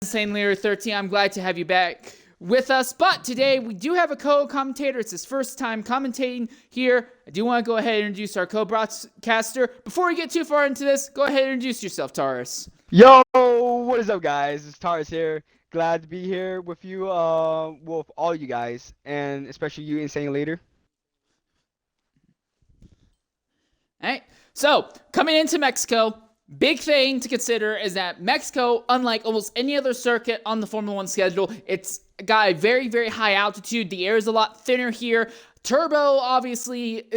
Insane Leader 13, I'm glad to have you back with us, but today we do have a co-commentator. It's his first time commentating here. I do want to go ahead and introduce our co-broadcaster. Before we get too far into this, go ahead and introduce yourself, Taurus. Yo, what is up, guys? It's Taurus here. Glad to be here with you, with all you guys, and especially you, Insane Leader. Alright, so coming into Mexico, big thing to consider is that Mexico, unlike almost any other circuit on the Formula 1 schedule, it's got a very, very high altitude. The air is a lot thinner here. Turbo obviously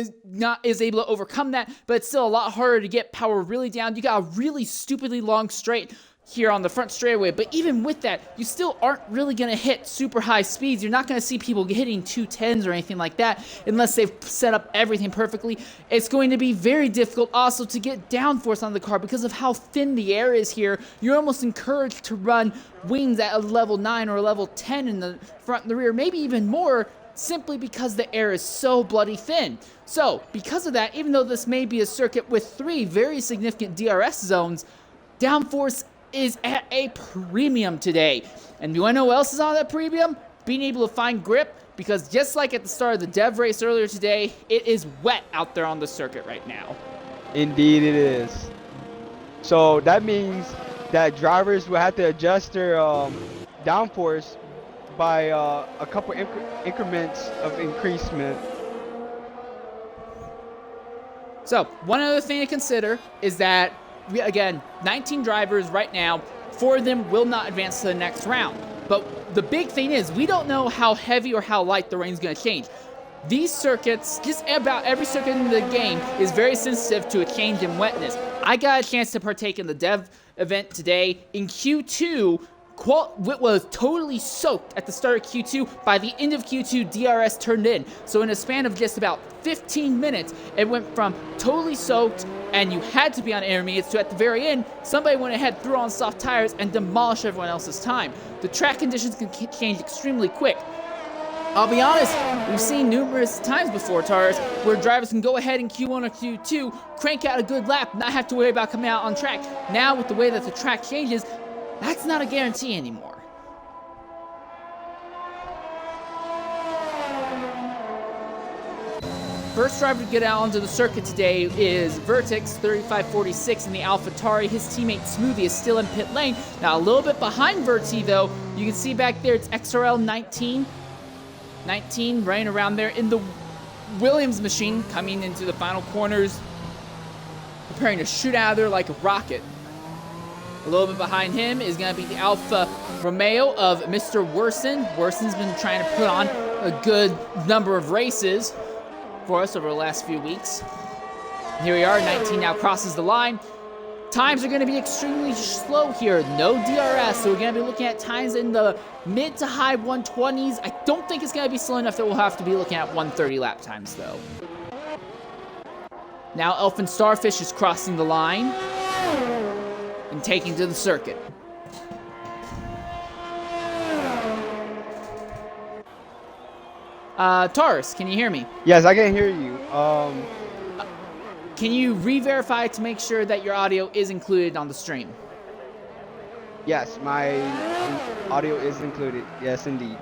is able to overcome that, but it's still a lot harder to get power really down. You got a really stupidly long straight here on the front straightaway, but even with that, you still aren't really going to hit super high speeds. You're not going to see people hitting 210s or anything like that unless they've set up everything perfectly. It's going to be very difficult also to get downforce on the car because of how thin the air is here. You're almost encouraged to run wings at a level 9 or a level 10 in the front and the rear, maybe even more, simply because the air is so bloody thin. So, because of that, even though this may be a circuit with 3 very significant DRS zones, downforce is at a premium today. And you want to know what else is on that premium? Being able to find grip, because just like at the start of the dev race earlier today, it is wet out there on the circuit right now. Indeed it is. So that means that drivers will have to adjust their downforce by a couple increments of increasement. So, one other thing to consider is that again, 19 drivers right now, 4 of them will not advance to the next round. But the big thing is, we don't know how heavy or how light the rain is going to change. These circuits, just about every circuit in the game, is very sensitive to a change in wetness. I got a chance to partake in the dev event today. In Q2, it was totally soaked at the start of Q2. By the end of Q2, DRS turned in. So in a span of just about 15 minutes, it went from totally soaked and you had to be on intermediates to at the very end, somebody went ahead, threw on soft tires, and demolished everyone else's time. The track conditions can change extremely quick. I'll be honest, we've seen numerous times before, Taurus, where drivers can go ahead in Q1 or Q2, crank out a good lap, not have to worry about coming out on track. Now, with the way that the track changes, that's not a guarantee anymore. First driver to get out onto the circuit today is Vertex 3546 in the AlphaTauri. His teammate Smoothie is still in pit lane. Now a little bit behind Verti though, you can see back there it's XRL 19 running around there in the Williams machine, coming into the final corners, preparing to shoot out of there like a rocket. A little bit behind him is going to be the Alfa Romeo of Mr. Wersen. Wersen's been trying to put on a good number of races for us over the last few weeks. Here we are, 19 now crosses the line. Times are going to be extremely slow here. No DRS, so we're going to be looking at times in the mid to high 120s. I don't think it's going to be slow enough that we'll have to be looking at 130 lap times, though. Now Elfin Starfish is crossing the line and taking to the circuit. Taurus, can you hear me? Yes, I can hear you. Can you re-verify to make sure that your audio is included on the stream? Yes, my audio is included. Yes, indeed.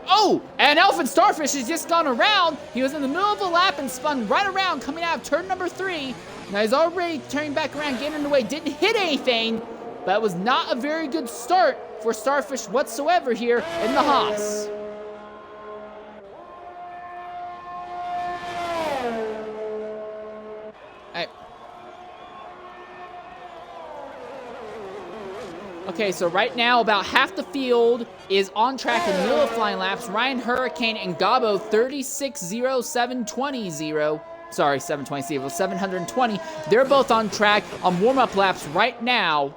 Oh, and Elfin Starfish has just gone around. He was in the middle of a lap and spun right around, coming out of turn number 3. Now he's already turning back around, getting away. Didn't hit anything, but it was not a very good start for Starfish whatsoever here in the Haas. Okay, so right now about half the field is on track in the middle of flying laps. Ryan Hurricane and Gabo 360720. Sorry, 720. They're both on track on warm-up laps right now.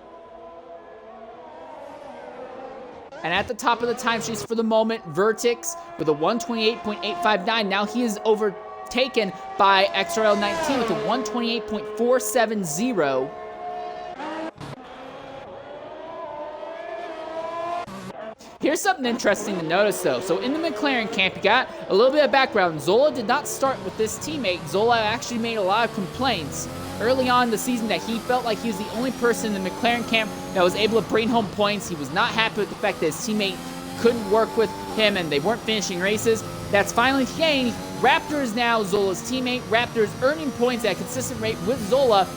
And at the top of the timesheets for the moment, Vertex with a 128.859. Now he is overtaken by XRL 19 with a 128.470. Here's something interesting to notice, though. So in the McLaren camp, you got a little bit of background. Zola did not start with this teammate. Zola actually made a lot of complaints early on in the season that he felt like he was the only person in the McLaren camp that was able to bring home points. He was not happy with the fact that his teammate couldn't work with him and they weren't finishing races. That's finally changed. Raptor is now Zola's teammate. Raptor's earning points at a consistent rate with Zola.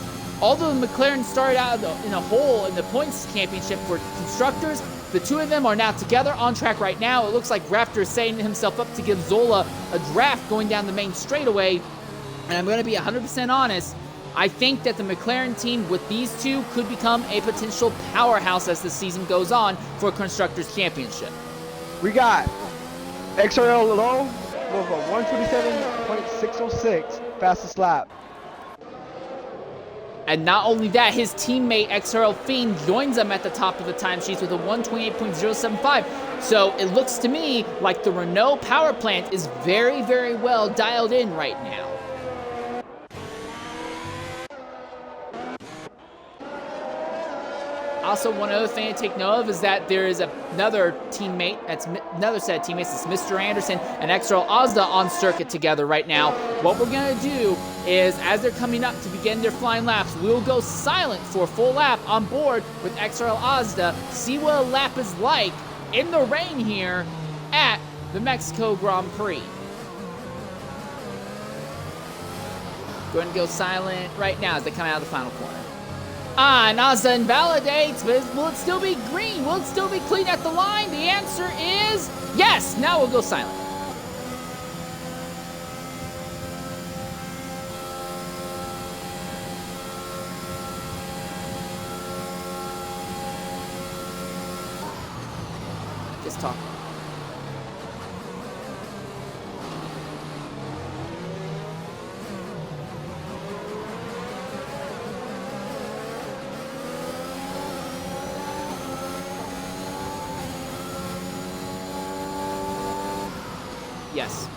Although McLaren started out in a hole in the points championship for constructors, the two of them are now together on track right now. It looks like Raptor is setting himself up to give Zola a draft going down the main straightaway. And I'm going to be 100% honest, I think that the McLaren team with these two could become a potential powerhouse as the season goes on for Constructors Championship. We got XRL Low with a 127.606 fastest lap. And not only that, his teammate XRL Fiend joins him at the top of the timesheets with a 128.075. So it looks to me like the Renault power plant is very, very well dialed in right now. Also, one other thing to take note of is that there is another teammate, that's another set of teammates, it's Mr. Anderson and XRL Ozda on circuit together right now. What we're going to do is, as they're coming up to begin their flying laps, we'll go silent for a full lap on board with XRL Ozda, see what a lap is like in the rain here at the Mexico Grand Prix. Going to go silent right now as they come out of the final corner. And Ozda invalidates, but will it still be green? Will it still be clean at the line? The answer is yes. Now we'll go silent. Just talk. Yes.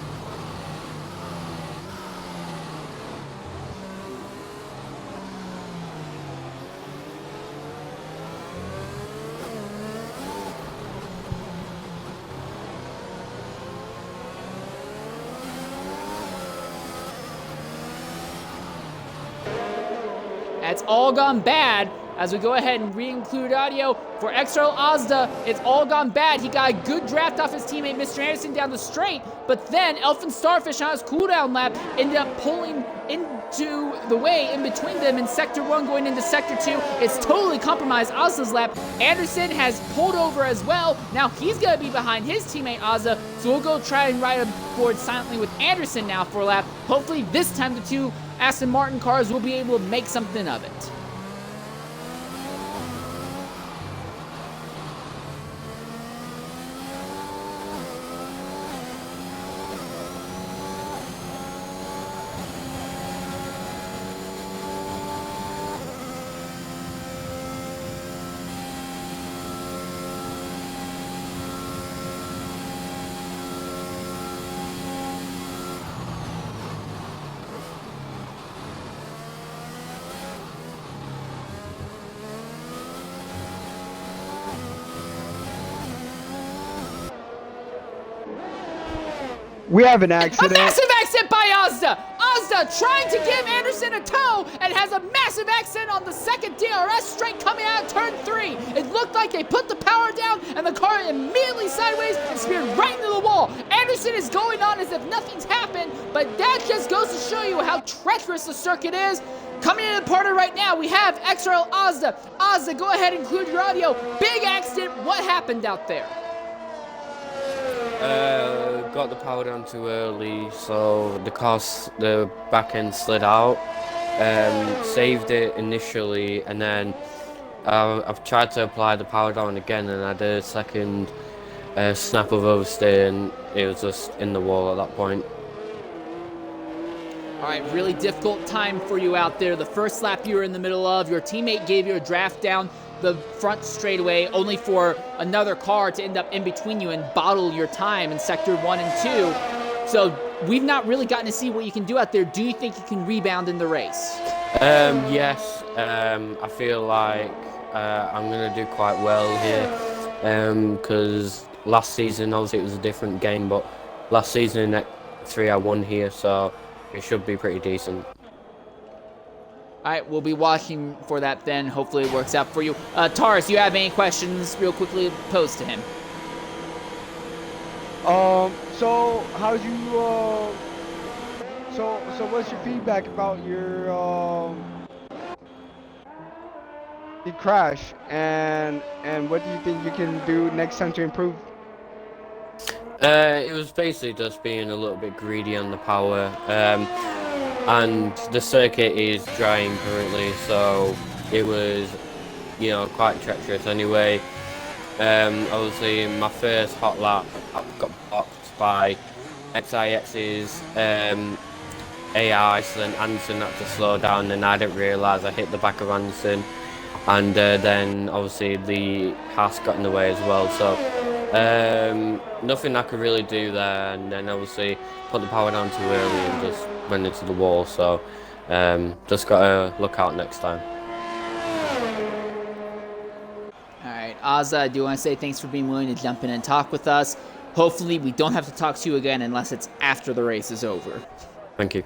It's all gone bad. As we go ahead and re-include audio for XRL Ozda, it's all gone bad. He got a good draft off his teammate, Mr. Anderson, down the straight, but then Elfin Starfish on his cooldown lap ended up pulling into the way in between them in Sector 1 going into Sector 2. It's totally compromised Ozda's lap. Anderson has pulled over as well. Now he's going to be behind his teammate Ozda, so we'll go try and ride aboard silently with Anderson now for a lap. Hopefully this time the two Aston Martin cars will be able to make something of it. We have an A accident. massive accident by Ozda! Ozda trying to give Anderson a tow and has a massive accident on the second DRS straight coming out of turn 3. It looked like they put the power down and the car immediately sideways and speared right into the wall. Anderson is going on as if nothing's happened, but that just goes to show you how treacherous the circuit is. Coming into the party right now, we have XRL Ozda. Ozda, go ahead and include your audio. Big accident. What happened out there? Got the power down too early, so the back end slid out. Saved it initially, and then I've tried to apply the power down again, and I did a second snap of oversteer, and it was just in the wall at that point. All right, really difficult time for you out there. The first lap you were in the middle of, your teammate gave you a draft down the front straightaway, only for another car to end up in between you and bottle your time in Sector 1 and 2. So we've not really gotten to see what you can do out there. Do you think you can rebound in the race? Yes, I feel like I'm going to do quite well here, because last season, obviously it was a different game, but last season in Act 3 I won here, so it should be pretty decent. All right, we'll be watching for that then. Hopefully it works out for you. Taurus, do you have any questions real quickly posed to him? So how's you, so what's your feedback about your, the crash, and what do you think you can do next time to improve? It was basically just being a little bit greedy on the power, and the circuit is drying currently, so it was, quite treacherous anyway. Obviously, in my first hot lap, I got blocked by XIX's AI, so then Anderson had to slow down, and I didn't realise I hit the back of Anderson, and then obviously the Haas got in the way as well, so nothing I could really do there, and then obviously put the power down too early and just went into the wall, so just gotta look out next time. Alright, Ozza, I do want to say thanks for being willing to jump in and talk with us. Hopefully we don't have to talk to you again unless it's after the race is over. Thank you.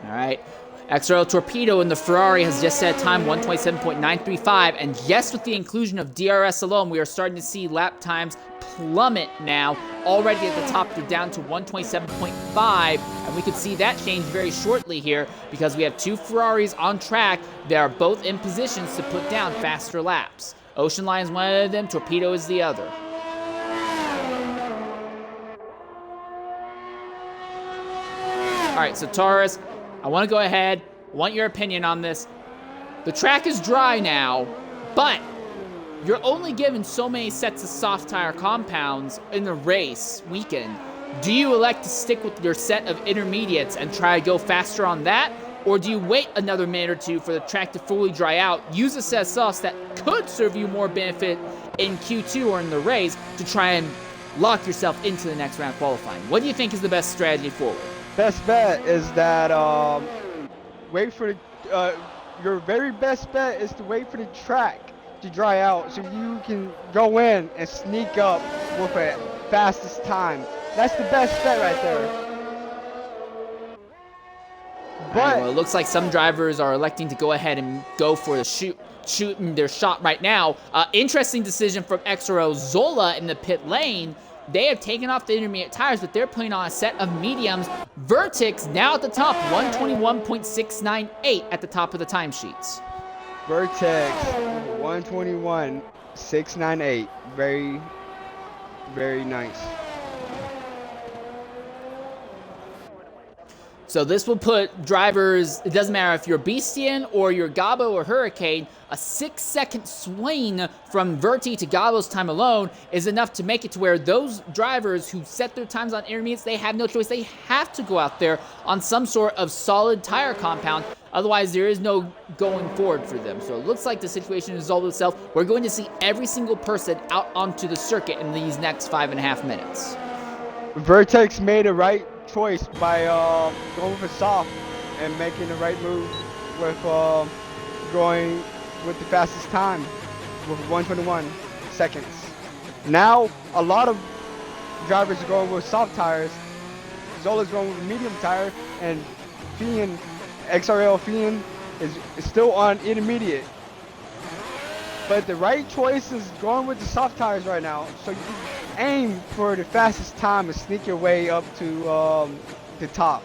Alright. XRL Torpedo in the Ferrari has just set a time 127.935, and just with the inclusion of DRS alone, we are starting to see lap times plummet now. Already at the top, they're down to 127.5, and we could see that change very shortly here because we have two Ferraris on track that are both in positions to put down faster laps. Ocean Lion is one of them, Torpedo is the other. Alright, so Taurus, I want to go ahead, I want your opinion on this. The track is dry now, but you're only given so many sets of soft tire compounds in the race weekend. Do you elect to stick with your set of intermediates and try to go faster on that? Or do you wait another minute or two for the track to fully dry out, use a set of softs that could serve you more benefit in Q2 or in the race to try and lock yourself into the next round qualifying? What do you think is the best strategy forward? Best bet is that wait for the your very best bet is to wait for the track to dry out so you can go in and sneak up with a fastest time. That's the best bet right there. But right, well, it looks like some drivers are electing to go ahead and go for the shooting their shot right now. Interesting decision from XRO Zola in the pit lane. They have taken off the intermediate tires, but they're putting on a set of mediums. Vertex now at the top, 121.698 at the top of the timesheets. Vertex 121.698. Very, very nice. So this will put drivers, it doesn't matter if you're Beastian or you're Gabo or Hurricane, a 6-second swing from Verti to Gabo's time alone is enough to make it to where those drivers who set their times on intermediates, they have no choice. They have to go out there on some sort of solid tire compound. Otherwise, there is no going forward for them. So it looks like the situation resolved itself. We're going to see every single person out onto the circuit in these next 5.5 minutes. Vertex made a right choice by going with a soft and making the right move with going with the fastest time with 121 seconds. Now a lot of drivers are going with soft tires. Zola's going with a medium tire, and Fian, XRL Fian is still on intermediate. But the right choice is going with the soft tires right now, so you can aim for the fastest time and sneak your way up to the top.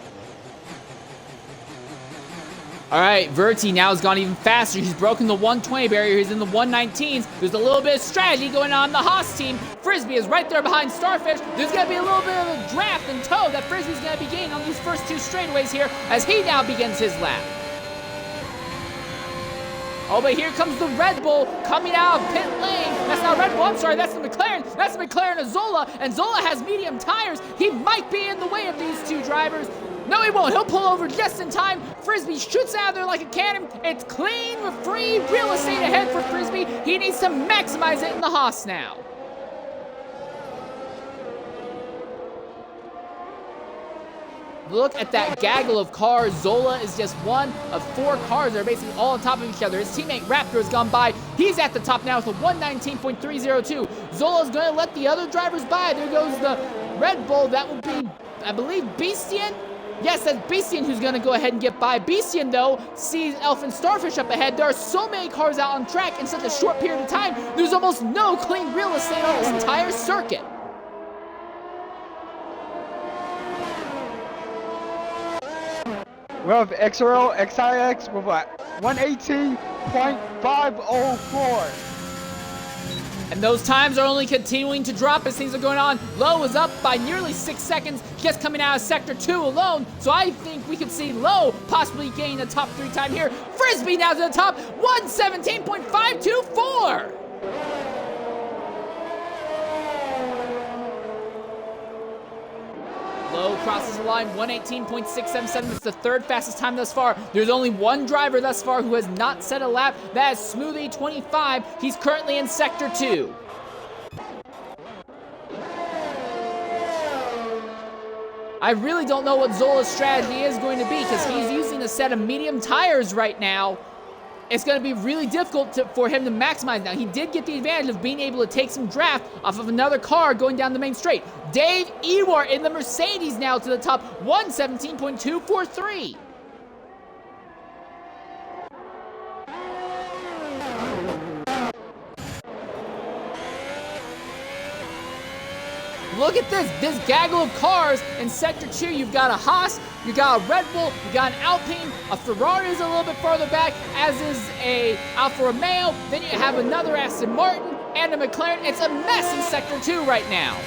All right, Verti now has gone even faster. He's broken the 120 barrier. He's in the 119s. There's a little bit of strategy going on in the Haas team. Frisbee is right there behind Starfish. There's going to be a little bit of a draft and tow that Frisbee's going to be gaining on these first two straightaways here as he now begins his lap. Oh, but here comes the Red Bull coming out of pit lane. That's not Red Bull, I'm sorry, that's the McLaren. That's the McLaren of Zola, and Zola has medium tires. He might be in the way of these two drivers. No, he won't. He'll pull over just in time. Frisbee shoots out of there like a cannon. It's clean with free real estate ahead for Frisbee. He needs to maximize it in the Haas now. Look at that gaggle of cars. Zola is just one of 4 cars that are basically all on top of each other. His teammate Raptor has gone by. He's at the top now with a 119.302. Zola's going to let the other drivers by. There goes the Red Bull. That will be, I believe, Beastian. Yes, that's Beastian who's going to go ahead and get by. Beastian, though, sees Elf and Starfish up ahead. There are so many cars out on track in such a short period of time, there's almost no clean real estate on this entire circuit. We have XRL XIX with what? 118.504. And those times are only continuing to drop as things are going on. Lowe is up by nearly 6 seconds, just coming out of Sector 2 alone. So I think we could see Lowe possibly gaining the top 3 time here. Frisbee now to the top, 117.524. Lowe crosses the line, 118.677. It's the 3rd fastest time thus far. There's only one driver thus far who has not set a lap. That is Smoothie25. He's currently in Sector 2. I really don't know what Zola's strategy is going to be because he's using a set of medium tires right now. It's going to be really difficult for him to maximize now. He did get the advantage of being able to take some draft off of another car going down the main straight. Dave Ewar in the Mercedes now to the top, 117.243. Look at this gaggle of cars in Sector 2. You've got a Haas, you got a Red Bull, you got an Alpine, a Ferrari is a little bit farther back, as is a Alfa Romeo, then you have another Aston Martin, and a McLaren. It's a mess in Sector 2 right now.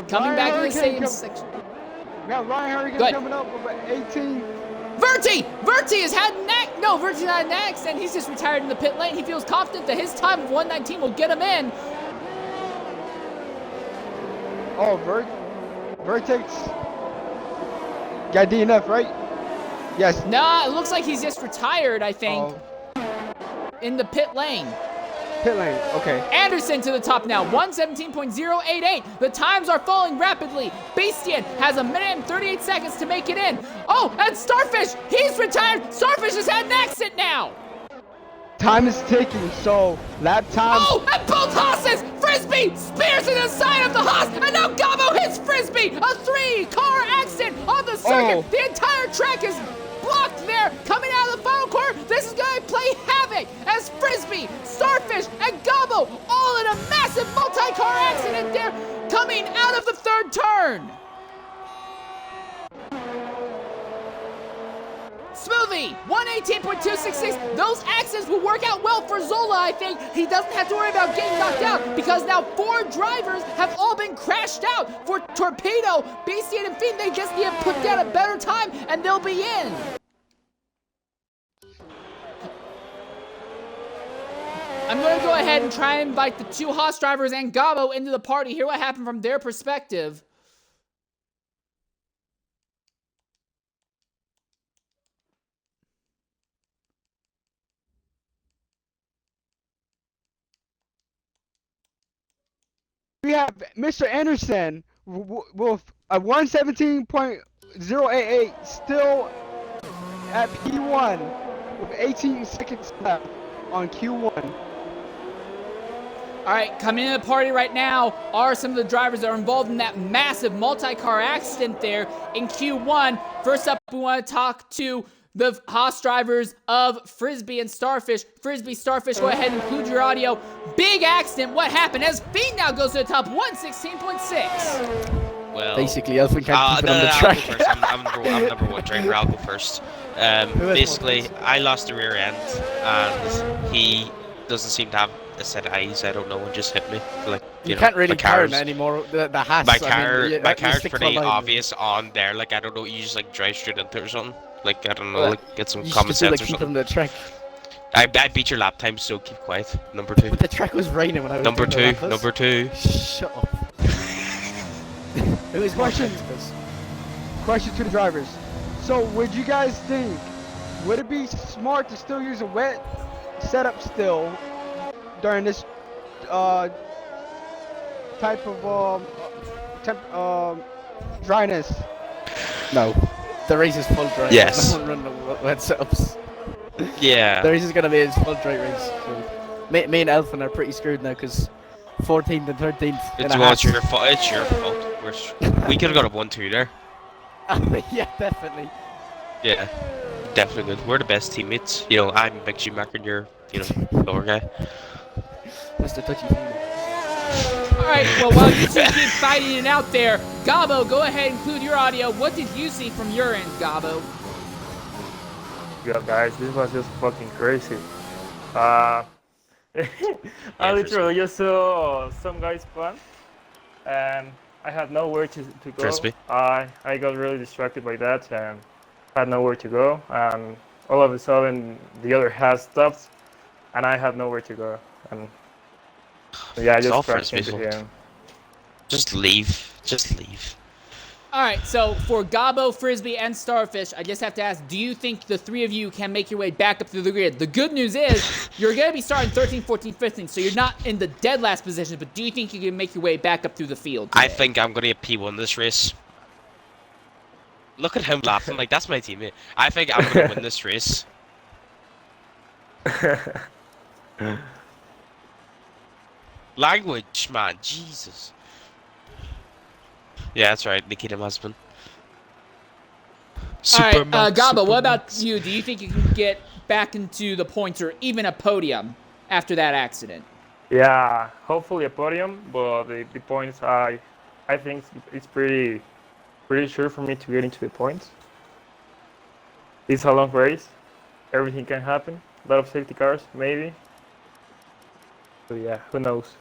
Coming back in the same section. We have Ryan Hurricane coming up with 18. Verti has had Verti's not an accident. He's just retired in the pit lane. He feels confident that his time of 119 will get him in. Oh, Vertex got DNF, right? Yes. Nah, it looks like he's just retired, I think. In the pit lane. Pit lane, okay. Anderson to the top now, 117.088. The times are falling rapidly. Bastian has 1 minute and 38 seconds to make it in. Oh, and Starfish, he's retired. Starfish has had an accident now. Time is ticking, so lap time. Oh, and both Haas's! Frisbee spears to the side of the Haas, and now Gabo hits Frisbee! A 3-car accident on the circuit! Oh. The entire track is blocked there! Coming out of the final corner, this is going to play havoc as Frisbee, Starfish, and Gabo all in a massive multi-car accident there, coming out of the 3rd turn! Smoothie, 118.266. Those accidents will work out well for Zola, I think. He doesn't have to worry about getting knocked out because now 4 drivers have all been crashed out. For Torpedo, Beastie, and Fiend, they just need to put down a better time and they'll be in. I'm going to go ahead and try and invite the 2 Haas drivers and Gabo into the party. Hear what happened from their perspective. We have Mr. Anderson with a 117.088 still at P1 with 18 seconds left on Q1. All right, coming into the party right now are some of the drivers that are involved in that massive multi-car accident there in Q1. First up, we want to talk to the Haas drivers of Frisbee and Starfish. Frisbee, Starfish, go ahead and include your audio. Big accident, what happened? As Fiend now goes to the top, 116.6. Well, basically, Elfin can't keep it on the track. I'm number 1 driver, I'll go first. Basically, I lost the rear end, and he doesn't seem to have a set of eyes, I don't know, and just hit me. Like, you can't really turn anymore. The Haas, my car's pretty obvious on there, like, I don't know, you just like drive straight into it or something. Like, I don't know, like, get some common sense or something. On the track. I beat your lap time, so keep quiet. Number 2. But the track was raining when I was Number 2. Number 2. Shut up. Who is Question to the drivers. So, would you guys think, would it be smart to still use a wet setup still during this type of dryness? No. The race is full dry. Yes. No one run the wet setups. Yeah. The race is going to be a full dry race. So me and Elfin are pretty screwed now because 14th and 13th. It's your fault. We could have got a 1-2 there. Yeah, definitely. Yeah, definitely good. We're the best teammates. You know, I'm Big Schumacher and you're, lower guy. Mr. Touchy Finger. All right, well, while you two keep fighting it out there, Gabo, go ahead and include your audio. What did you see from your end, Gabo? Yeah, guys, this was just fucking crazy. I literally just saw some guys spawn, and I had nowhere to go. Crispy. I got really distracted by that and had nowhere to go. And all of a sudden, the other half stopped, and I had nowhere to go. And yeah, I It's all just crashed into Frisbee's fault. him. Just leave. Just leave. All right, so for Gabo, Frisbee, and Starfish, I just have to ask, do you think the three of you can make your way back up through the grid? The good news is you're going to be starting 13, 14, 15, so you're not in the dead last position, but do you think you can make your way back up through the field today? I think I'm going to get P1 this race. Look at him laughing like that's my teammate. I think I'm going to win this race. Language, man. Jesus. Yeah, that's right. Nikita Masman. All right, Gabo, what about you? Do you think you can get back into the points or even a podium after that accident? Yeah, hopefully a podium, but the points I think it's pretty sure for me to get into the points. It's a long race. Everything can happen. A lot of safety cars, maybe. So yeah, who knows?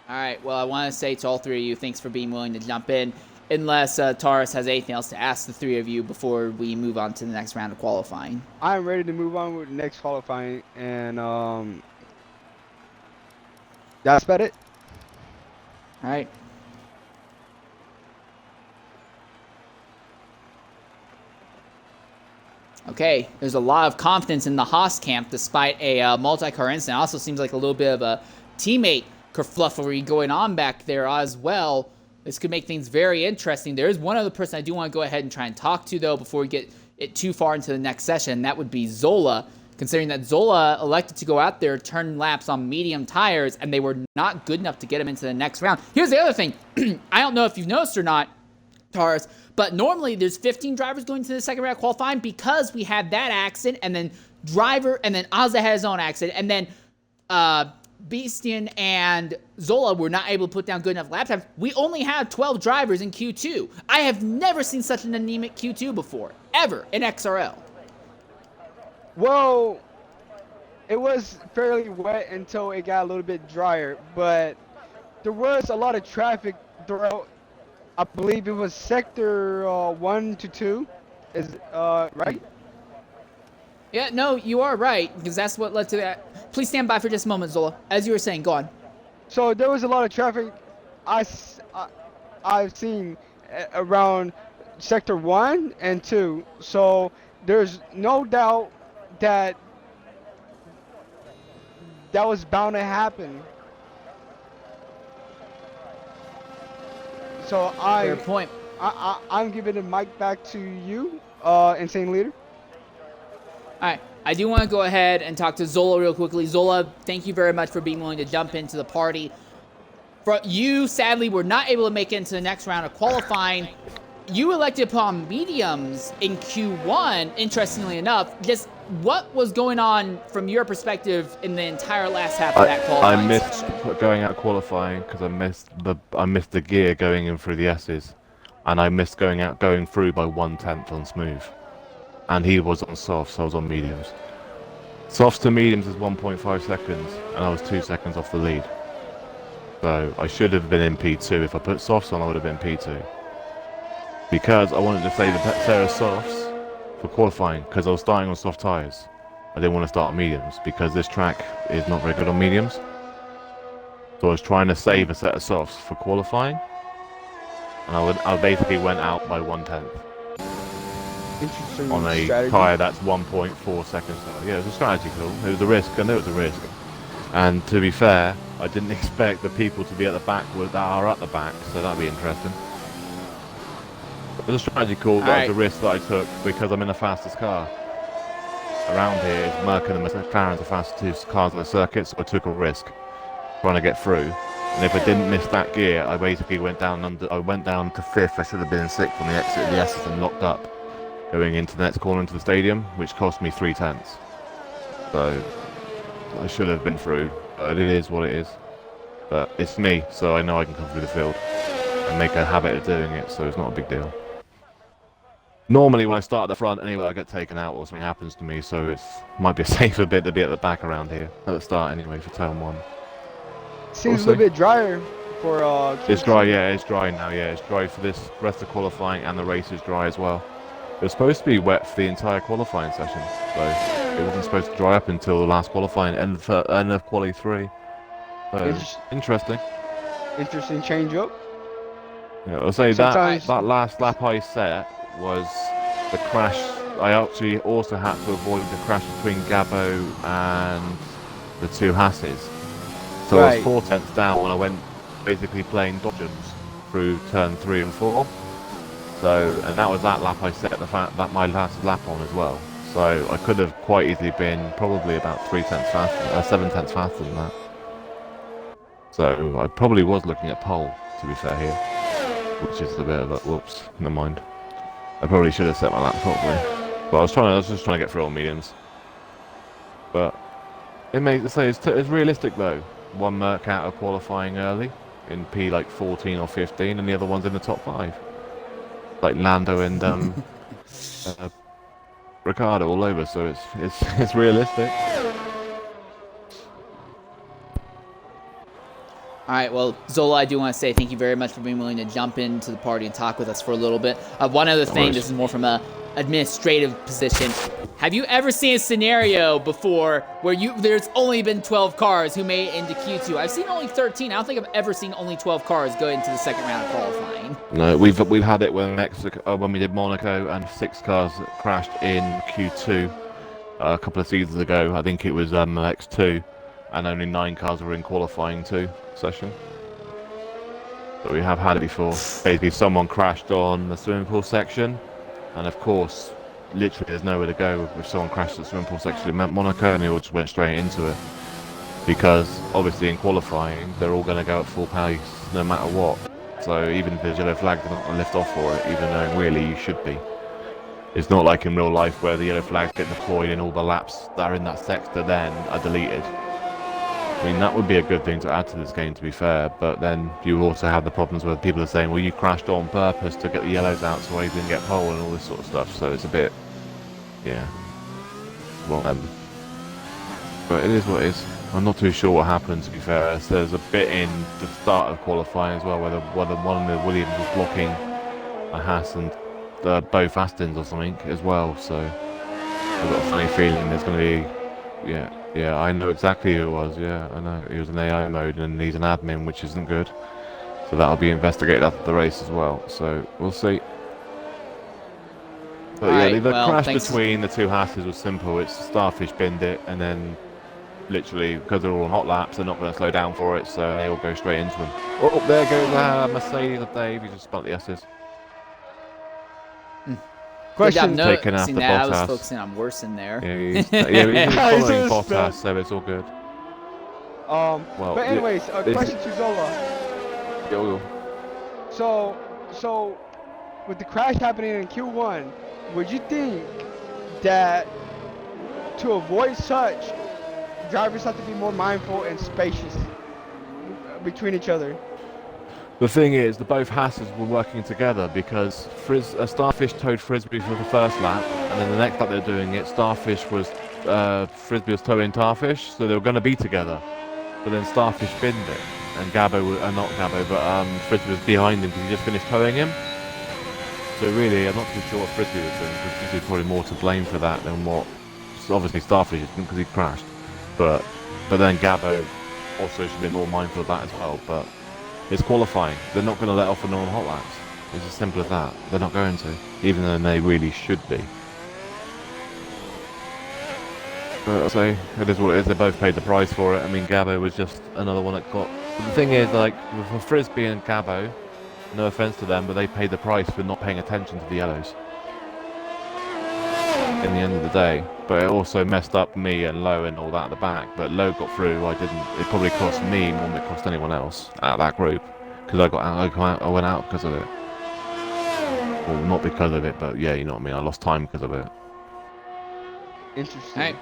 All right, well, I want to say to all three of you, thanks for being willing to jump in. Unless Taurus has anything else to ask the three of you before we move on to the next round of qualifying. I'm ready to move on with the next qualifying, and that's about it. All right. Okay, there's a lot of confidence in the Haas camp despite a multi-car incident. Also seems like a little bit of a teammate kerflufflery going on back there as well. This could make things very interesting. There is one other person I do want to go ahead and try and talk to, though, before we get it too far into the next session, and that would be Zola, considering that Zola elected to go out there, turn laps on medium tires, and they were not good enough to get him into the next round. Here's the other thing. I don't know if you've noticed or not, Taurus, but normally there's 15 drivers going to the second round qualifying because we had that accident, and then Ozza had his own accident, and then Beastian and Zola were not able to put down good enough lap times. We only had 12 drivers in Q2. I have never seen such an anemic Q2 before, ever, in XRL. Well, it was fairly wet until it got a little bit drier, but there was a lot of traffic throughout. I believe it was sector 1 to 2, is right? Yeah, no, you are right, because that's what led to that. Please stand by for just a moment, Zola. As you were saying, go on. So there was a lot of traffic I've seen around sector 1 and 2. So there's no doubt that was bound to happen. So Fair point. I'm giving the mic back to you, Insane Leader. All right, I do want to go ahead and talk to Zola real quickly. Zola, thank you very much for being willing to jump into the party. You, sadly, were not able to make it into the next round of qualifying. You elected upon mediums in Q1, interestingly enough. Just what was going on from your perspective in the entire last half of that qualifying I missed session? going out qualifying because I missed the gear going in through the S's, and I missed going through by 1/10 on smooth. And he was on softs, so I was on mediums. Softs to mediums is 1.5 seconds, and I was 2 seconds off the lead. So I should have been in P2. If I put softs on, I would have been P2. Because I wanted to save a pair of softs for qualifying, because I was starting on soft tyres. I didn't want to start on mediums, because this track is not very good on mediums. So I was trying to save a set of softs for qualifying, and I basically went out by 1/10. Interesting On a strategy. tyre that's 1.4 seconds slower. Yeah, it was a strategy call. It was a risk. I knew it was a risk. And to be fair, I didn't expect the people to be at the back that are at the back, so that'd be interesting. It was a strategy call, but it was a risk that I took because I'm in the fastest car. Around here, Merc and the McLaren's the fastest two cars on the circuit, so I took a risk trying to get through. And if I didn't miss that gear, I basically went down to 5th. I should have been in 6th on the exit of the S's and locked up going into the next corner into the stadium, which cost me 3/10. So I should have been through, but it is what it is. But it's me, so I know I can come through the field and make a habit of doing it, so it's not a big deal. Normally when I start at the front anyway, I get taken out or something happens to me, so it might be a safer bit to be at the back around here, at the start anyway for turn 1. Seems a little bit drier for It's dry, yeah, it's dry now, yeah, it's dry for this rest of qualifying, and the race is dry as well. It was supposed to be wet for the entire qualifying session, so it wasn't supposed to dry up until the last qualifying, end of quali 3. So, interesting. Interesting change up. Yeah, I'll say Sometimes- that last lap I set was the crash. I actually also had to avoid the crash between Gabo and the two Hasses. So I was 4/10 down when I went basically playing dodgems through turn 3 and 4. So, and that was that lap I set that my last lap on as well. So I could have quite easily been probably about 3/10 faster, 7/10 faster than that. So I probably was looking at pole, to be fair here, which is a bit of a whoops. Never mind. I probably should have set my lap properly, but I was just trying to get through all mediums. But it makes it's realistic though. One Merc out of qualifying early in P like 14 or 15, and the other one's in the top 5. Like Lando and Ricardo all over, so it's realistic. All right, well, Zola, I do want to say thank you very much for being willing to jump into the party and talk with us for a little bit. One other thing, this is more from a administrative position. Have you ever seen a scenario before where there's only been 12 cars who made it into Q2? I've seen only 13. I don't think I've ever seen only 12 cars go into the second round of qualifying. No, we've had it when when we did Monaco, and 6 cars crashed in Q2 a couple of seasons ago. I think it was X2, and only 9 cars were in qualifying 2 session. But we have had it before. Basically, someone crashed on the swimming pool section, and of course, literally there's nowhere to go if someone crashed at the swimming pool section in Monaco, and they all just went straight into it. Because obviously in qualifying, they're all going to go at full pace no matter what. So even if there's yellow flag, they're not going to lift off for it, even though really you should be. It's not like in real life where the yellow flags get deployed and all the laps that are in that sector then are deleted. I mean, that would be a good thing to add to this game, to be fair, but then you also have the problems where people are saying, well, you crashed on purpose to get the yellows out so I didn't get pole and all this sort of stuff, so it's a bit, yeah, well, but it is what it is. I'm not too sure what happened, to be fair. There's a bit in the start of qualifying as well, where one of the Williams was blocking a Haas and both Astons or something as well, so I've got a funny feeling there's going to be, yeah, I know exactly who it was, yeah, I know. He was in AI mode and he's an admin, which isn't good. So that'll be investigated after the race as well, so we'll see. But yeah, the crash between the two Hasses was simple. It's Starfish binned it, and then literally, because they're all on hot laps, they're not going to slow down for it, so they all go straight into them. Oh, there goes Mercedes of Dave, he just spun the S's. Question taken after Bottas. I was focusing on worse in there. Yeah, he's following Bottas, so it's all good. Well, but anyways, a question to Zola. Yo. So, with the crash happening in Q1, would you think that to avoid such, drivers have to be more mindful and spacious between each other? The thing is, both Hasses were working together because Starfish towed Frisbee for the first lap, and then the next lap they were doing it, Frisbee was towing Starfish, so they were going to be together. But then Starfish binned it, and Frisbee was behind him because he just finished towing him. So really, I'm not too sure what Frisbee was doing, because Frisbee's probably more to blame for that than what, obviously Starfish isn't because he crashed. But then Gabo also should be more mindful of that as well, but it's qualifying. They're not going to let off on all hot laps. It's as simple as that. They're not going to, even though they really should be. But I'll say, it is what it is. They both paid the price for it. I mean, Gabo was just another one that got... But the thing is, like, for Frisbee and Gabo, no offence to them, but they paid the price for not paying attention to the yellows. in the end of the day. But it also messed up me and Lowe and all that at the back. But Lowe got through. I didn't. It probably cost me more than it cost anyone else out of that group because I got out. I went out because of it. Well, not because of it, but yeah, you know what I mean. I lost time because of it. Interesting.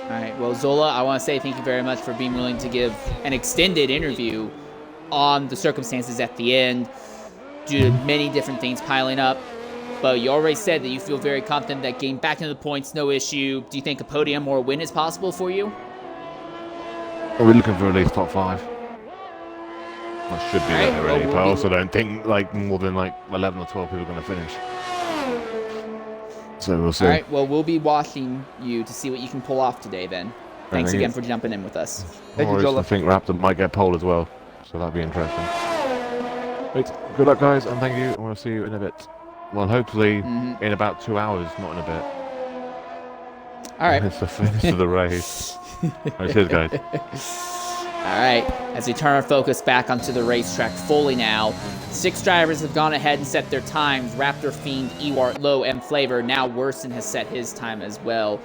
All right. Well, Zola, I want to say thank you very much for being willing to give an extended interview on the circumstances at the end due to many different things piling up. But you already said that you feel very confident that getting back into the points, no issue. Do you think a podium or a win is possible for you? Are we looking for at least top 5? I should be Alright, there well, already, we'll but I be- also don't think like more than like 11 or 12 people are going to finish. So we'll see. All right. Well, we'll be watching you to see what you can pull off today then. Thanks Thank again you. for jumping in with us. Thank you, Or Zola. I think Raptor might get pole as well, so that'd be interesting. Right, good luck guys, and thank you, and we'll see you in a bit. Well, hopefully in about 2 hours, not in a bit. All right. It's the finish of the race. Alright, cheers guys. All right, as we turn our focus back onto the racetrack fully now, 6 drivers have gone ahead and set their times. Raptor, Fiend, Ewart, Lowe, and Flavor. Now Worsen has set his time as well,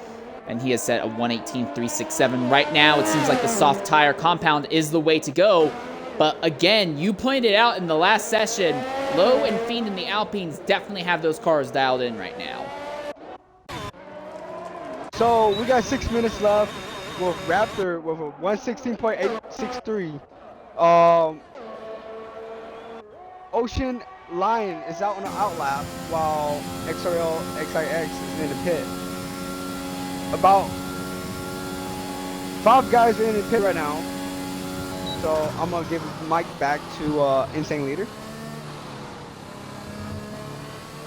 and he has set a 1:18.367. Right now, it seems like the soft tire compound is the way to go, but again, you pointed out in the last session, Lowe and Fiend and the Alpines definitely have those cars dialed in right now. So we got 6 minutes left with Raptor with a 116.863. Ocean Lion is out on the outlap while XRL XIX is in the pit. About 5 guys are in the pit right now. So I'm gonna give the mic back to Insane Leader.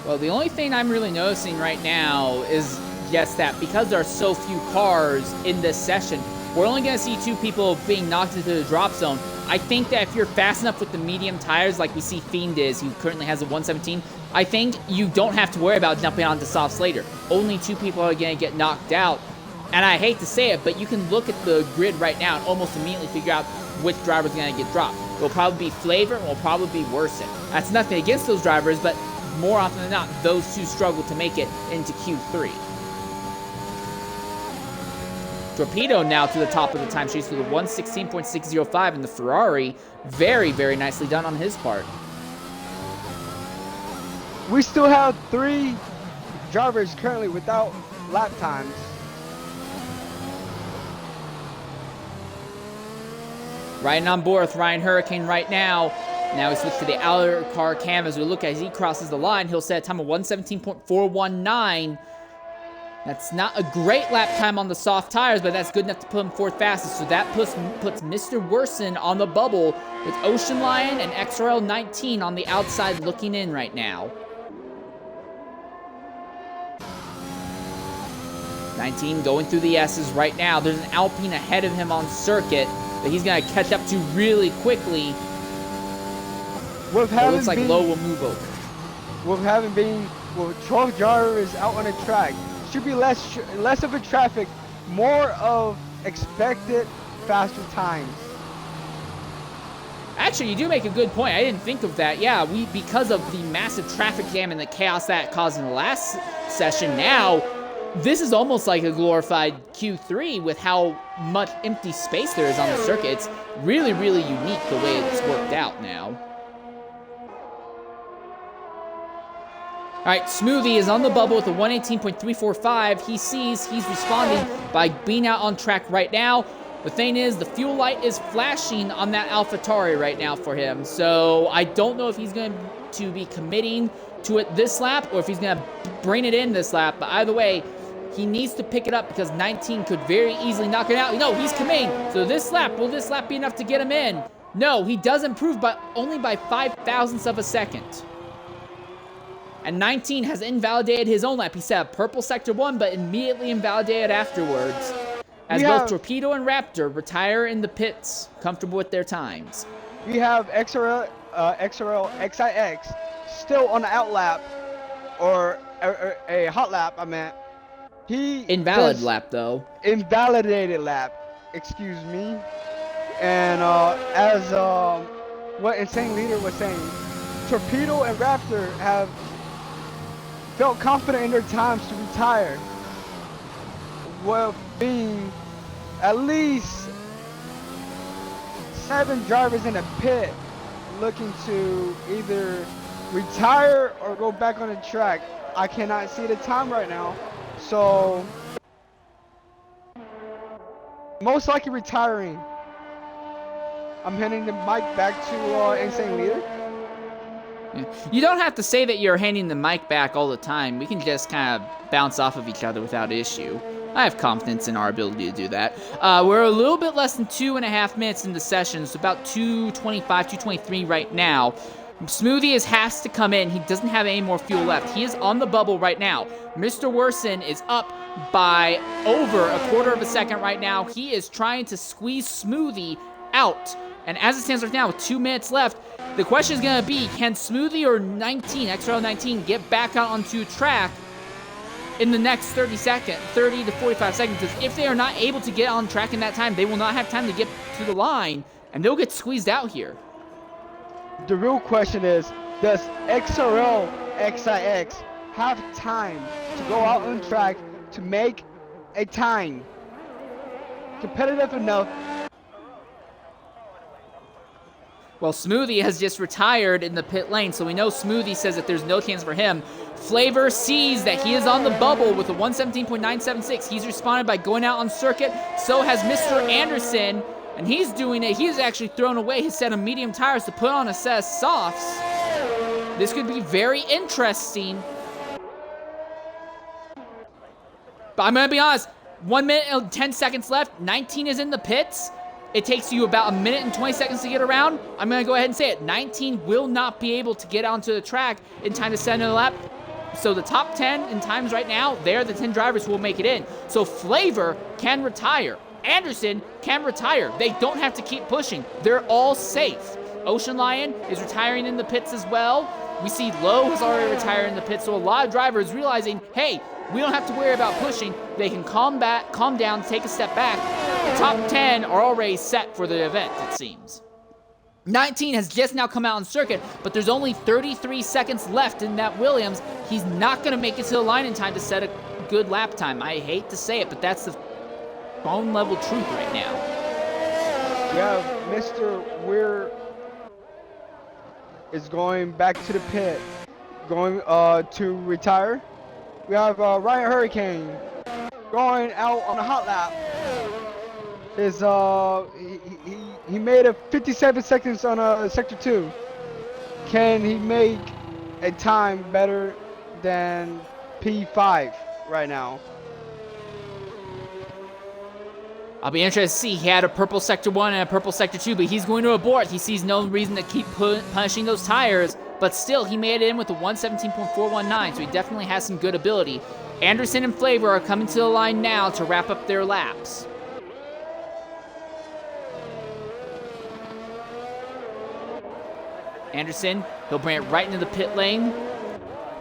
Well, the only thing I'm really noticing right now is just that because there are so few cars in this session, we're only going to see 2 people being knocked into the drop zone. I think that if you're fast enough with the medium tires like we see Fiend is, who currently has a 117, I think you don't have to worry about jumping onto softs later. Only 2 people are going to get knocked out. And I hate to say it, but you can look at the grid right now and almost immediately figure out which driver's going to get dropped. It'll probably be Flavor and it'll probably be Worsen. That's nothing against those drivers, but more often than not, those 2 struggle to make it into Q3. Torpedo now to the top of the time sheets with a 1:16.605 in the Ferrari. Very, very nicely done on his part. We still have 3 drivers currently without lap times. Riding on board with Ryan Hurricane right now. Now we switch to the outer car cam as we look as he crosses the line. He'll set a time of 1:17.419. That's not a great lap time on the soft tires, but that's good enough to put him 4th fastest. So that puts Mr. Worsen on the bubble with Ocean Lion and XRL 19 on the outside looking in right now. 19 going through the S's right now. There's an Alpine ahead of him on circuit that he's going to catch up to really quickly. With It having looks like been, Lowe will move over. with having been with 12 drivers out on the track, should be less of a traffic, more of expected faster times. Actually, you do make a good point. I didn't think of that. Yeah, because of the massive traffic jam and the chaos that caused in the last session, now this is almost like a glorified Q3 with how much empty space there is on the circuit. It's really, really unique the way it's worked out now. All right, Smoothie is on the bubble with a 1:18.345. He sees he's responding by being out on track right now. The thing is, the fuel light is flashing on that AlphaTauri right now for him. So I don't know if he's going to be committing to it this lap or if he's going to bring it in this lap. But either way, he needs to pick it up because 19 could very easily knock it out. No, he's committing. So this lap, will this lap be enough to get him in? No, he does improve, but only by 5,000ths of a second. And 19 has invalidated his own lap. He set a purple sector 1, but immediately invalidated afterwards. As both Torpedo and Raptor retire in the pits, comfortable with their times. We have XRL XIX still on the outlap, or a hot lap, I meant. He Invalid does- lap, though. Invalidated lap, excuse me. And as what Insane Leader was saying, Torpedo and Raptor have felt confident in their times to retire, with being at least 7 drivers in a pit looking to either retire or go back on the track. I cannot see the time right now, so most likely retiring. I'm handing the mic back to Insane Leader. You don't have to say that you're handing the mic back all the time. We can just kind of bounce off of each other without issue. I have confidence in our ability to do that. We're a little bit less than 2.5 minutes in the session, so about 2:25, 2:23 right now. Smoothie has to come in. He doesn't have any more fuel left. He is on the bubble right now. Mr. Worsen is up by over a quarter of a second right now. He is trying to squeeze Smoothie out. And as it stands right now, with 2 minutes left, the question is going to be, can Smoothie or XRL 19 get back out onto track in the next 30 to 45 seconds? Because if they are not able to get on track in that time, they will not have time to get to the line, and they'll get squeezed out here. The real question is, does XRL XIX have time to go out on track to make a time competitive enough? Well, Smoothie has just retired in the pit lane, so we know Smoothie says that there's no chance for him. Flavor sees that he is on the bubble with a 117.976. He's responded by going out on circuit. So has Mr. Anderson, and he's doing it. He's actually thrown away his set of medium tires to put on a set of softs. This could be very interesting. But I'm going to be honest, 1 minute and 10 seconds left. 19 is in the pits. It takes you about 1 minute and 20 seconds to get around. I'm going to go ahead and say it. 19 will not be able to get onto the track in time to set another lap. So the top 10 in times right now, they're the 10 drivers who will make it in. So Flavor can retire. Anderson can retire. They don't have to keep pushing. They're all safe. Ocean Lion is retiring in the pits as well. We see Lowe has already retired in the pits. So a lot of drivers realizing, hey, we don't have to worry about pushing. They can calm down, take a step back. The top 10 are already set for the event, it seems. 19 has just now come out on circuit, but there's only 33 seconds left in that Williams. He's not going to make it to the line in time to set a good lap time. I hate to say it, but that's the bone level truth right now. We have Mr. Weir is going back to the pit, going to retire. We have Ryan Hurricane going out on a hot lap. He made a 57 seconds on sector 2. Can he make a time better than P5 right now? I'll be interested to see. He had a purple sector 1 and a purple sector 2, but he's going to abort. He sees no reason to keep punishing those tires, but still, he made it in with a 117.419, so he definitely has some good ability. Anderson and Flavor are coming to the line now to wrap up their laps. Anderson, he'll bring it right into the pit lane.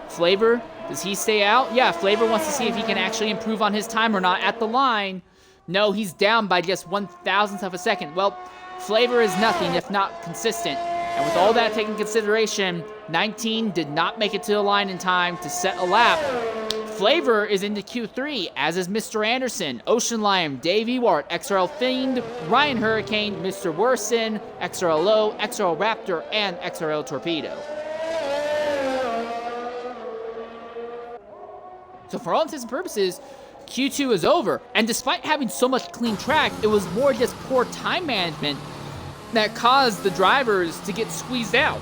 Flavor, does he stay out? Yeah, Flavor wants to see if he can actually improve on his time or not at the line. No, he's down by just 1/1000th of a second. Well, Flavor is nothing if not consistent. And with all that taken into consideration, 19 did not make it to the line in time to set a lap. Flavor is into Q3, as is Mr. Anderson, Ocean Lion, Dave Ewart, XRL Fiend, Ryan Hurricane, Mr. Worsen, XRL Low, XRL Raptor, and XRL Torpedo. So for all intents and purposes, Q2 is over, and despite having so much clean track, it was more just poor time management that caused the drivers to get squeezed out.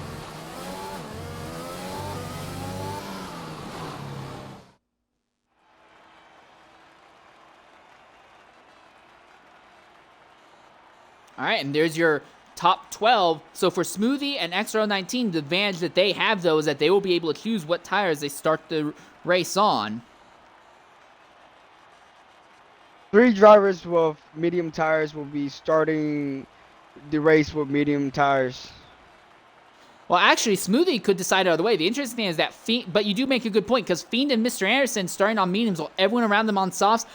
All right, and there's your top 12. So for Smoothie and XRL 19, the advantage that they have, though, is that they will be able to choose what tires they start the race on. 3 drivers with medium tires will be starting the race with medium tires. Well, actually, Smoothie could decide out of the way. The interesting thing is that Fiend, but you do make a good point, because Fiend and Mr. Anderson starting on mediums while everyone around them on softs.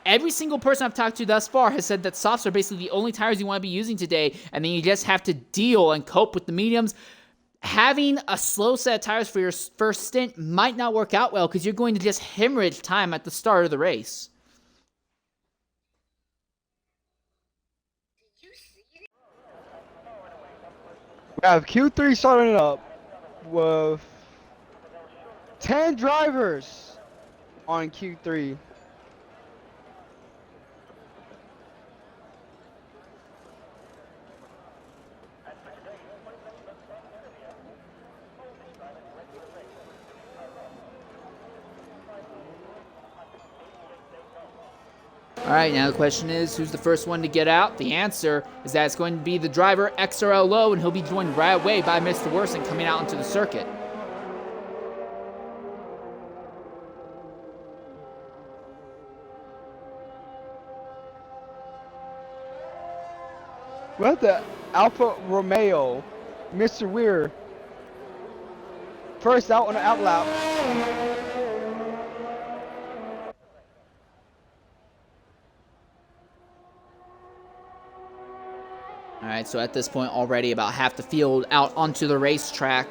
Every single person I've talked to thus far has said that softs are basically the only tires you want to be using today, and then you just have to deal and cope with the mediums. having a slow set of tires for your first stint might not work out well because you're going to just hemorrhage time at the start of the race. We have Q3 starting up with 10 drivers on Q3. All right, now the question is, who's the first one to get out? The answer is that it's going to be the driver, XRL Low, and he'll be joined right away by Mr. Worsen coming out into the circuit. We have the Alfa Romeo, Mr. Weir, first out on the out lap. All right, so at this point already about half the field out onto the racetrack.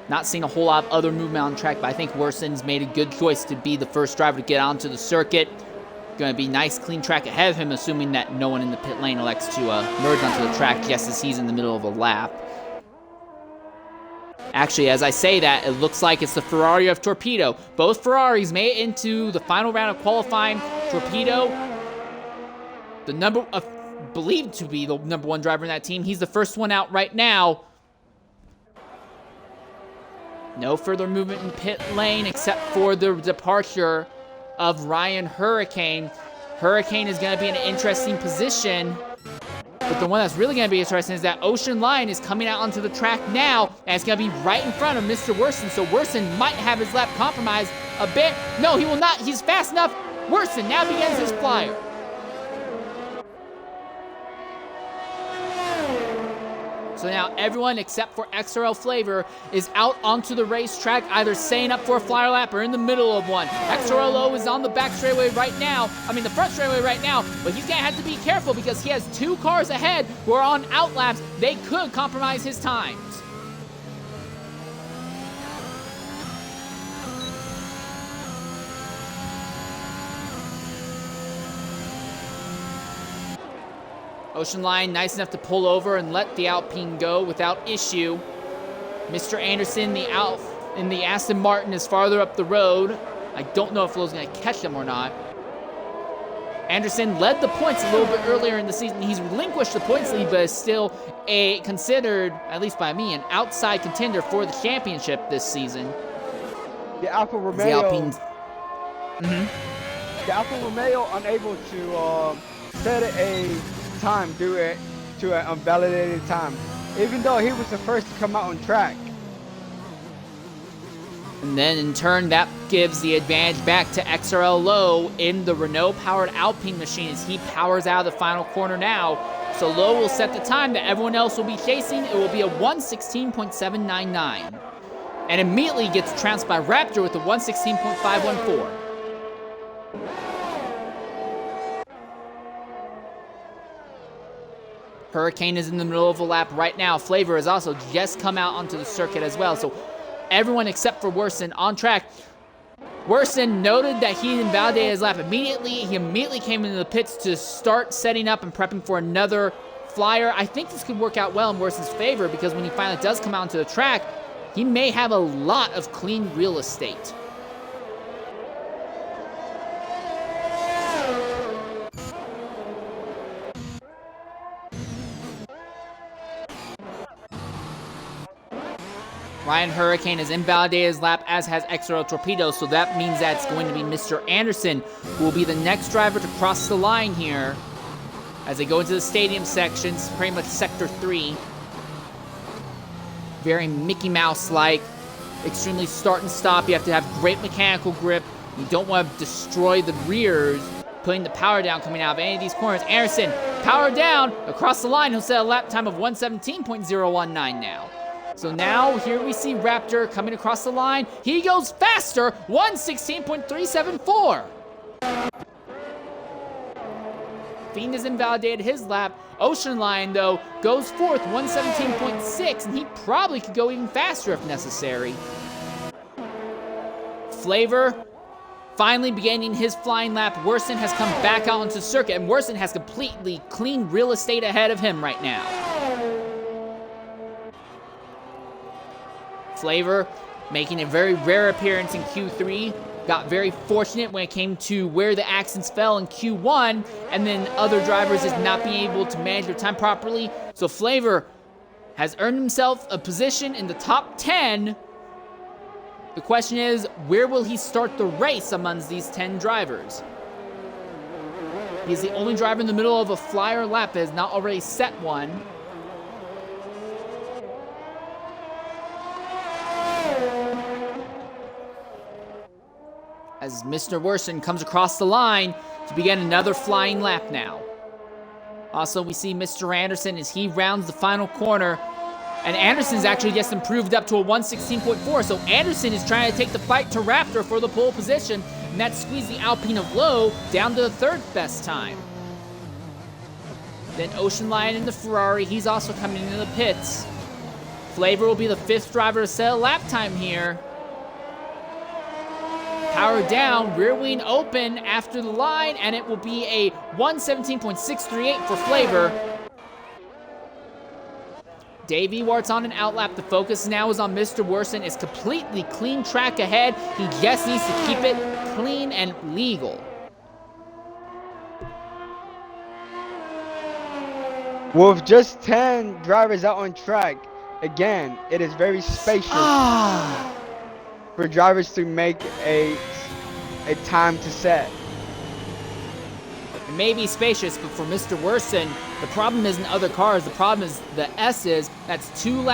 Not seeing a whole lot of other movement on track, but I think Worsen's made a good choice to be the first driver to get onto the circuit. Going to be nice, clean track ahead of him, assuming that no one in the pit lane elects to merge onto the track just as he's in the middle of a lap. Actually, as I say that, it looks like it's the Ferrari of Torpedo. Both Ferraris made it into the final round of qualifying. Torpedo, believed to be the number one driver in that team. He's the first one out right now. No further movement in pit lane except for the departure of Ryan Hurricane. Hurricane is going to be in an interesting position. But the one that's really going to be interesting is that Ocean Lion is coming out onto the track now, and it's going to be right in front of Mr. Worsen. So Worsen might have his lap compromised a bit. No, he will not. He's fast enough. Worsen now begins his flyer. So now everyone except for XRL Flavor is out onto the racetrack, either setting up for a flyer lap or in the middle of one. XRLO is on the back straightaway right now. The front straightaway right now, but he's gonna have to be careful because he has two cars ahead who are on out laps. They could compromise his times. Ocean Lion nice enough to pull over and let the Alpine go without issue. Mr. Anderson in the Aston Martin is farther up the road. I don't know if Lowe's going to catch him or not. Anderson led the points a little bit earlier in the season. He's relinquished the points lead, but is still considered, at least by me, an outside contender for the championship this season. The Alfa Romeo. The Alfa Romeo unable to set a time due to an unvalidated time, even though he was the first to come out on track. And then in turn, that gives the advantage back to XRL Low in the Renault-powered Alpine machine as he powers out of the final corner now. So Low will set the time that everyone else will be chasing. It will be a 1:16.799. And immediately gets trounced by Raptor with a 1:16.514. Hurricane is in the middle of a lap right now. Flavor has also just come out onto the circuit as well. So everyone except for Worsen on track. Worsen noted that he invalidated his lap immediately. He immediately came into the pits to start setting up and prepping for another flyer. I think this could work out well in Worsen's favor because when he finally does come out onto the track, he may have a lot of clean real estate. Ryan Hurricane has invalidated his lap, as has XRL Torpedo, so that means that it's going to be Mr. Anderson who will be the next driver to cross the line here as they go into the stadium sections, pretty much Sector 3. Very Mickey Mouse-like, extremely start and stop. You have to have great mechanical grip. You don't want to destroy the rears, putting the power down coming out of any of these corners. Anderson, power down, across the line. He'll set a lap time of 1:17.019 now. So now here we see Raptor coming across the line. He goes faster, 1:16.374. Fiend has invalidated his lap. Ocean Lion, though, goes fourth, 117.6, and he probably could go even faster if necessary. Flavor finally beginning his flying lap. Worson has come back out onto the circuit, and Worson has completely clean real estate ahead of him right now. Flavor making a very rare appearance in Q3. Got very fortunate when it came to where the accidents fell in Q1, and then other drivers just not being able to manage their time properly. So Flavor has earned himself a position in the top 10. The question is, where will he start the race amongst these 10 drivers? He's the only driver in the middle of a flyer lap that has not already set one. As Mr. Worson comes across the line to begin another flying lap now. Also, we see Mr. Anderson as he rounds the final corner. And Anderson's actually just improved up to a 116.4. So Anderson is trying to take the fight to Raptor for the pole position. And that squeezed the Alpine of Low down to the third best time. Then Ocean Lion in the Ferrari. He's also coming into the pits. Flavor will be the fifth driver to set a lap time here. Power down, rear wing open after the line, and it will be a 117.638 for Flavor. Dave Ewart's on an outlap. The focus now is on Mr. Worson. It's completely clean track ahead. He just needs to keep it clean and legal. With just 10 drivers out on track, again, it is very spacious for drivers to make a time to set. It may be spacious, but for Mr. Worson, the problem isn't other cars. The problem is the S's. That's two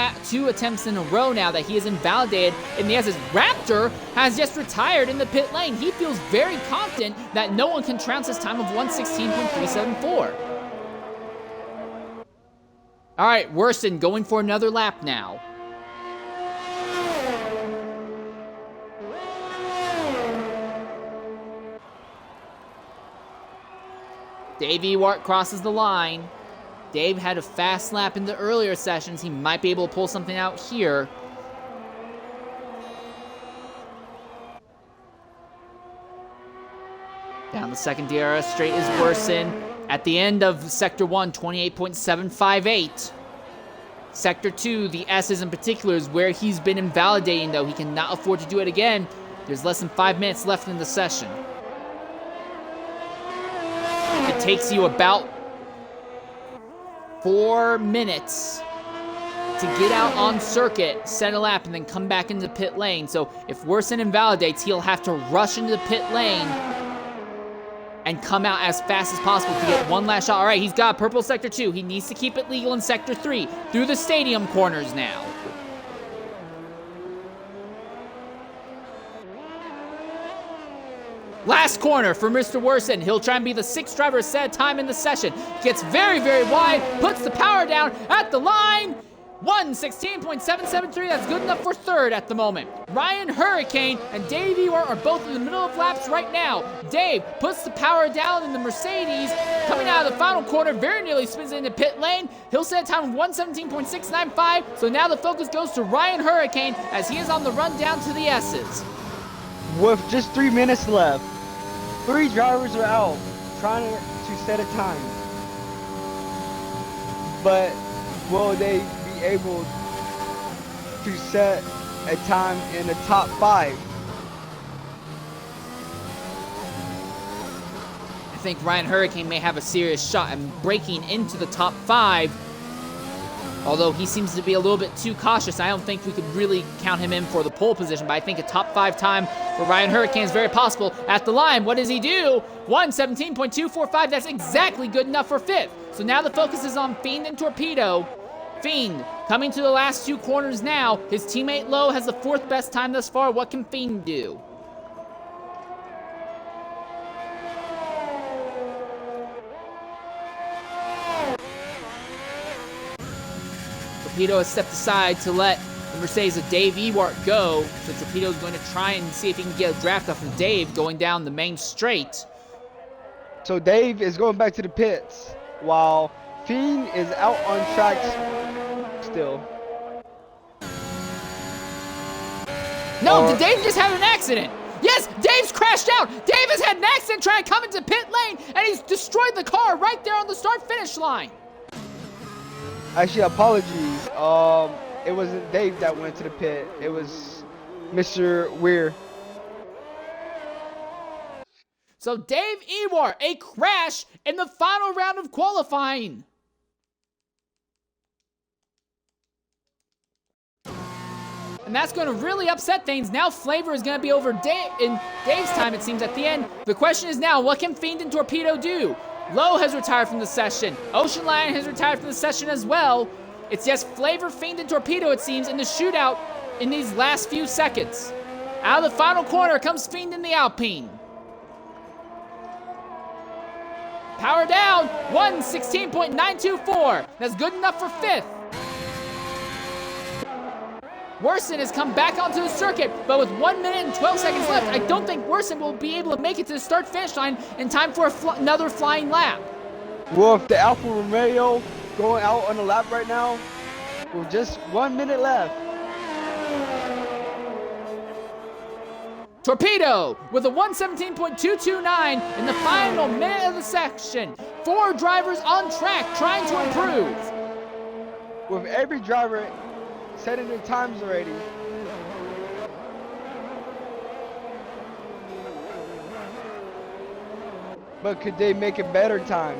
attempts in a row now that he has invalidated in the S's. Raptor has just retired in the pit lane. He feels very confident that no one can trounce his time of 116.374. All right, Worson going for another lap now. Dave Ewart crosses the line. Dave had a fast lap in the earlier sessions. He might be able to pull something out here. Down the second DRS straight is Worson. At the end of Sector 1, 28.758. Sector 2, the S's in particular, is where he's been invalidating, though. He cannot afford to do it again. There's less than 5 minutes left in the session. It takes you about 4 minutes to get out on circuit, set a lap, and then come back into the pit lane. So if Worson invalidates, he'll have to rush into the pit lane and come out as fast as possible to get one last shot. All right, he's got purple Sector 2. He needs to keep it legal in Sector 3 through the stadium corners now. Last corner for Mr. Worson. He'll try and be the sixth driver to set a time in the session. Gets very, very wide, puts the power down at the line. 116.773, that's good enough for third at the moment. Ryan Hurricane and Dave Ewart are both in the middle of laps right now. Dave puts the power down in the Mercedes, coming out of the final corner, very nearly spins into pit lane. He'll set a time of 117.695, so now the focus goes to Ryan Hurricane as he is on the run down to the S's. With just 3 minutes left, 3 drivers are out trying to set a time. But will they be able to set a time in the top 5? I think Ryan Hurricane may have a serious shot at breaking into the top 5. Although he seems to be a little bit too cautious, I don't think we could really count him in for the pole position, but I think a top 5 time for Ryan Hurricane is very possible. At the line, what does he do? 117.245, that's exactly good enough for 5th. So now the focus is on Fiend and Torpedo. Fiend coming to the last 2 corners now. His teammate Lowe has the 4th best time thus far. What can Fiend do? Torpedo has stepped aside to let the Mercedes of Dave Ewart go. So Torpedo's going to try and see if he can get a draft off of Dave going down the main straight. So Dave is going back to the pits while Fiend is out on tracks still. No, did Dave just have an accident? Yes, Dave's crashed out. Dave has had an accident trying to come into pit lane, and he's destroyed the car right there on the start-finish line. Actually, apologies. It wasn't Dave that went to the pit. It was Mr. Weir. So Dave Ewar, a crash in the final round of qualifying. And that's going to really upset things. Now Flavor is going to be over in Dave's time, it seems, at the end. The question is now, what can Fiend and Torpedo do? Lowe has retired from the session. Ocean Lion has retired from the session as well. It's just Flavor, Fiend, and Torpedo, it seems, in the shootout in these last few seconds. Out of the final corner comes Fiend in the Alpine. Power down, 1:16.924. That's good enough for 5th. Worson has come back onto the circuit, but with 1 minute and 12 seconds left, I don't think Worson will be able to make it to the start-finish line in time for another flying lap. Well, if the Alfa Romeo going out on the lap right now, with just 1 minute left. Torpedo with a 1:17.229 in the final minute of the section. 4 drivers on track trying to improve. With every driver setting their times already. But could they make a better time?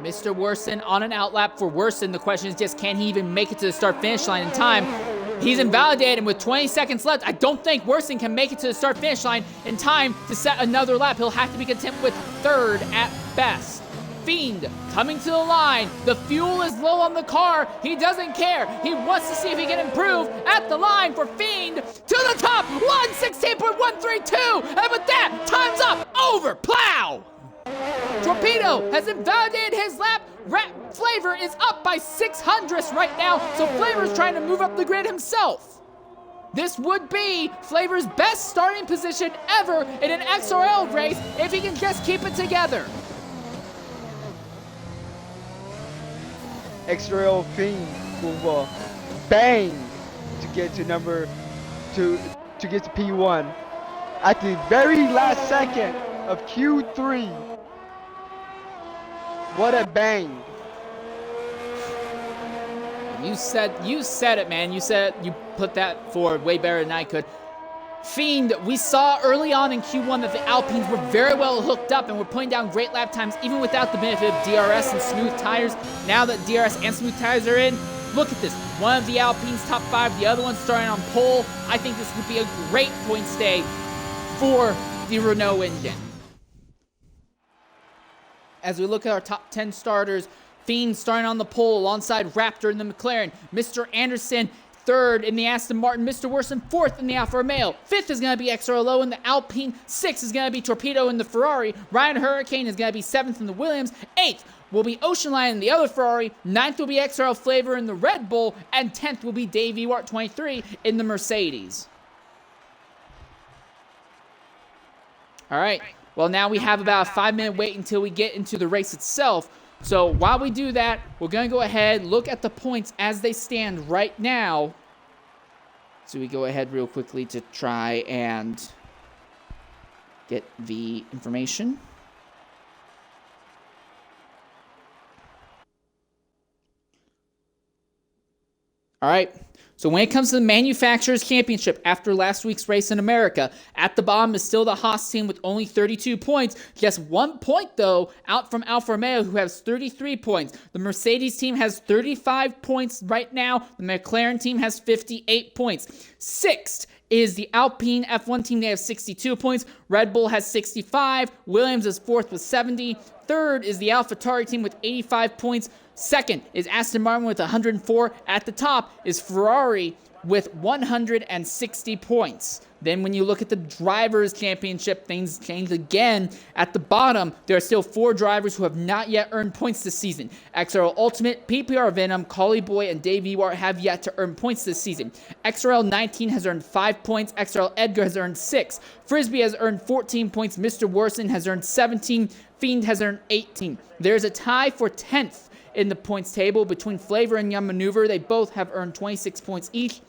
Mr. Worson on an outlap for Worson. The question is just, can he even make it to the start-finish line in time? He's invalidated with 20 seconds left. I don't think Worson can make it to the start-finish line in time to set another lap. He'll have to be content with 3rd at best. Fiend coming to the line. The fuel is low on the car. He doesn't care. He wants to see if he can improve at the line for Fiend to the top. 1:16.132. And with that, time's up. Over. Plow. Torpedo has invalidated his lap. Flavor is up by 600ths right now, so Flavor is trying to move up the grid himself. This would be Flavor's best starting position ever in an XRL race if he can just keep it together. XRL Fiend will bang to get to to get to P1 at the very last second of Q3. What a bang. You said it, man. You put that forward way better than I could. Fiend, we saw early on in Q1 that the Alpines were very well hooked up and were putting down great lap times even without the benefit of DRS and smooth tires. Now that DRS and smooth tires are in, look at this. One of the Alpines top 5, the other one starting on pole. I think this would be a great point stay for the Renault engine. As we look at our top 10 starters, Fiend starting on the pole alongside Raptor in the McLaren. Mr. Anderson 3rd in the Aston Martin. Mr. Worson 4th in the Alfa Romeo. 5th is going to be XRLO in the Alpine. 6th is going to be Torpedo in the Ferrari. Ryan Hurricane is going to be 7th in the Williams. 8th will be Ocean Lion in the other Ferrari. 9th will be XRL Flavor in the Red Bull. And 10th will be Dave Ewart 23 in the Mercedes. All right. Well, now we have about a 5-minute wait until we get into the race itself. So while we do that, we're going to go ahead, look at the points as they stand right now. So we go ahead real quickly to try and get the information. All right. So when it comes to the Manufacturers' Championship after last week's race in America, at the bottom is still the Haas team with only 32 points. Just 1 point, though, out from Alfa Romeo, who has 33 points. The Mercedes team has 35 points right now. The McLaren team has 58 points. 6th is the Alpine F1 team. They have 62 points. Red Bull has 65. Williams is 4th with 70. 3rd is the AlphaTauri team with 85 points. 2nd is Aston Martin with 104. At the top is Ferrari with 160 points. Then when you look at the Drivers' Championship, things change again. At the bottom, there are still 4 drivers who have not yet earned points this season. XRL Ultimate, PPR Venom, Collie Boy, and Dave Ewart have yet to earn points this season. XRL 19 has earned 5 points. XRL Edgar has earned 6. Frisbee has earned 14 points. Mr. Worsen has earned 17. Fiend has earned 18. There's a tie for 10th in the points table between Flavor and Young Maneuver. They both have earned 26 points each.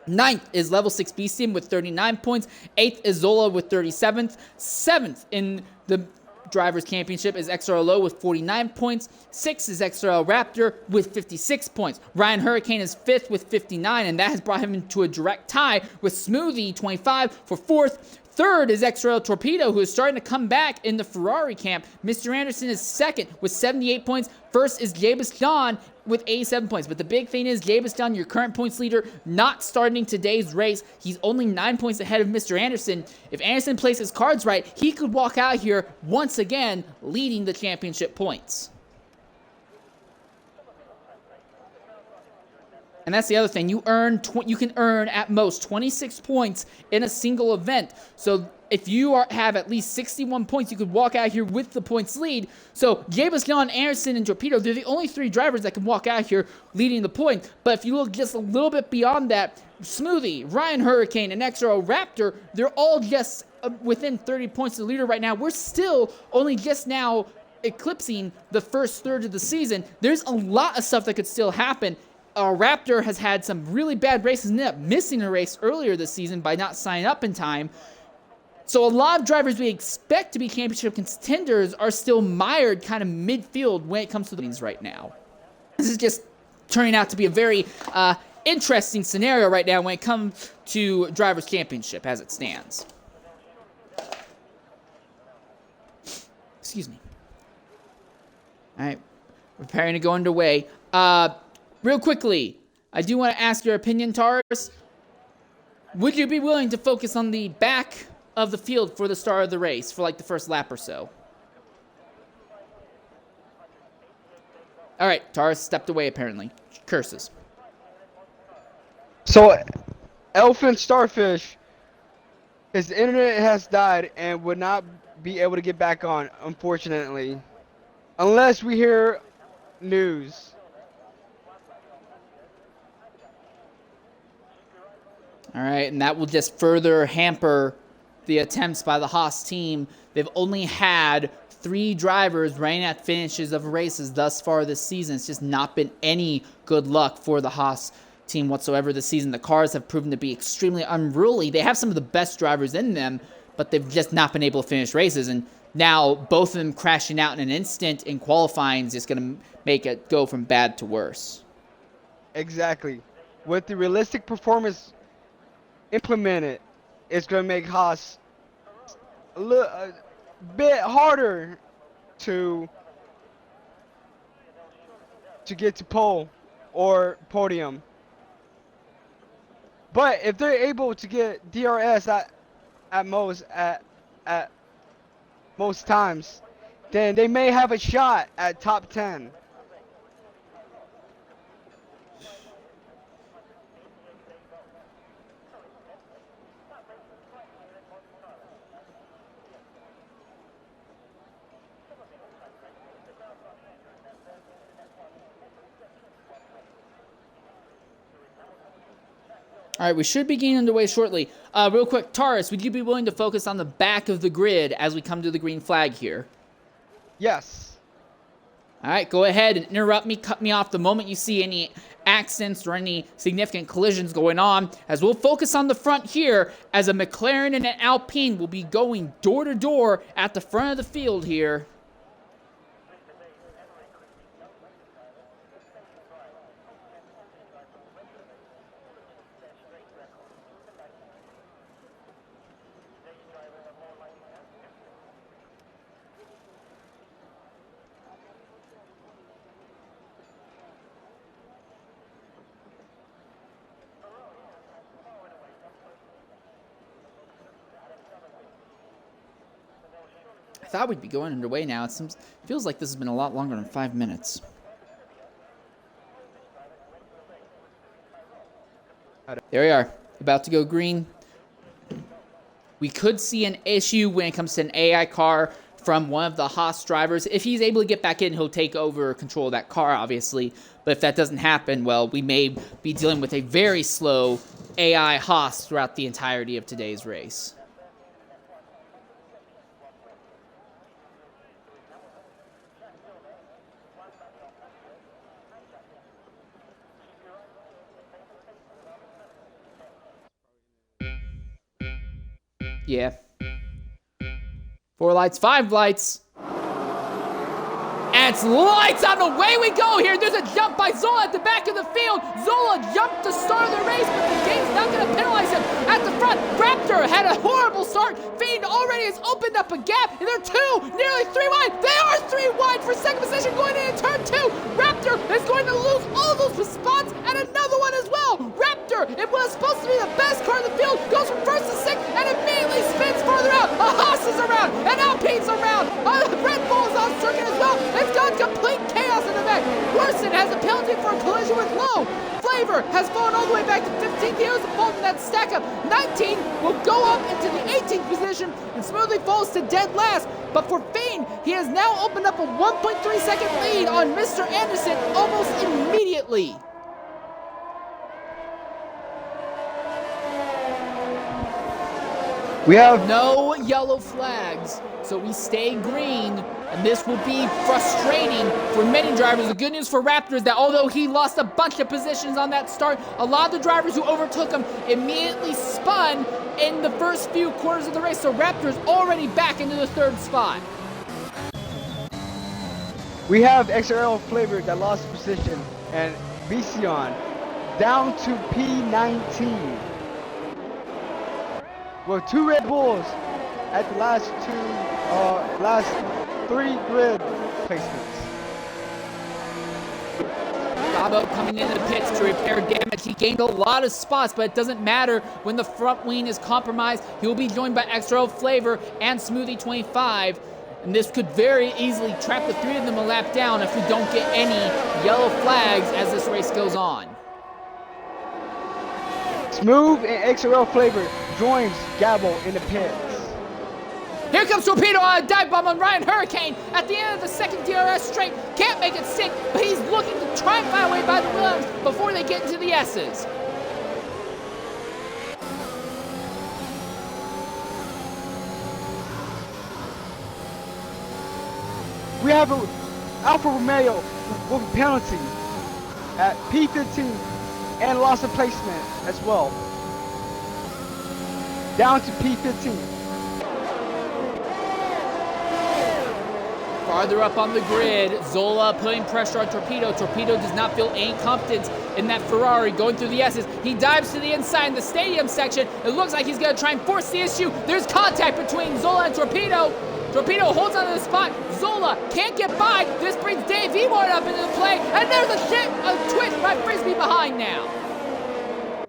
9th is Level 6 Beastium with 39 points. 8th is Zola with 37th. 7th in the Drivers' Championship is XRLO with 49 points. 6th is XRL Raptor with 56 points. Ryan Hurricane is 5th with 59, and that has brought him into a direct tie with Smoothie 25 for 4th. 3rd is XRL Torpedo, who is starting to come back in the Ferrari camp. Mr. Anderson is 2nd with 78 points. 1st is Jabus John with 87 points. But the big thing is Jabus John, your current points leader, not starting today's race. He's only 9 points ahead of Mr. Anderson. If Anderson plays his cards right, he could walk out here once again leading the championship points. And that's the other thing. You can earn at most 26 points in a single event. So if you have at least 61 points, you could walk out here with the points lead. So Jabus, John, Anderson, and Torpedo, they're the only 3 drivers that can walk out here leading the point. But if you look just a little bit beyond that, Smoothie, Ryan Hurricane, and XRO Raptor, they're all just within 30 points of the leader right now. We're still only just now eclipsing the first third of the season. There's a lot of stuff that could still happen. Raptor has had some really bad races and ended up missing a race earlier this season by not signing up in time. So a lot of drivers we expect to be championship contenders are still mired kind of midfield when it comes to the things right now. This is just turning out to be a very interesting scenario right now when it comes to Drivers' Championship as it stands. Excuse me. All right, preparing to go underway. Real quickly, I do want to ask your opinion, Taurus. Would you be willing to focus on the back of the field for the start of the race, for like the first lap or so? All right, Taurus stepped away apparently. Curses. So, Elephant Starfish, his internet has died and would not be able to get back on, unfortunately. Unless we hear news. All right, and that will just further hamper the attempts by the Haas team. They've only had 3 drivers running at finishes of races thus far this season. It's just not been any good luck for the Haas team whatsoever this season. The cars have proven to be extremely unruly. They have some of the best drivers in them, but they've just not been able to finish races. And now both of them crashing out in an instant in qualifying is just going to make it go from bad to worse. Exactly. With the realistic performance implemented, it's going to make Haas a bit harder to get to pole or podium. But if they're able to get DRS at most times, then they may have a shot at top 10. All right, we should be getting underway shortly. Real quick, Taurus, would you be willing to focus on the back of the grid as we come to the green flag here? Yes. All right, go ahead and interrupt me, cut me off the moment you see any accidents or any significant collisions going on, as we'll focus on the front here as a McLaren and an Alpine will be going door to door at the front of the field here. I thought we'd be going underway now. It feels like this has been a lot longer than 5 minutes. There we are, about to go green. we could see an issue when it comes to an AI car from one of the Haas drivers. If he's able to get back in, he'll take over control of that car, obviously. But if that doesn't happen, well, we may be dealing with a very slow AI Haas throughout the entirety of today's race. Yeah. 4 lights, 5 lights. And it's lights out, away we go here. There's a jump by Zola at the back of the field. Zola jumped to start the race, but the game's not going to penalize him. At the front, Raptor had a horrible start. Fiend already has opened up a gap, and they're 2, nearly 3 wide. They are 3 wide for second position going into turn 2. Raptor is going to lose all those spots, and another one as well. Raptor, it was supposed to be the best car in the field, goes from 1st to 6th, and immediately spins further out. A Haas is around, and Alpine's around. Red Bull is on circuit as well. It's got complete chaos in the back. Larson has a penalty for a collision with Lowe. Flavor has fallen all the way back to 15th. He was involved in that stack up. 19 will go up into the 18th position and smoothly falls to dead last. But for Fiend, he has now opened up a 1.3 second lead on Mr. Anderson almost immediately. We have No yellow flags, so we stay green, and this will be frustrating for many drivers. The good news for Raptor is that although he lost a bunch of positions on that start, a lot of the drivers who overtook him immediately spun in the first few quarters of the race, so Raptor is already back into the 3rd spot. We have XRL Flavor that lost position, and Vision down to P19. Well, 2 Red Bulls at the last 3 grid placements. Gabo coming into the pits to repair damage. He gained a lot of spots, but it doesn't matter when the front wing is compromised. He will be joined by XRL Flavor and Smoothie 25. And this could very easily trap the 3 of them a lap down if we don't get any yellow flags as this race goes on. Smooth and XRL Flavor joins Gabo in the pits. Here comes Torpedo on a dive bomb on Ryan Hurricane at the end of the 2nd DRS straight. Can't make it stick, but he's looking to try and find a way by the Williams before they get into the S's. We have Alfa Romeo with a penalty at P15 and loss of placement as well. Down to P15. Farther up on the grid, Zola putting pressure on Torpedo. Torpedo does not feel any confidence in that Ferrari going through the S's. He dives to the inside in the stadium section. It looks like he's going to try and force the issue. There's contact between Zola and Torpedo. Torpedo holds onto the spot. Zola can't get by. This brings Dave Ewart up into the play. And there's a twitch by Frisbee behind now.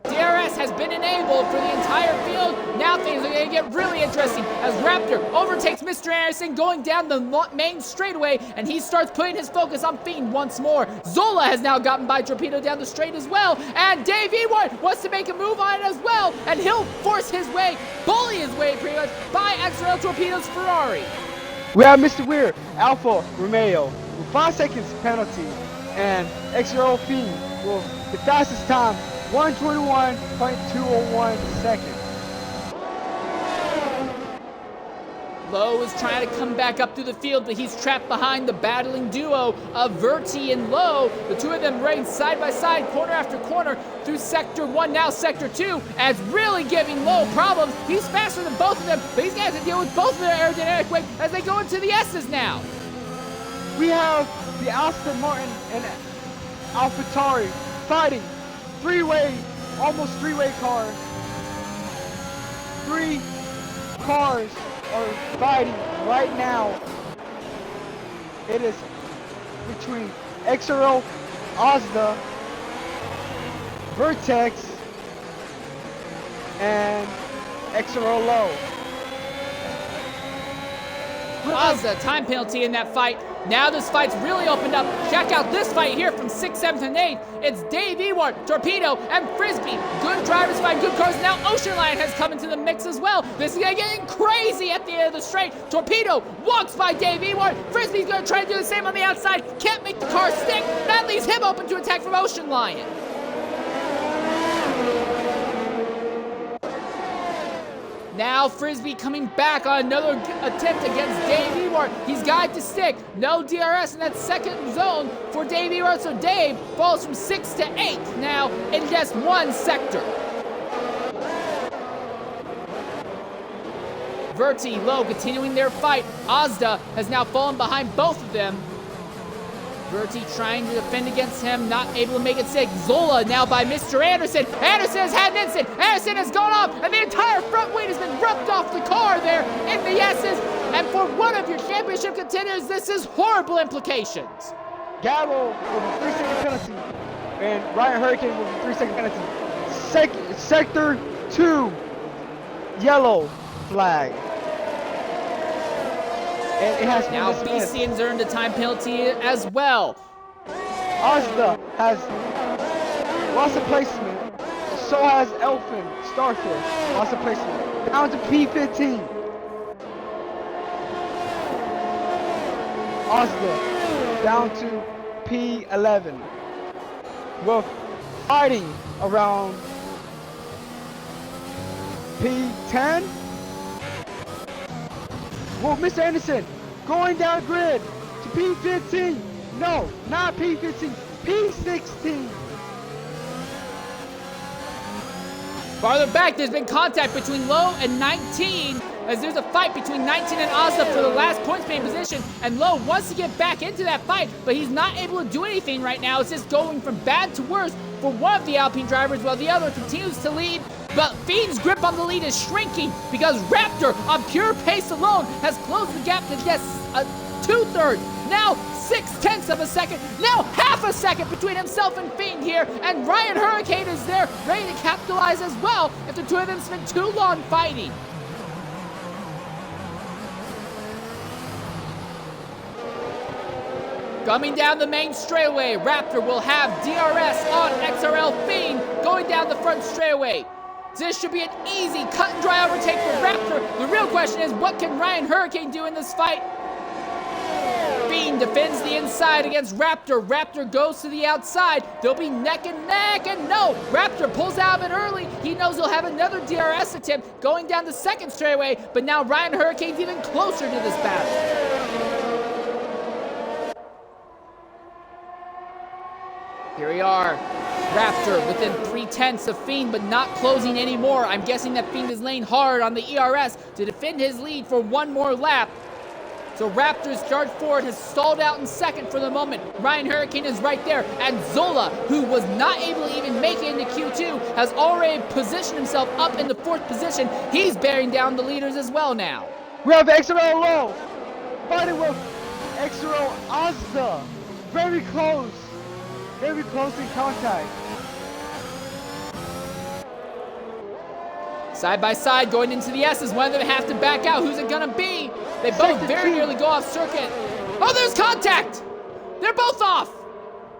DRS has been enabled for the entire field. Now things are going to get really interesting as Raptor overtakes Mr. Anderson going down the main straightaway, and he starts putting his focus on Fiend once more. Zola has now gotten by Torpedo down the straight as well, and Dave Ewart wants to make a move on it as well, and he'll force his way, bully his way pretty much by XRL Torpedo's Ferrari. We have Mr. Weir, Alfa Romeo, with 5 seconds penalty, and XRL Fiend with the fastest time, 121.201 seconds. Lowe is trying to come back up through the field, but he's trapped behind the battling duo of Verti and Lowe. The 2 of them racing side by side, corner after corner, through Sector 1, now Sector 2, as really giving Lowe problems. He's faster than both of them, but he's going to have to deal with both of their aerodynamic weight as they go into the S's now. We have the Aston Martin and AlphaTauri fighting. Almost three-way car. 3 cars are fighting right now. It is between XRO, Mazda, Vertex, and XRO Low. Mazda, time penalty in that fight. Now this fight's really opened up. Check out this fight here from 6th, 7th, and 8th. It's Dave Ewart, Torpedo, and Frisbee. Good drivers fighting good cars. Now Ocean Lion has come into the mix as well. This is gonna get crazy at the end of the straight. Torpedo walks by Dave Ewart. Frisbee's gonna try to do the same on the outside. Can't make the car stick. That leaves him open to attack from Ocean Lion. Now Frisbee coming back on another attempt against Dave Ewart. He's got to stick. No DRS in that second zone for Dave Ewart, so Dave falls from 6th to 8th now in just one sector. Verti, Low continuing their fight. Ozda has now fallen behind both of them. Verti trying to defend against him, not able to make it stick. Zola now by Mr. Anderson. Anderson has had an incident. Anderson has gone off, and the entire front wing has been ripped off the car there in the S's. And for one of your championship contenders, this is horrible implications. Gallo with a 3-second penalty, and Ryan Hurricane with a 3-second penalty. Sector 2, yellow flag. And it has Now BCN's earned a time penalty as well. Ozda has lost of placement. So has Elfin, Starfish, lost of placement. Down to P15. Ozda down to P11. We're fighting around P10. Well, Mr. Anderson going down grid to P15. No, not P15, P16. Farther back, there's been contact between Low and 19, as there's a fight between 19 and Ozda for the last points paying position, and Low wants to get back into that fight, but he's not able to do anything right now. It's just going from bad to worse for one of the Alpine drivers, while the other continues to lead. But Fiend's grip on the lead is shrinking because Raptor, on pure pace alone, has closed the gap to just 2/3. Now 0.6 of a second. Now half a second between himself and Fiend here. And Ryan Hurricane is there, ready to capitalize as well if the two of them spend too long fighting. Coming down the main straightaway, Raptor will have DRS on XRL Fiend going down the front straightaway. This should be an easy cut and dry overtake for Raptor. The real question is, what can Ryan Hurricane do in this fight? Fiend defends the inside against Raptor. Raptor goes to the outside. They'll be neck and neck, and no! Raptor pulls out of it early. He knows he'll have another DRS attempt going down the second straightaway, but now Ryan Hurricane's even closer to this battle. Here we are. Raptor within 0.3 of Fiend, but not closing anymore. I'm guessing that Fiend is laying hard on the ERS to defend his lead for one more lap. So Raptor's charge forward has stalled out in second for the moment. Ryan Hurricane is right there. And Zola, who was not able to even make it into Q2, has already positioned himself up in the 4th position. He's bearing down the leaders as well now. We have XRL Low fighting with XRL Ozda. Very close. Very close in contact. Side by side going into the S's. One of them have to back out. Who's it gonna be? They both very nearly go off circuit. Oh, there's contact! They're both off!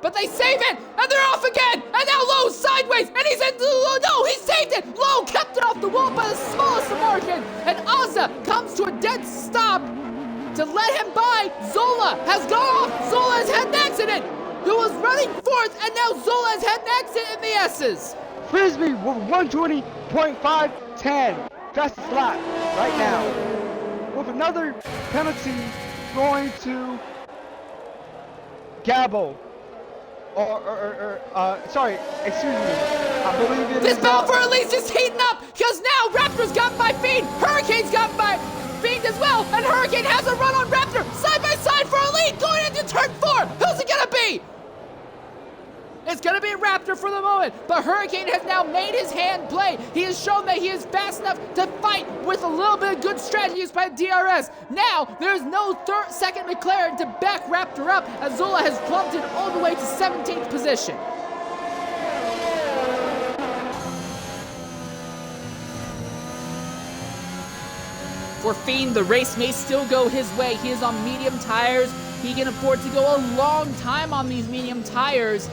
But they save it, and they're off again! And now Low's sideways, and he's into the no, he saved it! Low kept it off the wall by the smallest margin, and Ozza comes to a dead stop to let him by. Zola has gone off. Zola has had an accident. Who was running 4th, and now Zola has had an accident in the S's. Frisbee with 120.510. Fastest lap right now. With another penalty going to Gabo. Sorry, excuse me. I believe it This is. battle for Elise is heating up, because now Raptor's got by Fiend. Hurricane's got by Fiend as well, and Hurricane has a run on Raptor. Side by side for a lead going into turn 4. Who's it gonna be? It's going to be Raptor for the moment, but Hurricane has now made his hand play. He has shown that he is fast enough to fight with a little bit of good strategies by DRS. Now, there's no second McLaren to back Raptor up, as Zola has plummeted all the way to 17th position. For Fiend, the race may still go his way. He is on medium tires. he can afford to go a long time on these medium tires,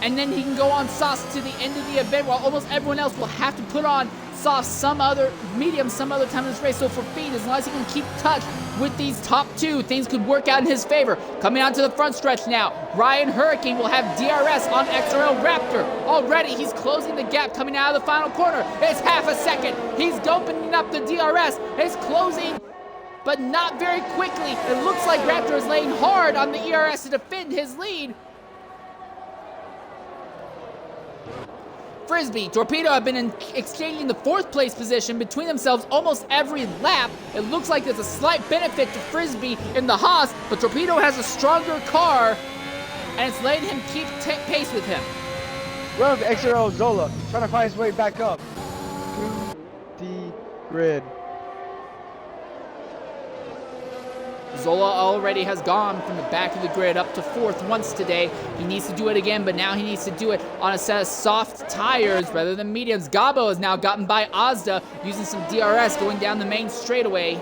and then he can go on softs to the end of the event, while almost everyone else will have to put on softs some other time in this race. So for Fiend, as long as he can keep touch with these top two, things could work out in his favor. Coming onto the front stretch now, Ryan Hurricane will have DRS on XRL Raptor. Already, he's closing the gap coming out of the final corner. It's half a second. He's opening up the DRS. It's closing, but not very quickly. It looks like Raptor is laying hard on the ERS to defend his lead. Frisbee, Torpedo have been exchanging the 4th place position between themselves almost every lap. It looks like there's a slight benefit to Frisbee in the Haas, but Torpedo has a stronger car, and it's letting him keep pace with him. Well, the XRL Zola trying to find his way back up to the grid. Zola already has gone from the back of the grid up to 4th once today. He needs to do it again, but now he needs to do it on a set of soft tires rather than mediums. Gabo has now gotten by Ozda using some DRS going down the main straightaway.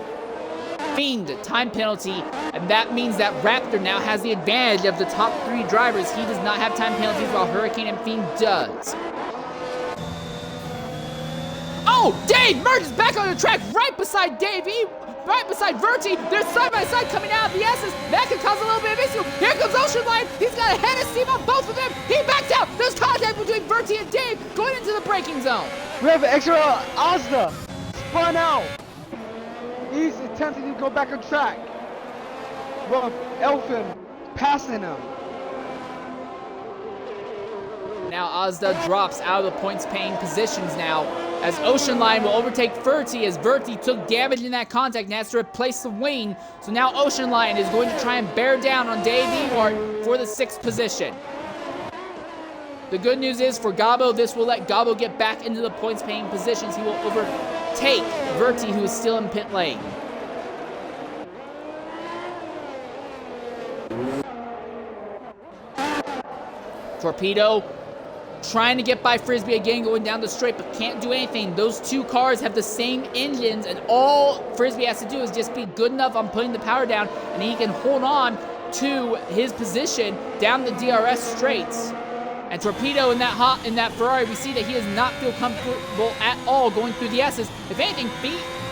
Fiend, time penalty, and that means that Raptor now has the advantage of the top 3 drivers. He does not have time penalties while Hurricane and Fiend does. Oh, Dave merges back on the track right beside right beside Verti. They're side by side coming out of the S's. That could cause a little bit of issue. Here comes Ocean Line. He's got a head of steam on both of them. He backs out. There's contact between Verti and Dave going into the braking zone. We have an XRL Ozda spun out. He's attempting to go back on track. Well, Elfin passing him. Now Ozda drops out of the points-paying positions now, as Ocean Line will overtake Verti, as Verti took damage in that contact and has to replace the wing. So now Ocean Line is going to try and bear down on Dave Ewart for the 6th position. The good news is for Gabo, this will let Gabo get back into the points-paying positions. He will overtake Verti, who is still in pit lane. Torpedo trying to get by Frisbee again, going down the straight, but can't do anything. Those 2 cars have the same engines, and all Frisbee has to do is just be good enough on putting the power down, and he can hold on to his position down the DRS straights. And Torpedo in that Ferrari, we see that he does not feel comfortable at all going through the S's. If anything,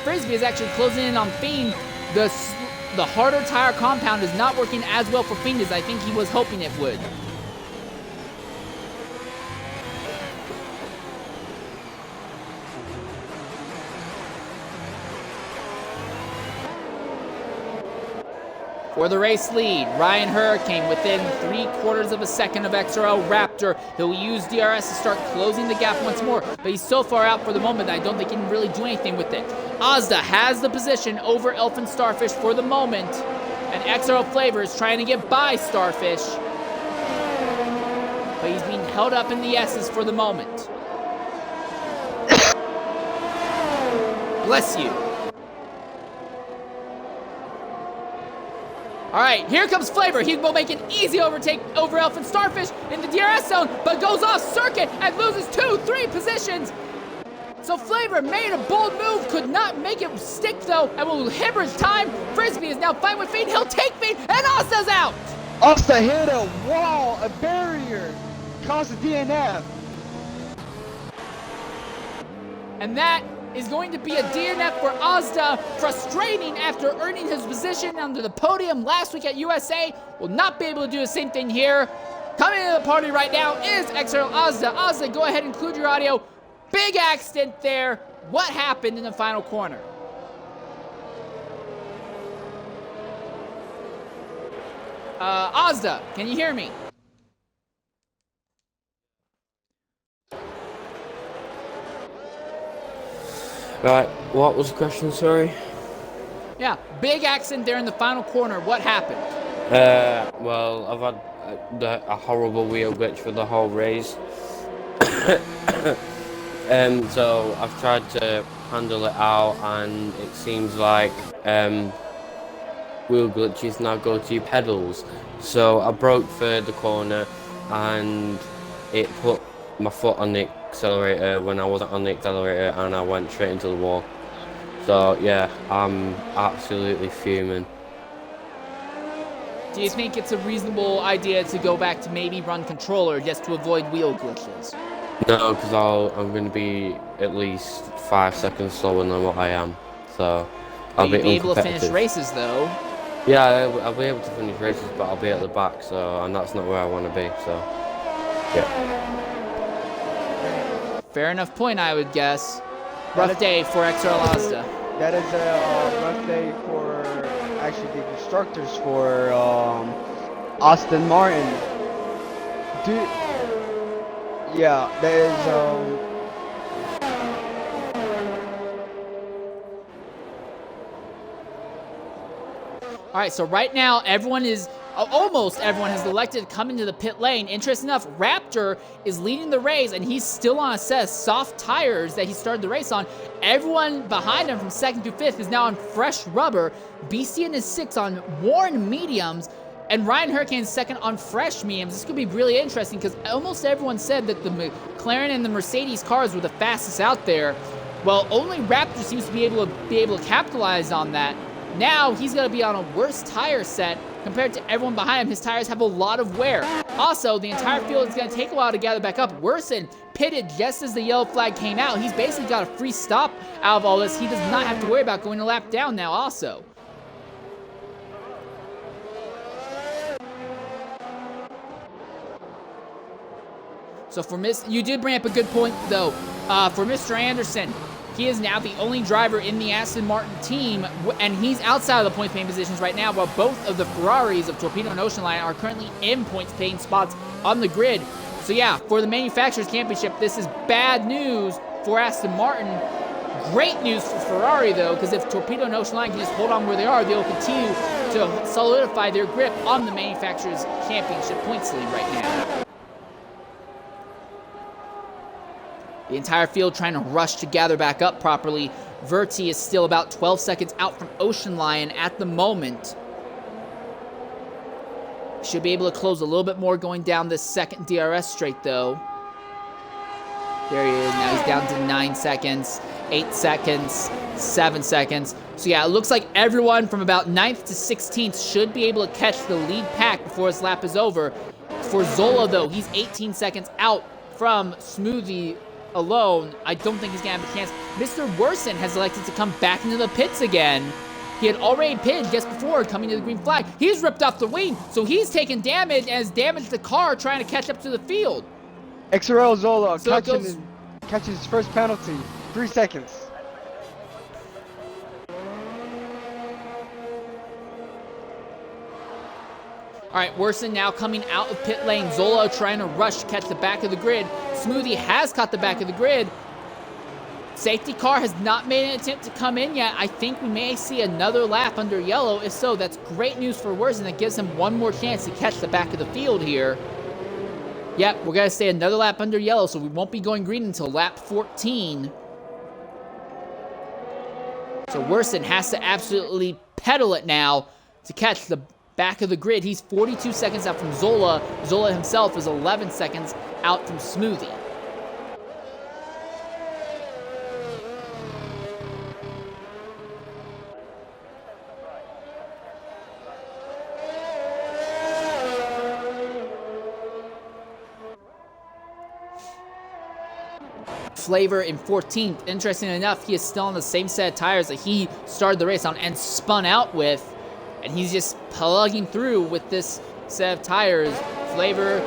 Frisbee is actually closing in on Fiend. The harder tire compound is not working as well for Fiend as I think he was hoping it would. For the race lead, Ryan Hurricane within 3/4 of a second of XRL Raptor. He'll use DRS to start closing the gap once more, but he's so far out for the moment that I don't think he can really do anything with it. Ozda has the position over Elfin Starfish for the moment, and XRL Flavor is trying to get by Starfish, but he's being held up in the S's for the moment. Bless you. All right, here comes Flavor. He will make an easy overtake over Elfin Starfish in the DRS zone, but goes off circuit and loses 2-3 positions. So Flavor made a bold move, could not make it stick though, and will hemorrhage time. Frisbee is now fighting with Fiend. He'll take Fiend, and Osta's out. Osta hit a wall, a barrier, caused a DNF. And that is going to be a DNF for Ozda. Frustrating after earning his position under the podium last week at USA. Will not be able to do the same thing here. Coming into the party right now is XRL Ozda. Ozda, go ahead and include your audio. Big accident there. What happened in the final corner? Ozda, can you hear me? Right, what was the question, sorry? Yeah, big accident there in the final corner. What happened? Well, I've had a horrible wheel glitch for the whole race. So I've tried to handle it out, and it seems like wheel glitches now go to your pedals. So I broke third the corner, and it put my foot on the accelerator when I wasn't on the accelerator, and I went straight into the wall. So yeah, I'm absolutely fuming. do you think it's a reasonable idea to go back to maybe run controller just to avoid wheel glitches? No, because I'm going to be at least 5 seconds slower than what I am. So I'll Will you be able to uncompetitive. finish races though? Yeah, I'll be able to finish races, but I'll be at the back, and that's not where I want to be. So yeah. Fair enough point, I would guess. Rough day for XRL Asda. That is a rough day for actually the constructors for Aston Martin. Dude, yeah, that is All right, so right now, almost everyone has elected to come into the pit lane. Interesting enough, Raptor is leading the race, and he's still on a set of soft tires that he started the race on. Everyone behind him from 2nd through 5th is now on fresh rubber. BCN is 6th on worn mediums, and Ryan Hurricane is 2nd on fresh mediums. This could be really interesting because almost everyone said that the McLaren and the Mercedes cars were the fastest out there. Well, only Raptor seems to be able to capitalize on that. Now he's going to be on a worse tire set compared to everyone behind him. His tires have a lot of wear. Also, the entire field is going to take a while to gather back up. Worsen pitted just as the yellow flag came out. He's basically got a free stop out of all this. He does not have to worry about going a lap down now also. So you did bring up a good point though. For Mr. Anderson, he is now the only driver in the Aston Martin team, and he's outside of the points-paying positions right now, while both of the Ferraris of Torpedo and Ocean Line are currently in points-paying spots on the grid. So yeah, for the Manufacturers' Championship, this is bad news for Aston Martin. Great news for Ferrari, though, because if Torpedo and Ocean Line can just hold on where they are, they'll continue to solidify their grip on the Manufacturers' Championship points lead right now. The entire field trying to rush to gather back up properly. Verti is still about 12 seconds out from Ocean Lion at the moment. Should be able to close a little bit more going down this second DRS straight, though. There he is. Now he's down to 9 seconds, 8 seconds, 7 seconds. So yeah, it looks like everyone from about 9th to 16th should be able to catch the lead pack before his lap is over. For Zola, though, he's 18 seconds out from Smoothie alone. I don't think he's gonna have a chance. Mr. Worsen has elected to come back into the pits again. He had already pitted just before coming to the green flag. He's ripped off the wing, so he's taken damage and has damaged the car trying to catch up to the field. XRL Zola So catches his first penalty. 3 seconds. All right, Worsen now coming out of pit lane. Zola trying to rush to catch the back of the grid. Smoothie has caught the back of the grid. Safety car has not made an attempt to come in yet. I think we may see another lap under yellow. If so, that's great news for Worsen. That gives him one more chance to catch the back of the field here. Yep, we're going to stay another lap under yellow, so we won't be going green until lap 14. So Worsen has to absolutely pedal it now to catch the back of the grid. He's 42 seconds out from Zola. Zola himself is 11 seconds out from Smoothie. Flavor in 14th. Interesting enough, he is still on the same set of tires that he started the race on and spun out with. And he's just plugging through with this set of tires. Flavor,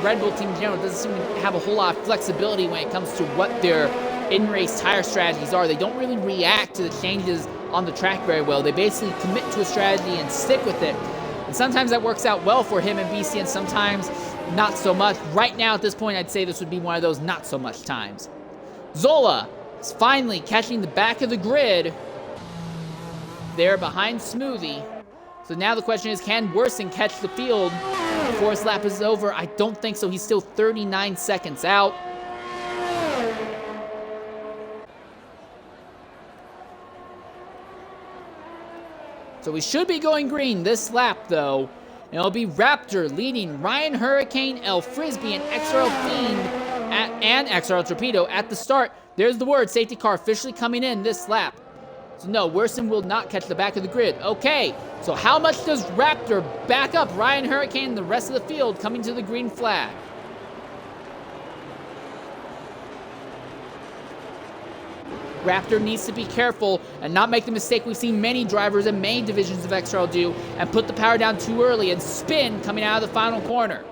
Red Bull team in general doesn't seem to have a whole lot of flexibility when it comes to what their in-race tire strategies are. They don't really react to the changes on the track very well. They basically commit to a strategy and stick with it. And sometimes that works out well for him and BC, and sometimes not so much. Right now, at this point, I'd say this would be one of those not so much times. Zola is finally catching the back of the grid there behind Smoothie. So now the question is, can Worsen catch the field before his lap is over? I don't think so. He's still 39 seconds out. So we should be going green this lap, though. And it'll be Raptor leading Ryan Hurricane, El Frisbee, and XRL Fiend and XRL Torpedo at the start. There's the word, safety car officially coming in this lap. So no, Wilson will not catch the back of the grid. Okay, so how much does Raptor back up Ryan Hurricane and the rest of the field coming to the green flag? Raptor needs to be careful and not make the mistake we've seen many drivers in many divisions of XRL do and put the power down too early and spin coming out of the final corner.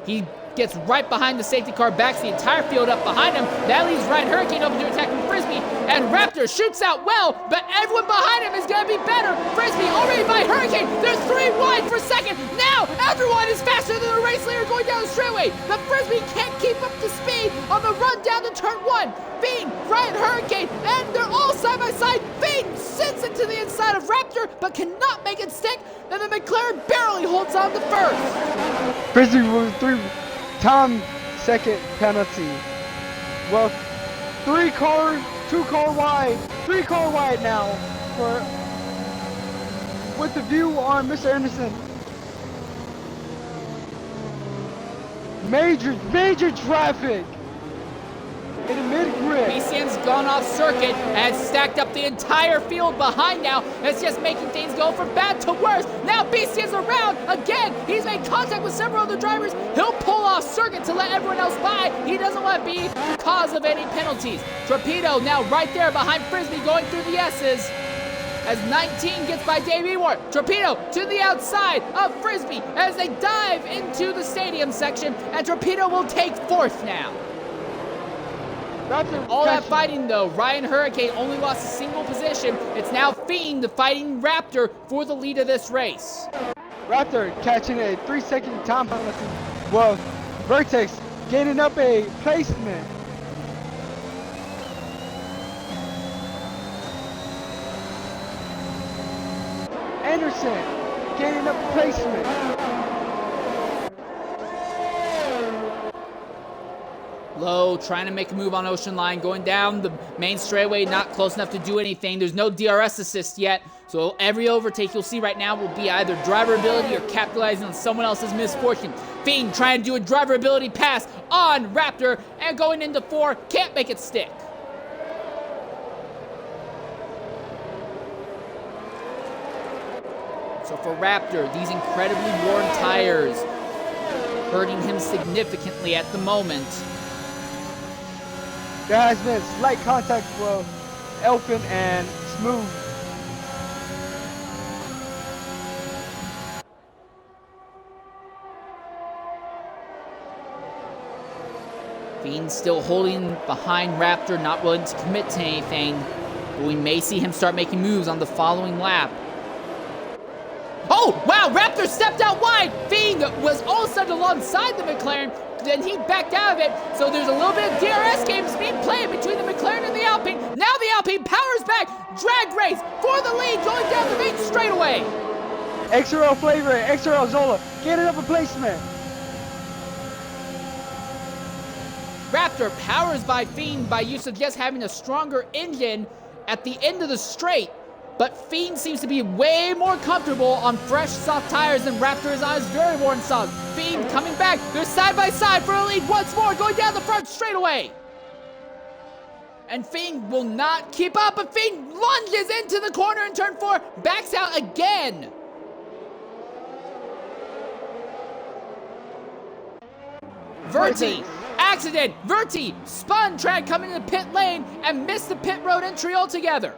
He gets right behind the safety car, backs the entire field up behind him. That leaves Ryan Hurricane open to attacking Frisbee, and Raptor shoots out well, but everyone behind him is going to be better. Frisbee already by Hurricane. There's 3 wide for second. Now everyone is faster than the race leader going down the straightaway. The Frisbee can't keep up the speed on the run down to turn 1. Fiend, Ryan Hurricane, and they're all side by side. Fiend sends it to the inside of Raptor, but cannot make it stick. Then the McLaren barely holds on to first. Frisbee with 3-time second penalty. Well, 2 car wide, 3 car wide now for with the view on Mr. Anderson. Major traffic in the mid-grid. BCN's gone off circuit and stacked up the entire field behind now. It's just making things go from bad to worse. Now BCN's around again. He's made contact with several other drivers. He'll pull off circuit to let everyone else by. He doesn't want to be the cause of any penalties. Torpedo now right there behind Frisbee going through the S's. As 19 gets by Dave Ewart. Torpedo to the outside of Frisbee as they dive into the stadium section, and Torpedo will take 4th now. All that fighting though, Ryan Hurricane only lost a single position. It's now Fiend fighting Raptor for the lead of this race. Raptor catching a 3-second time penalty. Well, Vertex gaining up a placement. Anderson gaining up placement. Lowe trying to make a move on Ocean Line, going down the main straightaway, not close enough to do anything. There's no DRS assist yet, so every overtake you'll see right now will be either driver ability or capitalizing on someone else's misfortune. Fiend trying to do a driver ability pass on Raptor and going into 4, can't make it stick. So for Raptor, these incredibly worn tires hurting him significantly at the moment. There has been slight contact for Elfin and Smooth. Fiend still holding behind Raptor, not willing to commit to anything. But we may see him start making moves on the following lap. Oh, wow, Raptor stepped out wide. Fiend was all of a sudden alongside the McLaren. Then he backed out of it, so there's a little bit of DRS games being played between the McLaren and the Alpine. Now the Alpine powers back, drag race for the lead, going down the main straightaway. XRL Flavor, XRL Zola, getting up a placement. Raptor powers by Fiend by use of just having a stronger engine at the end of the straight. But Fiend seems to be way more comfortable on fresh, soft tires than Raptor is on his very worn soft. Fiend coming back. They're side by side for a lead once more, going down the front straightaway. And Fiend will not keep up, but Fiend lunges into the corner in turn 4, backs out again. Verti, accident. Verti spun, trying to come into the pit lane and missed the pit road entry altogether.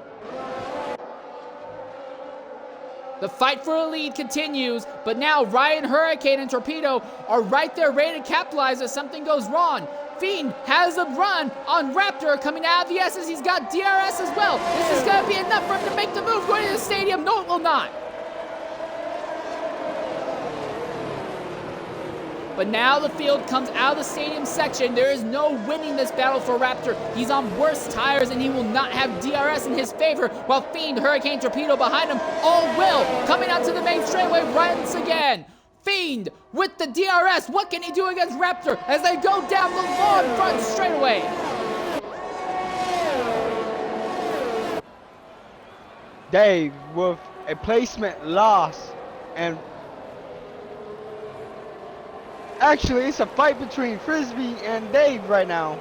The fight for a lead continues, but now Ryan Hurricane and Torpedo are right there ready to capitalize if something goes wrong. Fiend has a run on Raptor coming out of the S's. He's got DRS as well. This is going to be enough for him to make the move going to the stadium. No, it will not. But now the field comes out of the stadium section. There is no winning this battle for Raptor. He's on worse tires and he will not have DRS in his favor, while Fiend, Hurricane, Torpedo behind him all will. Coming out to the main straightaway once again. Fiend with the DRS. What can he do against Raptor as they go down the long front straightaway? Dave with a placement loss, and actually it's a fight between Frisbee and Dave right now.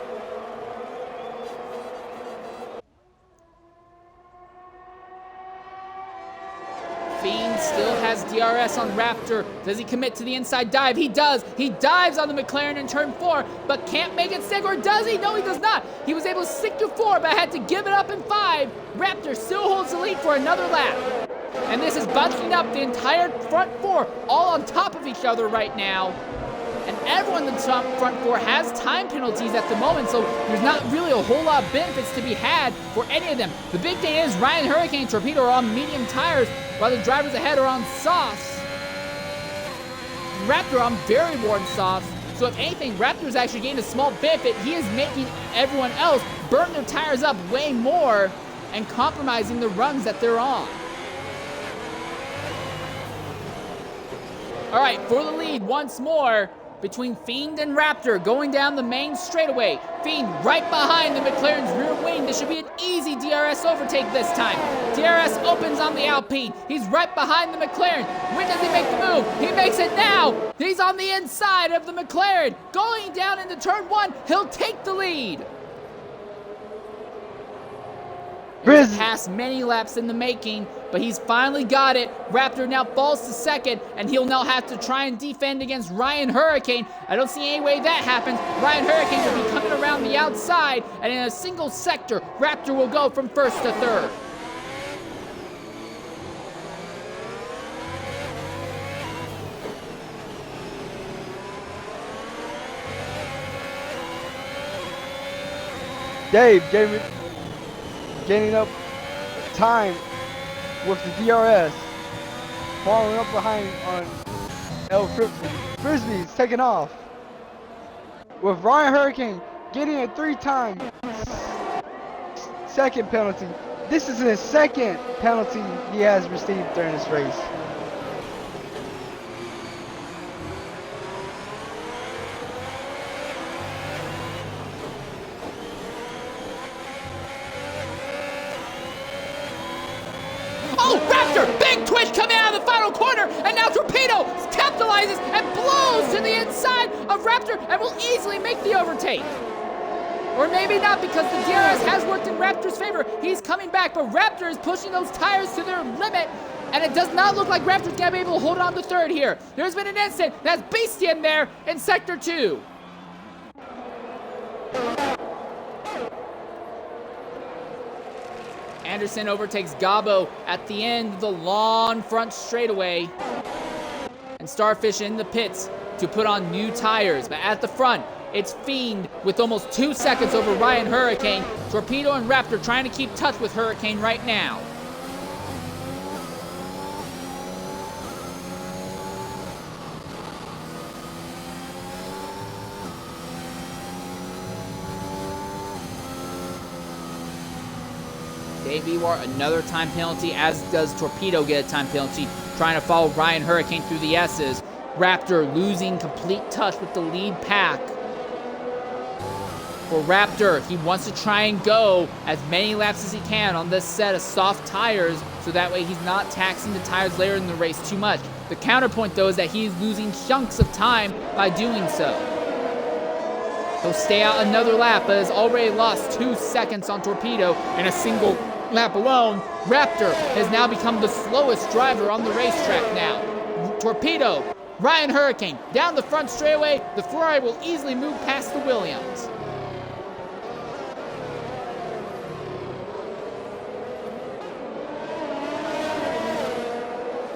has DRS on Raptor. Does he commit to the inside dive? He does. He dives on the McLaren in turn 4, but can't make it stick, or does he? No, he does not. He was able to stick to 4, but had to give it up in 5. Raptor still holds the lead for another lap. And this is bunching up the entire front 4, all on top of each other right now. And everyone in the top front 4 has time penalties at the moment, so there's not really a whole lot of benefits to be had for any of them. The big thing is Ryan Hurricane and Torpedo are on medium tires, while the drivers ahead are on softs. Raptor on very worn softs. So if anything, Raptor's actually gained a small benefit. He is making everyone else burn their tires up way more and compromising the runs that they're on. All right, for the lead once more between Fiend and Raptor going down the main straightaway. Fiend right behind the McLaren's rear wing. This should be an easy DRS overtake this time. DRS opens on the Alpine. He's right behind the McLaren. When does he make the move? He makes it now. He's on the inside of the McLaren. Going down into turn 1, he'll take the lead. He's passed many laps in the making, but he's finally got it. Raptor now falls to second, and he'll now have to try and defend against Ryan Hurricane. I don't see any way that happens. Ryan Hurricane will be coming around the outside, and in a single sector, Raptor will go from first to third. Dave gaining up time with the DRS, following up behind on Frisbee's taking off. With Ryan Hurricane getting a 3-time second penalty. This is his second penalty he has received during this race. Oh, Raptor! Big twitch coming out of the final corner, and now Torpedo capitalizes and blows to the inside of Raptor and will easily make the overtake. Or maybe not, because the DRS has worked in Raptor's favor. He's coming back, but Raptor is pushing those tires to their limit, and it does not look like Raptor's going to be able to hold on to third here. There's been an incident. That's Beastie in there in Sector 2. Anderson overtakes Gabo at the end of the long front straightaway. And Starfish in the pits to put on new tires. But at the front, it's Fiend with almost 2 seconds over Ryan Hurricane. Torpedo and Raptor trying to keep touch with Hurricane right now. Dave Ewart, another time penalty, as does Torpedo get a time penalty, trying to follow Ryan Hurricane through the S's. Raptor losing complete touch with the lead pack. For Raptor, he wants to try and go as many laps as he can on this set of soft tires, so that way he's not taxing the tires later in the race too much. The counterpoint, though, is that he's losing chunks of time by doing so. He'll stay out another lap, but has already lost 2 seconds on Torpedo in a single lap alone. Raptor has now become the slowest driver on the racetrack now. Torpedo, Ryan Hurricane, down the front straightaway. The Ferrari will easily move past the Williams.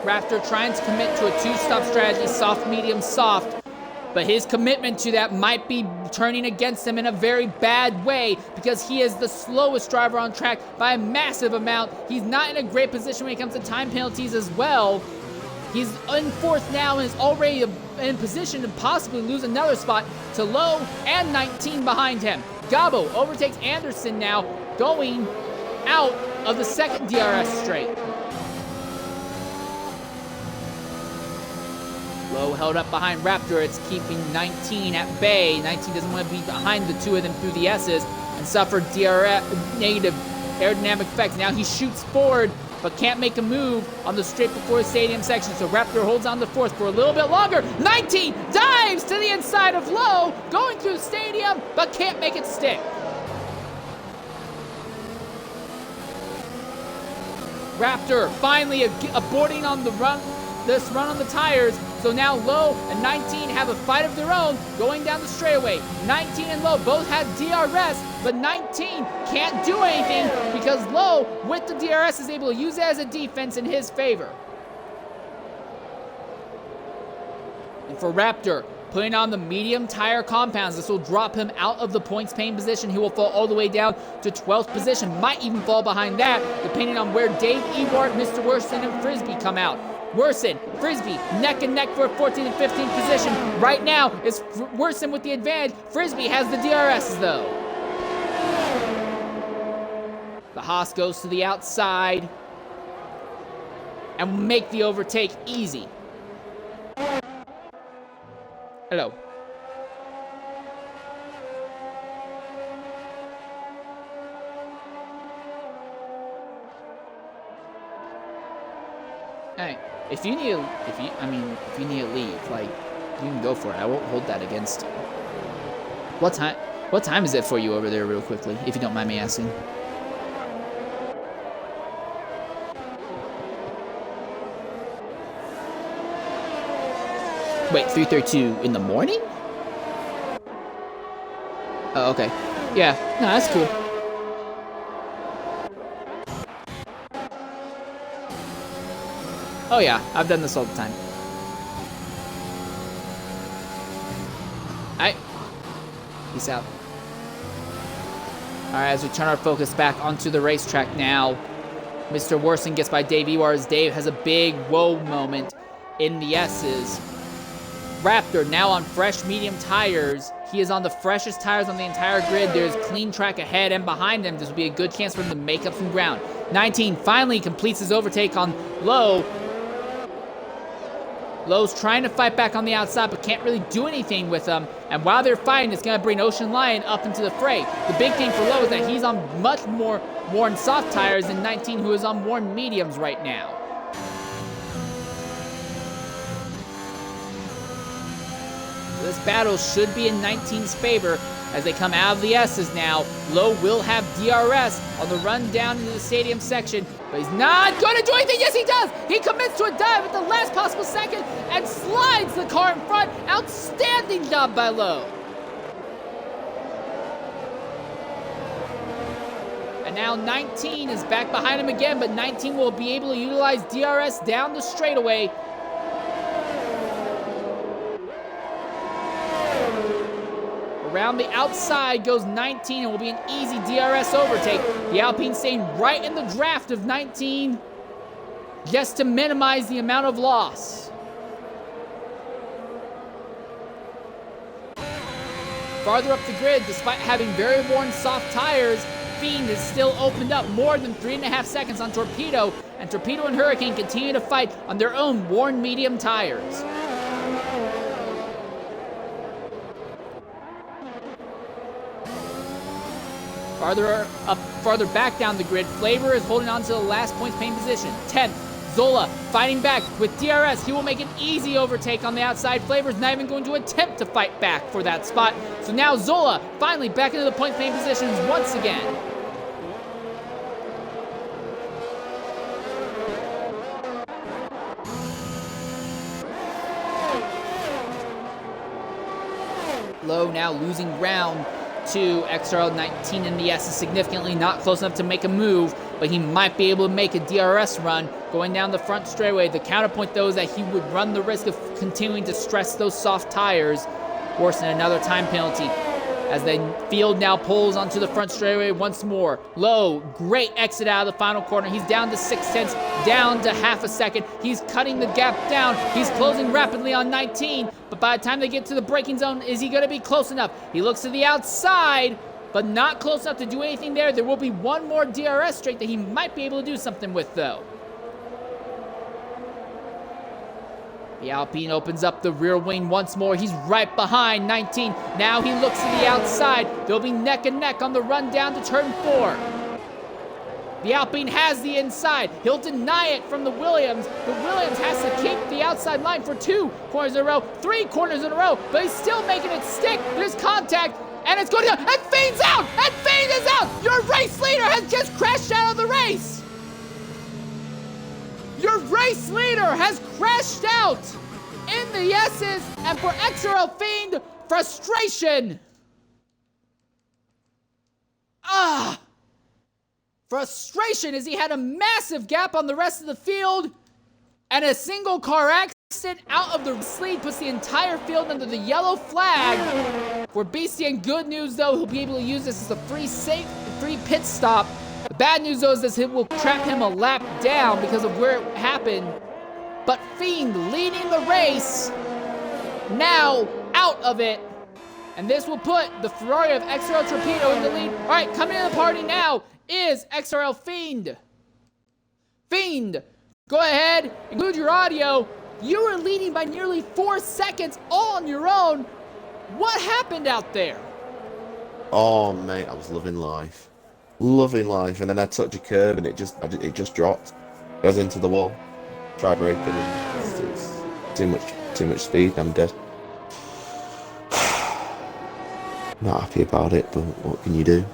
Raptor trying to commit to a 2-stop strategy, soft, medium, soft. But his commitment to that might be turning against him in a very bad way, because he is the slowest driver on track by a massive amount. He's not in a great position when it comes to time penalties as well. He's in 4th now and is already in position to possibly lose another spot to Lowe and 19 behind him. Gabo overtakes Anderson now, going out of the second DRS straight. Lowe held up behind Raptor. It's keeping 19 at bay. 19 doesn't want to be behind the 2 of them through the S's and suffered negative aerodynamic effects. Now he shoots forward, but can't make a move on the straight before the stadium section. So Raptor holds on to 4th for a little bit longer. 19 dives to the inside of Lowe, going through the stadium, but can't make it stick. Raptor finally aborting on the run this run on the tires. So now Lowe and 19 have a fight of their own going down the straightaway. 19 and Lowe both have DRS, but 19 can't do anything because Lowe, with the DRS, is able to use it as a defense in his favor. And for Raptor, putting on the medium tire compounds, this will drop him out of the points paying position. He will fall all the way down to 12th position, might even fall behind that, depending on where Dave Ewart, Mr. Worson, and Frisbee come out. Worson, Frisbee, neck and neck for a 14th and 15th position. Right now, it's Worson with the advantage. Frisbee has the DRS, though. The Haas goes to the outside and will make the overtake easy. Hello. Hey, if you need to leave, like, you can go for it. I won't hold that against you. What time is it for you over there, real quickly, if you don't mind me asking? Wait, 3:32 in the morning? Oh, okay. Yeah, no, that's cool. Oh yeah, I've done this all the time. Alright. Peace out. Alright, as we turn our focus back onto the racetrack now, Mr. Worson gets by Dave Ewart as Dave has a big whoa moment in the S's. Raptor now on fresh medium tires. He is on the freshest tires on the entire grid. There's clean track ahead and behind him. This will be a good chance for him to make up some ground. 19 finally completes his overtake on Lowe. Lowe's trying to fight back on the outside, but can't really do anything with them. And while they're fighting, it's going to bring Ocean Lion up into the fray. The big thing for Lowe is that he's on much more worn soft tires than 19, who is on worn mediums right now. This battle should be in 19's favor as they come out of the S's now. Lowe will have DRS on the run down into the stadium section, but he's not going to do anything. Yes, he does. He commits to a dive at the last possible second and slides the car in front. Outstanding job by Lowe. And now 19 is back behind him again, but 19 will be able to utilize DRS down the straightaway. Around the outside goes 19 and will be an easy DRS overtake. The Alpine staying right in the draft of 19 just to minimize the amount of loss. Farther up the grid, despite having very worn soft tires, Fiend is still opened up more than 3.5 seconds on Torpedo, and Torpedo and Hurricane continue to fight on their own worn medium tires. Farther back down the grid, Flavor is holding on to the last points paying position. 10th, Zola fighting back with DRS. He will make an easy overtake on the outside. Flavor's not even going to attempt to fight back for that spot. So now Zola finally back into the points paying positions once again. Lowe now losing ground to XRL19 in the S is significantly not close enough to make a move, but he might be able to make a DRS run going down the front straightaway. The counterpoint, though, is that he would run the risk of continuing to stress those soft tires, worse than another time penalty. As the field now pulls onto the front straightaway once more. Lowe, great exit out of the final corner. He's down to 0.6, down to half a second. He's cutting the gap down. He's closing rapidly on 19, but by the time they get to the braking zone, is he going to be close enough? He looks to the outside, but not close enough to do anything there. There will be one more DRS straight that he might be able to do something with, though. The Alpine opens up the rear wing once more. He's right behind 19. Now he looks to the outside. They'll be neck and neck on the run down to turn 4. The Alpine has the inside. He'll deny it from the Williams. The Williams has to keep the outside line for 2 corners in a row, 3 corners in a row, but he's still making it stick. There's contact, and it's going down. And Fiend's out! And Fiend is out! Your race leader has just crashed out of the race! Your race leader has crashed out in the S's, and for XRL Fiend, frustration. Frustration as he had a massive gap on the rest of the field, and a single car accident out of the lead puts the entire field under the yellow flag. For BCN, good news though, he'll be able to use this as a free pit stop. The bad news though is this will trap him a lap down because of where it happened. But Fiend leading the race, now out of it. And this will put the Ferrari of XRL Torpedo in the lead. All right, coming into the party now is XRL Fiend. Fiend, go ahead, include your audio. You were leading by nearly 4 seconds all on your own. What happened out there? Oh mate, I was loving life, and then I touched a curb and it just dropped. Goes into the wall. Try braking and it's too much speed. I'm dead. Not happy about it, but what can you do?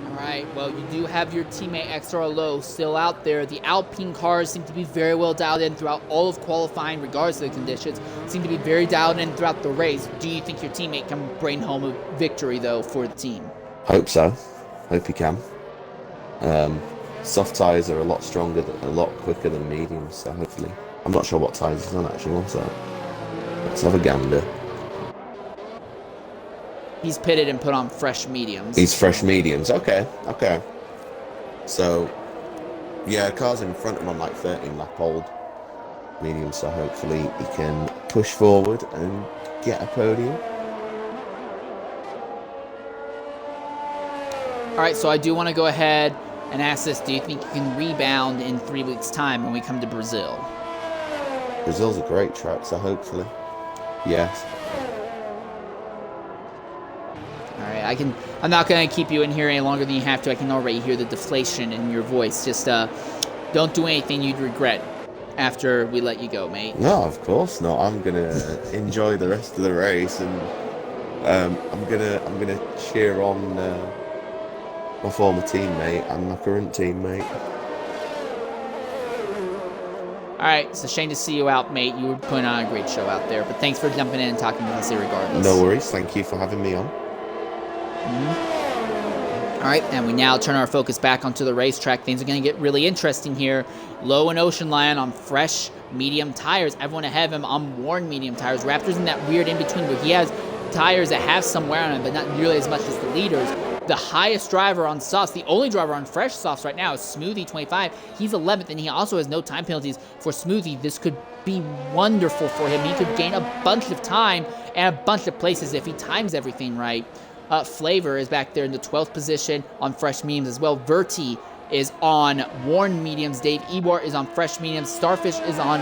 Alright, well, you do have your teammate XR Low still out there. The Alpine cars seem to be very well dialed in throughout all of qualifying, regardless of the conditions. Seem to be very dialed in throughout the race. Do you think your teammate can bring home a victory, though, for the team? Hope so. Hope he can. Soft tyres are a lot stronger, a lot quicker than mediums, so hopefully. I'm not sure what tyres he's on actually, so let's have a gander. He's pitted and put on fresh mediums. He's fresh mediums. Okay. So, yeah, cars in front of him on like 13 lap old mediums, so hopefully he can push forward and get a podium. All right, so I do want to go ahead and ask this. Do you think you can rebound in 3 weeks' time when we come to Brazil? Brazil's a great track, so hopefully, yes. I'm not going to keep you in here any longer than you have to. I can already hear the deflation in your voice. Just don't do anything you'd regret after we let you go, mate. No, of course not. I'm going to enjoy the rest of the race, and I'm gonna cheer on my former teammate and my current teammate. All right, it's a shame to see you out, mate. You were putting on a great show out there, but thanks for jumping in and talking to us regardless. No worries. Thank you for having me on. All right, and we now turn our focus back onto the racetrack. Things are going to get really interesting here. Low and Ocean Lion on fresh medium tires. Everyone ahead of him on worn medium tires. Raptor's in that weird in-between where he has tires that have some wear on them, but not nearly as much as the leaders. The highest driver on softs, the only driver on fresh softs right now is Smoothie 25. He's 11th, and he also has no time penalties. For Smoothie, this could be wonderful for him. He could gain a bunch of time and a bunch of places if he times everything right. Flavor is back there in the 12th position on fresh mediums as well. Verti is on worn mediums. Dave Ewart is on fresh mediums. Starfish is on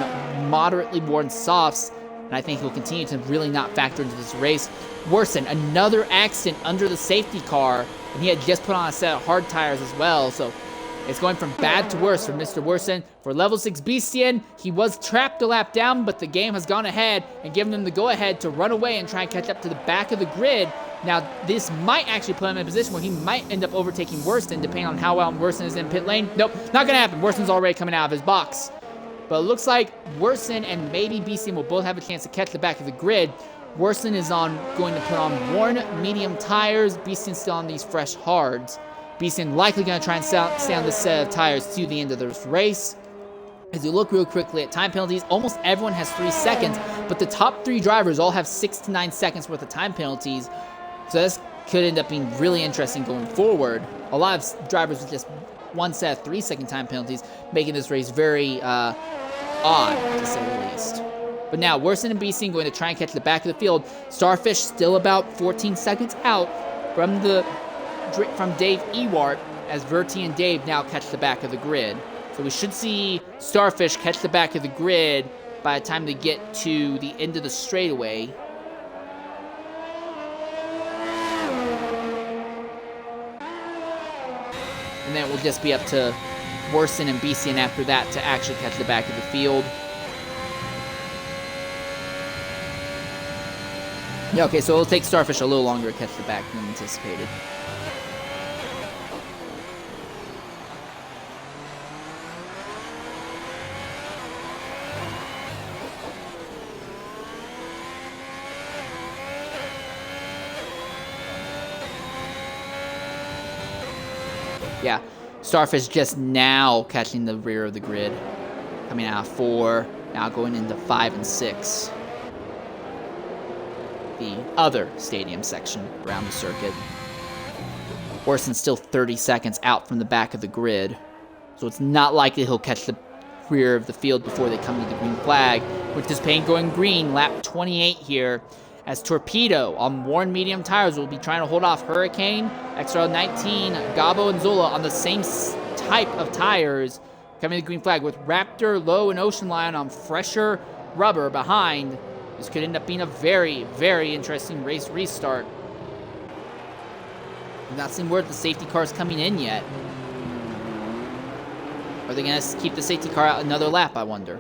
moderately worn softs. And I think he'll continue to really not factor into this race. Worsen, another accident under the safety car. And he had just put on a set of hard tires as well. So it's going from bad to worse for Mr. Worsen. For level 6 Beastian, he was trapped a lap down, but the game has gone ahead and given him the go-ahead to run away and try and catch up to the back of the grid. Now, this might actually put him in a position where he might end up overtaking Worsen, depending on how well Worsen is in pit lane. Nope, not going to happen. Worsen's already coming out of his box. But it looks like Worsen and maybe Beastian will both have a chance to catch the back of the grid. Worsen is going to put on worn medium tires. Beastian's still on these fresh hards. Beastian likely going to try and stay on this set of tires to the end of this race. As you look real quickly at time penalties, almost everyone has 3 seconds, but the top 3 drivers all have 6 to 9 seconds worth of time penalties. So this could end up being really interesting going forward. A lot of drivers with just one set of 3-second time penalties, making this race very odd, to say the least. But now, Worsen and Beastian going to try and catch the back of the field. Starfish still about 14 seconds out from Dave Ewart, as Verti and Dave now catch the back of the grid. So we should see Starfish catch the back of the grid by the time they get to the end of the straightaway. And then it will just be up to Worsen and Beastian after that to actually catch the back of the field. Yeah, okay, so it'll take Starfish a little longer to catch the back than anticipated. Yeah, Starfish just now catching the rear of the grid. Coming out of 4, now going into 5 and 6. The other stadium section around the circuit. Orson's still 30 seconds out from the back of the grid, so it's not likely he'll catch the rear of the field before they come to the green flag, with this paint going green, lap 28 here, as Torpedo on worn medium tires will be trying to hold off Hurricane, XR19, Gabo, and Zola on the same type of tires coming to the green flag, with Raptor, Low, and Ocean Lion on fresher rubber behind. This could end up being a very, very interesting race restart. I've not seen word the safety cars coming in yet. Are they going to keep the safety car out another lap, I wonder?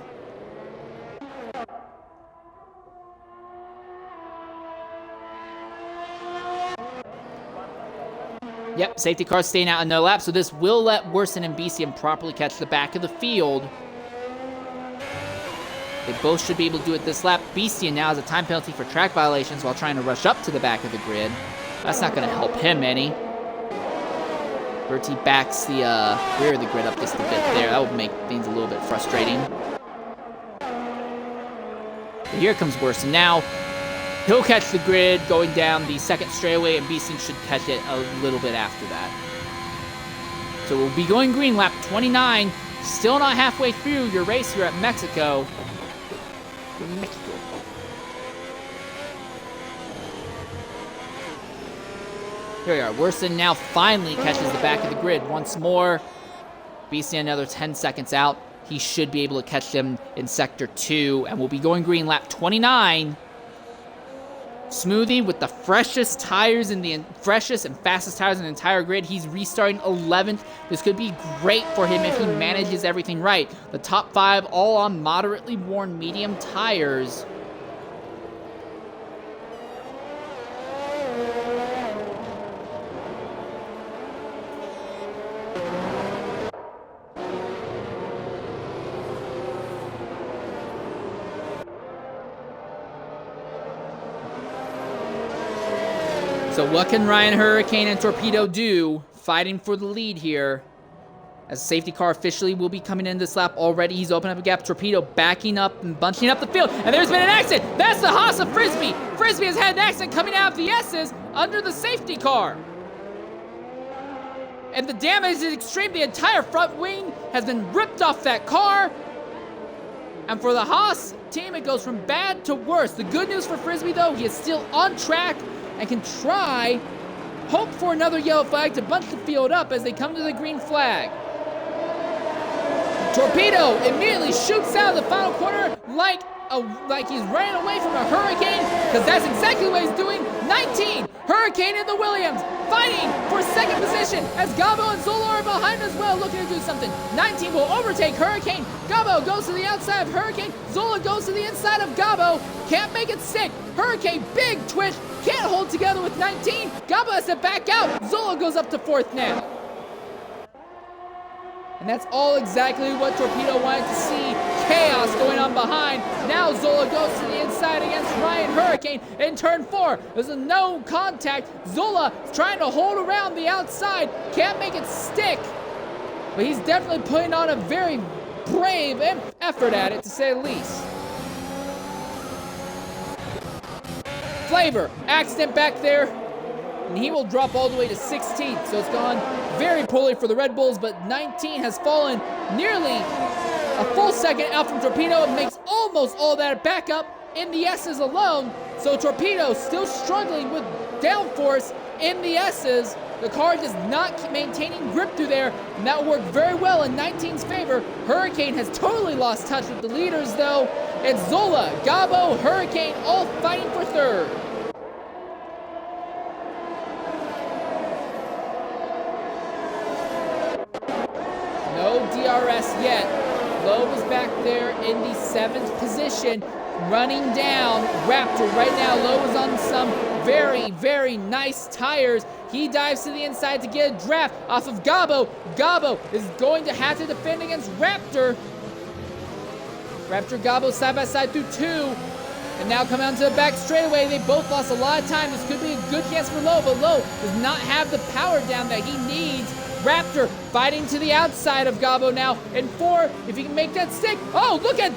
Yep, safety car staying out another lap, so this will let Worson and BCM properly catch the back of the field. They both should be able to do it this lap. BCM now has a time penalty for track violations while trying to rush up to the back of the grid. That's not going to help him any. Bertie backs the rear of the grid up just a bit there. That would make things a little bit frustrating. But here comes Worson now. He'll catch the grid going down the second straightaway, and Beeson should catch it a little bit after that. So we'll be going green lap 29. Still not halfway through your race here at Mexico. Here we are. Worson now finally catches the back of the grid once more. BC another 10 seconds out. He should be able to catch them in Sector 2, and we'll be going green lap 29. Smoothie with the freshest tires in the freshest and fastest tires in the entire grid. He's restarting 11th. This could be great for him if he manages everything right. The top 5 all on moderately worn medium tires. So what can Ryan Hurricane and Torpedo do, fighting for the lead here? As the safety car officially will be coming in this lap already. He's opened up a gap. Torpedo backing up and bunching up the field. And there's been an accident. That's the Haas of Frisbee. Frisbee has had an accident coming out of the S's under the safety car. And the damage is extreme. The entire front wing has been ripped off that car. And for the Haas team, it goes from bad to worse. The good news for Frisbee, though, he is still on track and can hope for another yellow flag to bunch the field up as they come to the green flag. Torpedo immediately shoots out of the final corner like he's running away from a Hurricane, because that's exactly what he's doing. 19, Hurricane in the Williams, fighting for second position as Gabo and Zola are behind as well, looking to do something. 19 will overtake Hurricane. Gabo goes to the outside of Hurricane. Zola goes to the inside of Gabo. Can't make it stick. Hurricane, big twitch, can't hold together with 19. Gabo has to back out. Zola goes up to 4th now. And that's all exactly what Torpedo wanted to see. Chaos going on behind. Now Zola goes to the inside against Ryan Hurricane in turn 4. There's a no contact. Zola trying to hold around the outside. Can't make it stick. But he's definitely putting on a very brave effort at it, to say the least. Flavor, accident back there. And he will drop all the way to 16th. So it's gone very poorly for the Red Bulls, but 19 has fallen nearly a full second out from Torpedo and makes almost all that back up in the S's alone. So Torpedo still struggling with downforce in the S's. The car just not maintaining grip through there, and that worked very well in 19's favor. Hurricane has totally lost touch with the leaders, though. It's Zola, Gabo, Hurricane all fighting for 3rd. No DRS yet. Lowe was back there in the 7th position, running down Raptor. Right now, Lowe is on some very, very nice tires. He dives to the inside to get a draft off of Gabo. Gabo is going to have to defend against Raptor. Raptor, Gabo side by side through 2. And now come out to the back straightaway. They both lost a lot of time. This could be a good chance for Low, but Low does not have the power down that he needs. Raptor fighting to the outside of Gabo now in 4. If he can make that stick. Oh, look at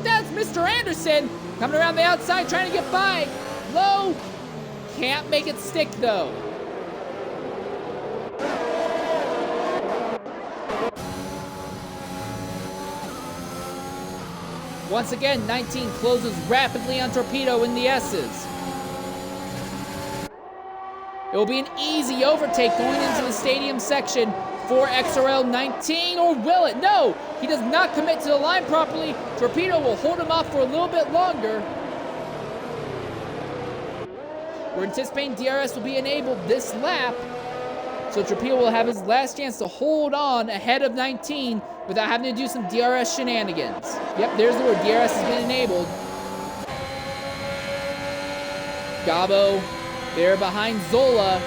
that. It's Mr. Anderson coming around the outside trying to get by. Low can't make it stick though. Once again, 19 closes rapidly on Torpedo in the S's. It will be an easy overtake going into the stadium section for XRL 19, or will it? No, he does not commit to the line properly. Torpedo will hold him off for a little bit longer. We're anticipating DRS will be enabled this lap, so Torpedo will have his last chance to hold on ahead of 19 without having to do some DRS shenanigans. Yep, there's the word, DRS has been enabled. Gabo there behind Zola.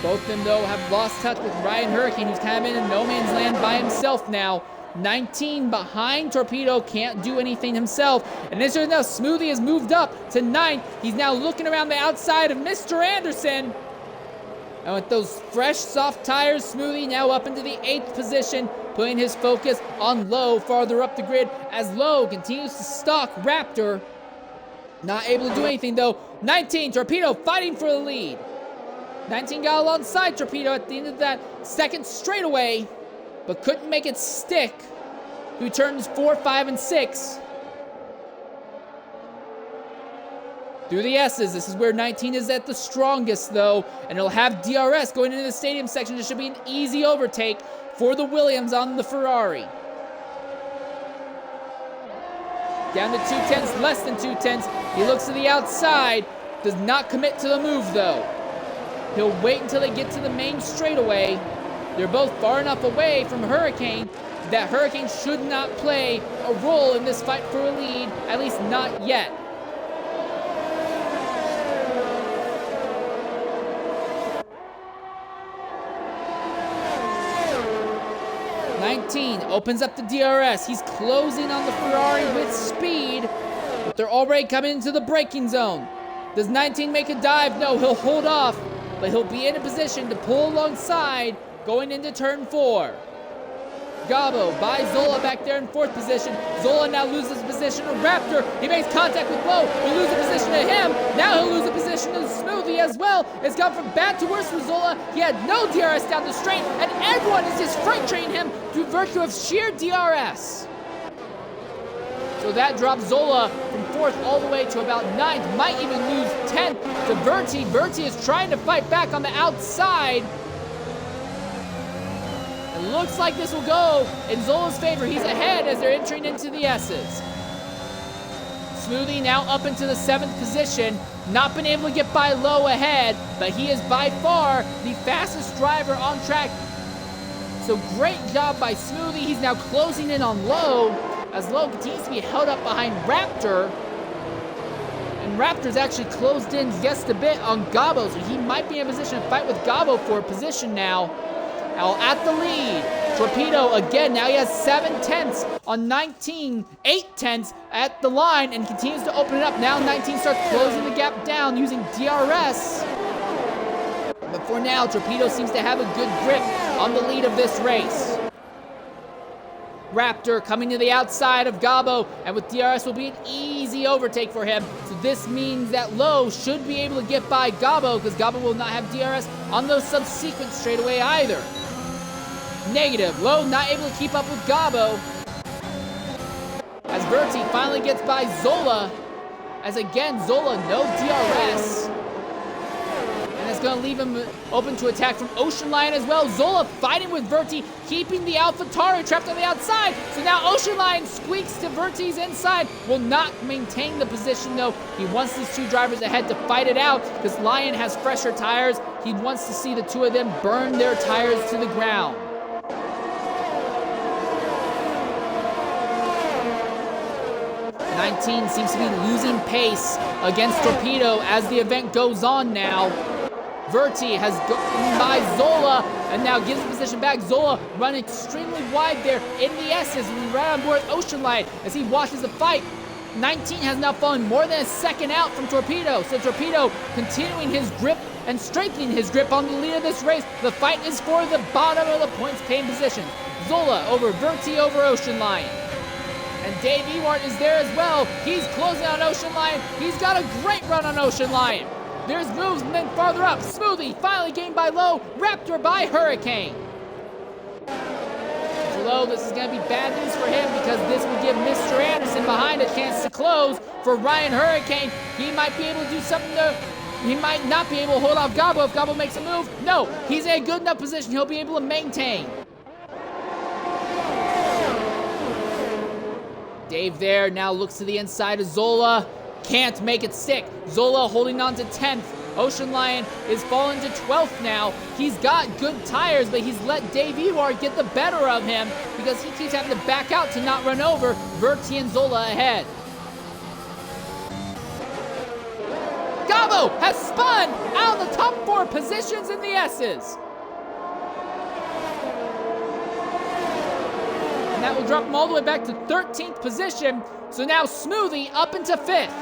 Both of them, though, have lost touch with Ryan Hurricane, who's kind of in a no man's land by himself now. 19 behind Torpedo, can't do anything himself. And as now, Smoothie has moved up to 9th. He's now looking around the outside of Mr. Anderson. And with those fresh, soft tires, Smoothie now up into the 8th position, putting his focus on Low farther up the grid as Low continues to stalk Raptor. Not able to do anything, though. 19, Torpedo fighting for the lead. 19 got alongside Torpedo at the end of that second straightaway, but couldn't make it stick through turns 4, 5, and 6. Through the S's, this is where 19 is at the strongest, though, and it'll have DRS going into the stadium section. This should be an easy overtake for the Williams on the Ferrari. Down to 2/10, less than 2/10. He looks to the outside, does not commit to the move, though. He'll wait until they get to the main straightaway. They're both far enough away from Hurricane that Hurricane should not play a role in this fight for a lead, at least not yet. 19 opens up the DRS. He's closing on the Ferrari with speed, but they're already coming into the braking zone. Does 19 make a dive? No, he'll hold off, but he'll be in a position to pull alongside going into turn 4. Gabo by Zola back there in 4th position. Zola now loses position to Raptor. He makes contact with Low. He'll lose a position to him. Now he'll lose a position to Smoothie as well. It's gone from bad to worse for Zola. He had no DRS down the straight, and everyone is just freight training him through virtue of sheer DRS. So that drops Zola from 4th all the way to about 9th. Might even lose 10th to Verti. Verti is trying to fight back on the outside. It looks like this will go in Zola's favor. He's ahead as they're entering into the S's. Smoothie now up into the 7th position. Not been able to get by Low ahead, but he is by far the fastest driver on track. So great job by Smoothie. He's now closing in on Low as Low continues to be held up behind Raptor. And Raptor's actually closed in just a bit on Gabo, so he might be in a position to fight with Gabo for a position now. Now at the lead, Torpedo again, now he has 7/10 on 19, 8/10 at the line, and continues to open it up. Now 19 starts closing the gap down using DRS. But for now, Torpedo seems to have a good grip on the lead of this race. Raptor coming to the outside of Gabo, and with DRS will be an easy overtake for him. So this means that Low should be able to get by Gabo, because Gabo will not have DRS on those subsequent straightaway either. Negative. Low not able to keep up with Gabo. As Verti finally gets by Zola. As again, Zola no DRS. And it's going to leave him open to attack from Ocean Lion as well. Zola fighting with Verti, keeping the AlphaTauri trapped on the outside. So now Ocean Lion squeaks to Verti's inside. Will not maintain the position though. He wants these two drivers ahead to fight it out because Lion has fresher tires. He wants to see the two of them burn their tires to the ground. 19 seems to be losing pace against Torpedo as the event goes on now. Verti has gone by Zola and now gives the position back. Zola running extremely wide there in the S's and right on board Ocean Light as he watches the fight. 19 has now fallen more than a second out from Torpedo. So Torpedo continuing his grip and strengthening his grip on the lead of this race. The fight is for the bottom of the points paying position. Zola over Verti over Ocean Lion. And Dave Ewart is there as well. He's closing on Ocean Lion. He's got a great run on Ocean Lion. There's moves, and then farther up, Smoothie finally gained by Low, Raptor by Hurricane. For Low, this is going to be bad news for him because this will give Mr. Anderson behind a chance to close. For Ryan Hurricane, he might be able to do something he might not be able to hold off Gobbo if Gobbo makes a move. No, he's in a good enough position. He'll be able to maintain. Dave there now looks to the inside of Zola. Can't make it stick. Zola holding on to 10th. Ocean Lion is falling to 12th now. He's got good tires, but he's let Dave Ewart get the better of him because he keeps having to back out to not run over Verti and Zola ahead. Gobbo has spun out of the top 4 positions in the S's. And that will drop him all the way back to 13th position. So now Smoothie up into 5th.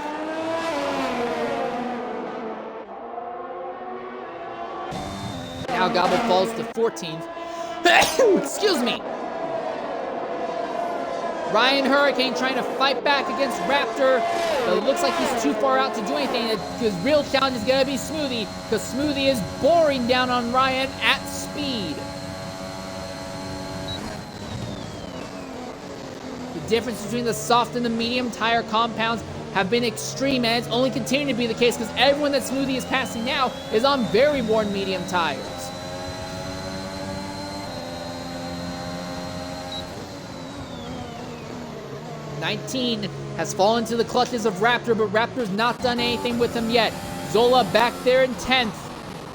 Now Gobbo falls to 14th. Excuse me. Ryan Hurricane trying to fight back against Raptor, but it looks like he's too far out to do anything. His real challenge is going to be Smoothie, because Smoothie is boring down on Ryan at speed. The difference between the soft and the medium tire compounds have been extreme, and it's only continuing to be the case because everyone that Smoothie is passing now is on very worn medium tires. '19 has fallen to the clutches of Raptor, but Raptor's not done anything with him yet. Zola back there in 10th,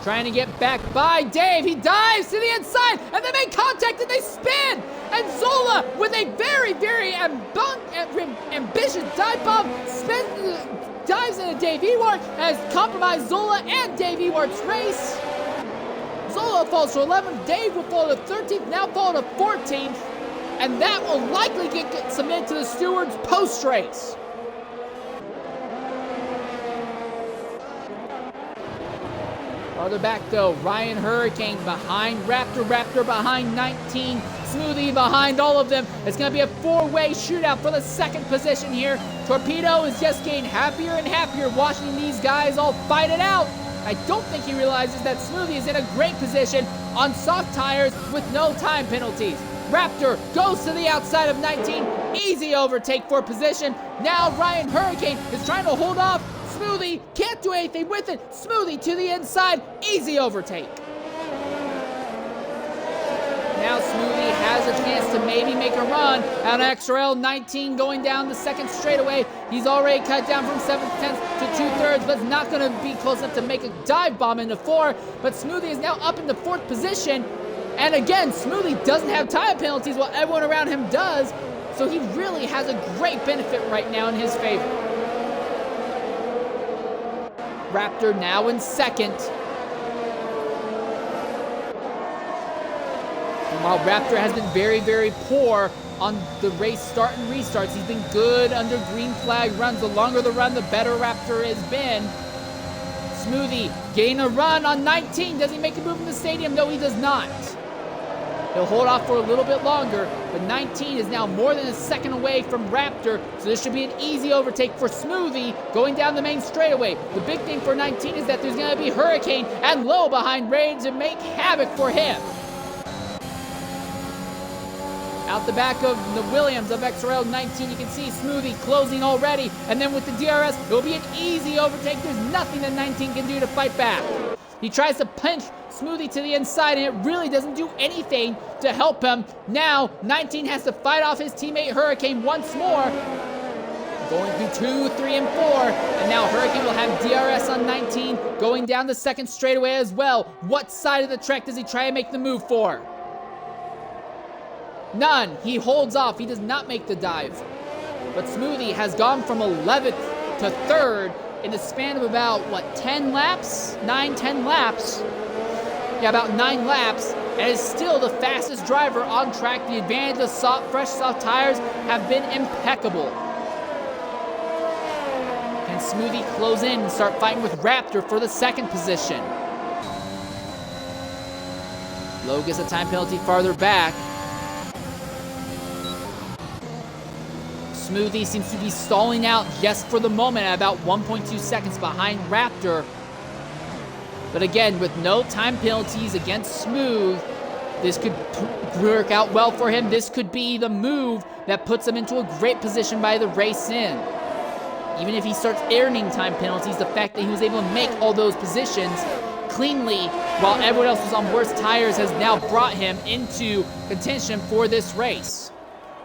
trying to get back by Dave. He dives to the inside, and they make contact, and they spin! And Zola, with a very, very ambitious dive bomb, dives into Dave Ewart, has compromised Zola and Dave Ewart's race. Zola falls to 11th, Dave will fall to 13th, now fall to 14th. And that will likely get submitted to the stewards post-race. Farther back though, Ryan Hurricane behind Raptor, Raptor behind 19, Smoothie behind all of them. It's going to be a 4-way shootout for the 2nd position here. Torpedo is just getting happier and happier watching these guys all fight it out. I don't think he realizes that Smoothie is in a great position on soft tires with no time penalties. Raptor goes to the outside of 19. Easy overtake for position. Now Ryan Hurricane is trying to hold off. Smoothie can't do anything with it. Smoothie to the inside. Easy overtake. Now Smoothie has a chance to maybe make a run out of XRL. 19 going down the 2nd straightaway. He's already cut down from 7th, 10th to 2/3, but it's not going to be close enough to make a dive bomb into 4. But Smoothie is now up in the 4th position. And again, Smoothie doesn't have tire penalties while everyone around him does, so he really has a great benefit right now in his favor. Raptor now in 2nd. And while Raptor has been very, very poor on the race start and restarts, he's been good under green flag runs. The longer the run, the better Raptor has been. Smoothie getting a run on 19. Does he make a move in the stadium? No, he does not. He'll hold off for a little bit longer, but 19 is now more than a 2nd away from Raptor, so this should be an easy overtake for Smoothie going down the main straightaway. The big thing for 19 is that there's going to be Hurricane and Low behind ready to make havoc for him. Out the back of the Williams of XRL 19, you can see Smoothie closing already, and then with the DRS, it'll be an easy overtake. There's nothing that 19 can do to fight back. He tries to pinch Smoothie to the inside, and it really doesn't do anything to help him. Now, 19 has to fight off his teammate Hurricane once more. Going through 2, 3, and 4. And now Hurricane will have DRS on 19, going down the 2nd straightaway as well. What side of the track does he try and make the move for? None. He holds off. He does not make the dive. But Smoothie has gone from 11th to 3rd in a span of about, 10 laps? 9, 10 laps. Yeah, about 9 laps, and is still the fastest driver on track. The advantage of fresh soft tires have been impeccable. Can Smoothie close in and start fighting with Raptor for the 2nd position? Lowe gets a time penalty farther back. Smoothie seems to be stalling out just for the moment at about 1.2 seconds behind Raptor. But again, with no time penalties against Smooth, this could work out well for him. This could be the move that puts him into a great position by the race in. Even if he starts earning time penalties, the fact that he was able to make all those positions cleanly while everyone else was on worse tires has now brought him into contention for this race.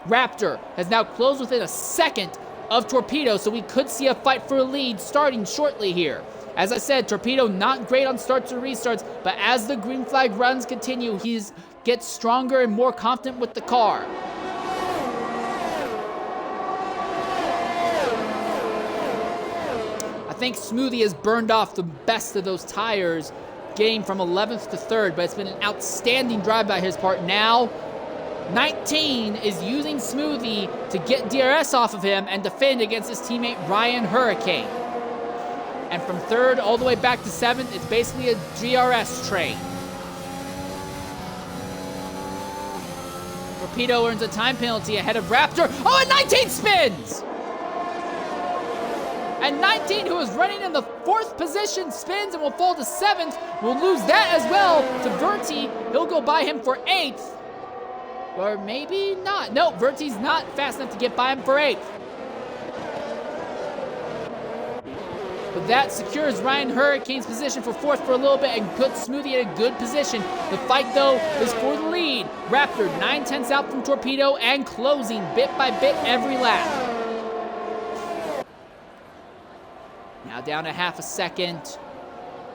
Raptor has now closed within a second of Torpedo, so we could see a fight for a lead starting shortly here. As I said, Torpedo not great on starts or restarts, but as the green flag runs continue, he gets stronger and more confident with the car. I think Smoothie has burned off the best of those tires, getting from 11th to 3rd, but it's been an outstanding drive by his part. Now, 19 is using Smoothie to get DRS off of him and defend against his teammate Ryan Hurricane. And from 3rd all the way back to 7th, it's basically a DRS train. Torpedo earns a time penalty ahead of Raptor. Oh, and 19 spins! And 19, who is running in the 4th position, spins and will fall to 7th. Will lose that as well to Verti. He'll go by him for 8th. Or maybe not. No, Verti's not fast enough to get by him for 8th. But that secures Ryan Hurricane's position for 4th for a little bit and puts Smoothie in a good position. The fight, though, is for the lead. Raptor 9/10 out from Torpedo and closing bit by bit every lap. Now down to half a second.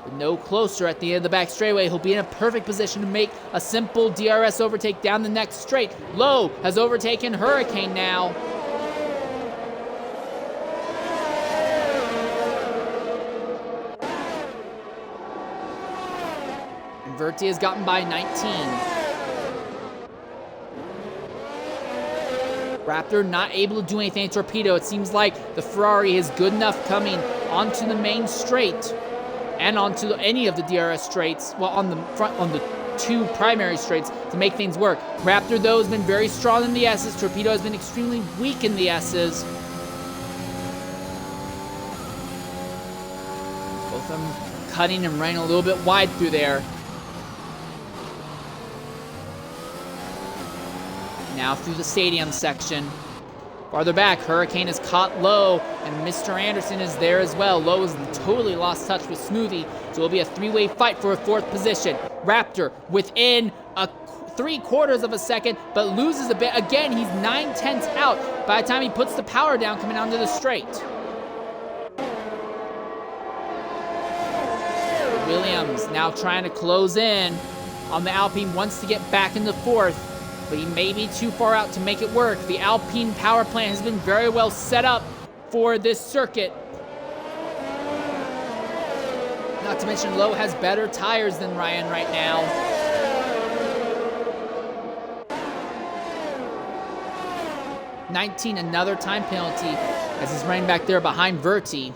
With no closer at the end of the back straightaway, he'll be in a perfect position to make a simple DRS overtake down the next straight. Lowe has overtaken Hurricane now. And Verti has gotten by 19. Raptor not able to do anything to Torpedo. It seems like the Ferrari is good enough coming onto the main straight and onto any of the DRS straights, well, on the front, on the 2 primary straights to make things work. Raptor, though, has been very strong in the S's. Torpedo has been extremely weak in the S's. Both of them cutting and running a little bit wide through there. Now through the stadium section. Farther back, Hurricane has caught Lowe, and Mr. Anderson is there as well. Lowe has totally lost touch with Smoothie, so it'll be a 3-way fight for a 4th position. Raptor within a 3/4 of a second, but loses a bit. Again, he's 9/10 out by the time he puts the power down coming onto the straight. Williams now trying to close in on the Alpine, wants to get back into 4th. But he may be too far out to make it work. The Alpine power plant has been very well set up for this circuit. Not to mention Lowe has better tires than Ryan right now. (19) another time penalty as he's running back there behind Verti.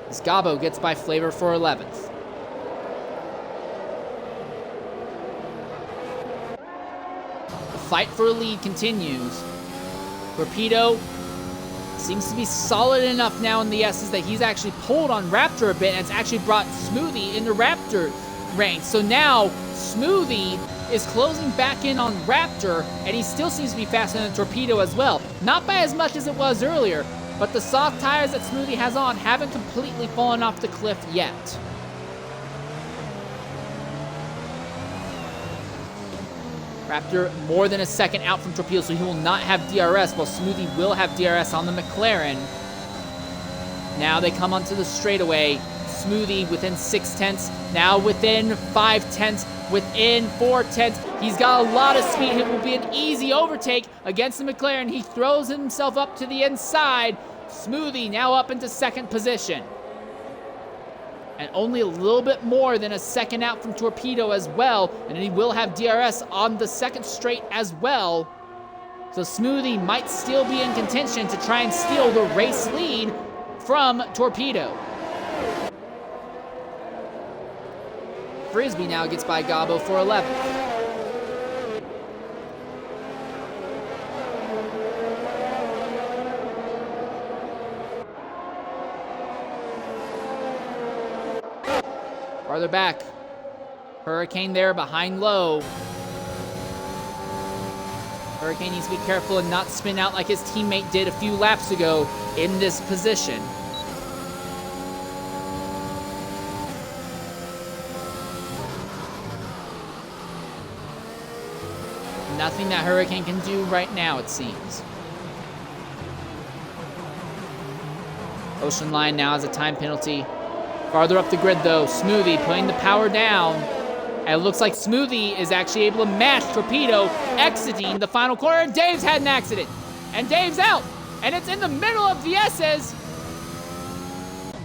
As Gabo gets by Flavor for 11th. Fight for a lead continues. Torpedo seems to be solid enough now in the S's that he's actually pulled on Raptor a bit, and it's actually brought Smoothie into Raptor ranks. So now Smoothie is closing back in on Raptor, and he still seems to be faster than Torpedo as well. Not by as much as it was earlier, but the soft tires that Smoothie has on haven't completely fallen off the cliff yet. Raptor more than a second out from Torpedo, so he will not have DRS, while Smoothie will have DRS on the McLaren. Now they come onto the straightaway. Smoothie within 6/10, now within 5/10, within 4/10. He's got a lot of speed. It will be an easy overtake against the McLaren. He throws himself up to the inside. Smoothie now up into 2nd position. And only a little bit more than a second out from Torpedo as well. And he will have DRS on the 2nd straight as well. So Smoothie might still be in contention to try and steal the race lead from Torpedo. Frisbee now gets by Gabo for 11th. Farther back. Hurricane there behind Low. Hurricane needs to be careful and not spin out like his teammate did a few laps ago in this position. Nothing that Hurricane can do right now, it seems. Ocean Line now has a time penalty. Farther up the grid, though, Smoothie putting the power down. And it looks like Smoothie is actually able to match Torpedo, exiting the final corner. And Dave's had an accident. And Dave's out. And it's in the middle of the S's.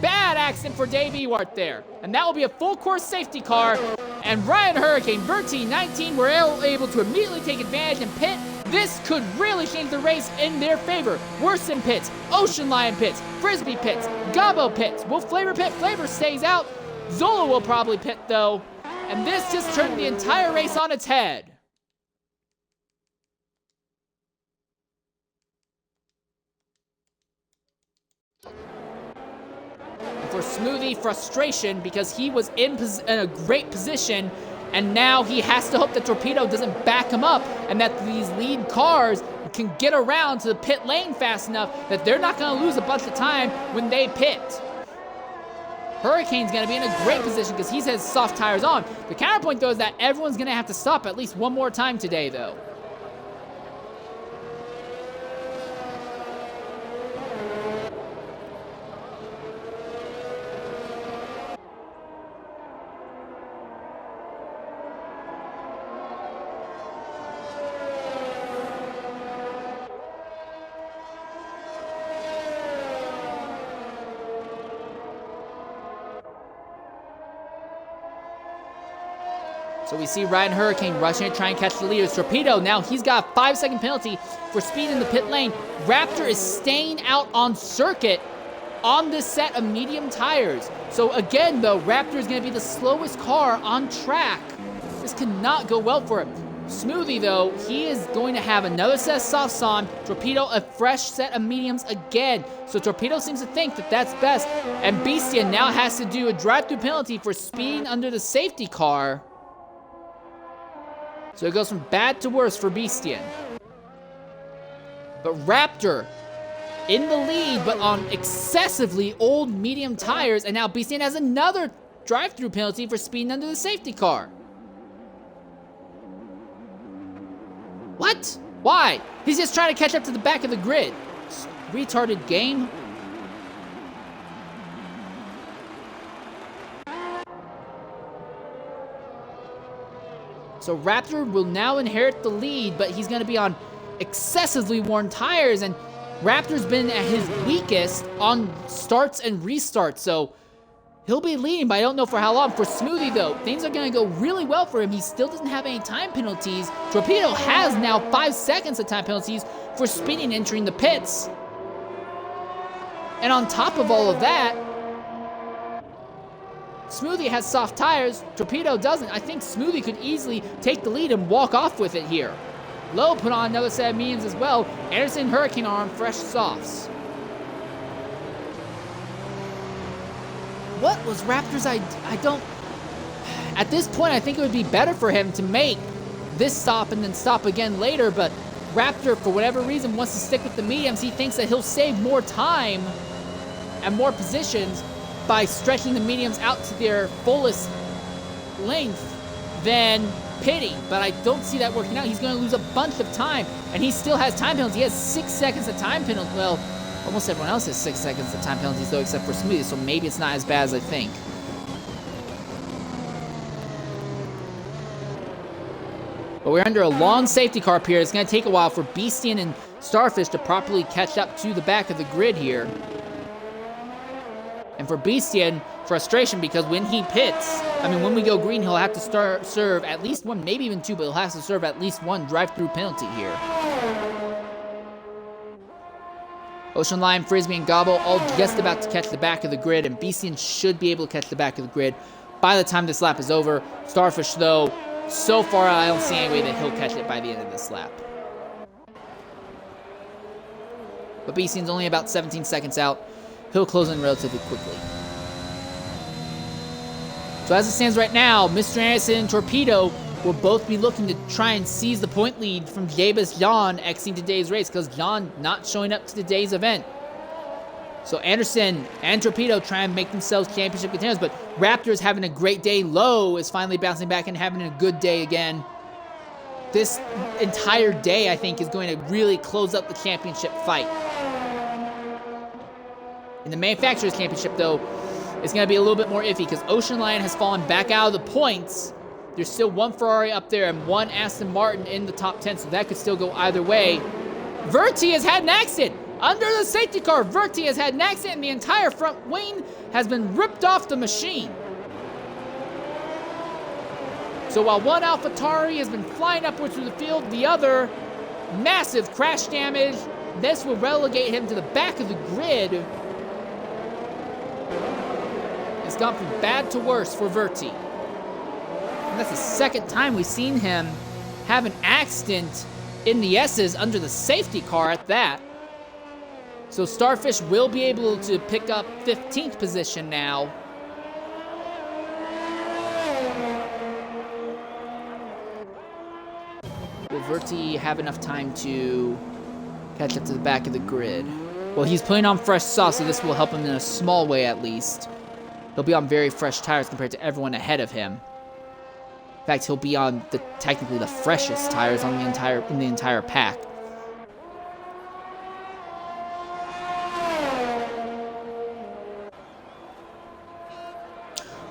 Bad accident for Dave Ewart there. And that will be a full course safety car. And Ryan Hurricane, Bertie 19, were able to immediately take advantage and pit. This could really change the race in their favor. Worsen pits, Ocean Lion pits, Frisbee pits, Gabo pits. Will Flavor pit? Flavor stays out. Zola will probably pit though. And this just turned the entire race on its head. And for Smoothie, frustration because he was in a great position, and now he has to hope that Torpedo doesn't back him up and that these lead cars can get around to the pit lane fast enough that they're not going to lose a bunch of time when they pit. Hurricane's going to be in a great position because he has soft tires on. The counterpoint, though, is that everyone's going to have to stop at least one more time today, though. So we see Ryan Hurricane rushing to try and catch the leaders. Torpedo, now he's got a 5-second penalty for speed in the pit lane. Raptor is staying out on circuit on this set of medium tires. So again, though, Raptor is going to be the slowest car on track. This cannot go well for him. Smoothie, though, he is going to have another set of softs on. Torpedo, a fresh set of mediums again. So Torpedo seems to think that that's best. And Beastia now has to do a drive-through penalty for speeding under the safety car. So it goes from bad to worse for Beastian. But Raptor in the lead, but on excessively old medium tires. And now Beastian has another drive-through penalty for speeding under the safety car. What? Why? He's just trying to catch up to the back of the grid. Retarded game. So Raptor will now inherit the lead, but he's going to be on excessively worn tires, and Raptor's been at his weakest on starts and restarts, so he'll be leading, but I don't know for how long. For Smoothie, though, things are going to go really well for him. He still doesn't have any time penalties. Torpedo has now 5 seconds of time penalties for speeding entering the pits. And on top of all of that, Smoothie has soft tires. Torpedo doesn't. I think Smoothie could easily take the lead and walk off with it here. Lowe put on another set of mediums as well. Anderson and Hurricane are on fresh softs. What was Raptor's idea? I don't... At this point, I think it would be better for him to make this stop and then stop again later, but Raptor, for whatever reason, wants to stick with the mediums. He thinks that he'll save more time and more positions by stretching the mediums out to their fullest length than pitting. But I don't see that working out. He's going to lose a bunch of time, and he still has time penalties. He has 6 seconds of time penalty. Well, almost everyone else has 6 seconds of time penalties, though, except for Smoothie, so maybe it's not as bad as I think. But we're under a long safety car period. It's going to take a while for Beastian and Starfish to properly catch up to the back of the grid here. And for Beastian, frustration, because when he pits, when we go green, he'll have to serve at least one, maybe even 2, but he'll have to serve at least one drive-through penalty here. Ocean Lion, Frisbee, and Gobble all just about to catch the back of the grid, and Beastian should be able to catch the back of the grid by the time this lap is over. Starfish, though, so far I don't see any way that he'll catch it by the end of this lap. But B-Scene's only about 17 seconds out. He'll close in relatively quickly. So as it stands right now, Mr. Anderson and Torpedo will both be looking to try and seize the point lead from Jabez Jan exiting today's race, because Jan not showing up to today's event. So Anderson and Torpedo try and make themselves championship contenders, but Raptor is having a great day. Low is finally bouncing back and having a good day again. This entire day, I think, is going to really close up the championship fight. In the Manufacturers Championship, though, it's going to be a little bit more iffy because Ocean Lion has fallen back out of the points. There's still one Ferrari up there and one Aston Martin in the top 10, so that could still go either way. Verti has had an accident. Under the safety car, Verti has had an accident and the entire front wing has been ripped off the machine. So while one AlphaTauri has been flying upwards through the field, the other, massive crash damage. This will relegate him to the back of the grid. It's gone from bad to worse for Verti. And that's the second time we've seen him have an accident in the S's under the safety car at that. So Starfish will be able to pick up 15th position now. Will Verti have enough time to catch up to the back of the grid? Well, he's putting on fresh sauce, so this will help him in a small way at least. He'll be on very fresh tires compared to everyone ahead of him. In fact, he'll be on technically the freshest tires on the entire pack.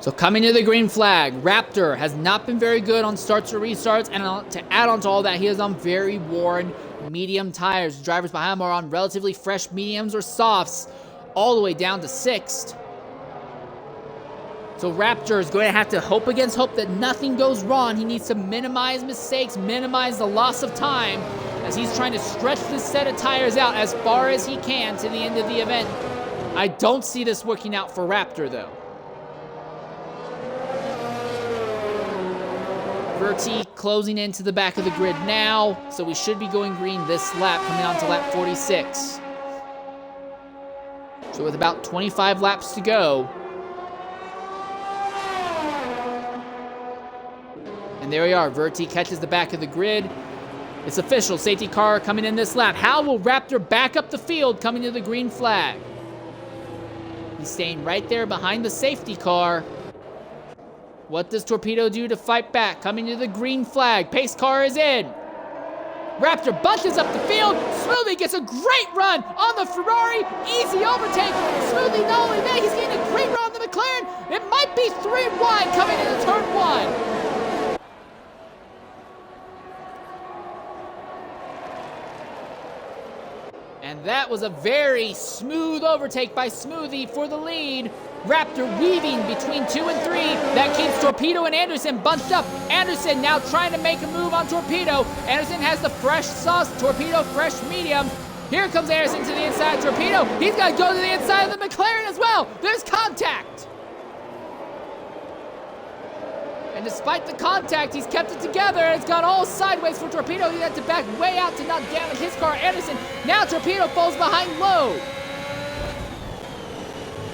So coming to the green flag, Raptor has not been very good on starts or restarts, and to add on to all that, he is on very worn medium tires. Drivers behind him are on relatively fresh mediums or softs, all the way down to 6th. So Raptor is going to have to hope against hope that nothing goes wrong. He needs to minimize mistakes, minimize the loss of time, as he's trying to stretch this set of tires out as far as he can to the end of the event. I don't see this working out for Raptor, though. Verti closing into the back of the grid now, so we should be going green this lap, coming on to lap 46. So with about 25 laps to go. And there we are, Verti catches the back of the grid. It's official, safety car coming in this lap. How will Raptor back up the field coming to the green flag? He's staying right there behind the safety car. What does Torpedo do to fight back? Coming to the green flag. Pace car is in. Raptor bunches up the field. Smoothly gets a great run on the Ferrari. Easy overtake. Smoothly not only that, he's getting a great run on the McLaren. It might be 3 wide coming into turn 1. And that was a very smooth overtake by Smoothie for the lead. Raptor weaving between 2 and 3. That keeps Torpedo and Anderson bunched up. Anderson now trying to make a move on Torpedo. Anderson has the fresh sauce. Torpedo fresh medium. Here comes Anderson to the inside of Torpedo. He's got to go to the inside of the McLaren as well. There's contact. And despite the contact, he's kept it together, and it's gone all sideways for Torpedo. He had to back way out to not damage his car. Anderson, now Torpedo falls behind Low.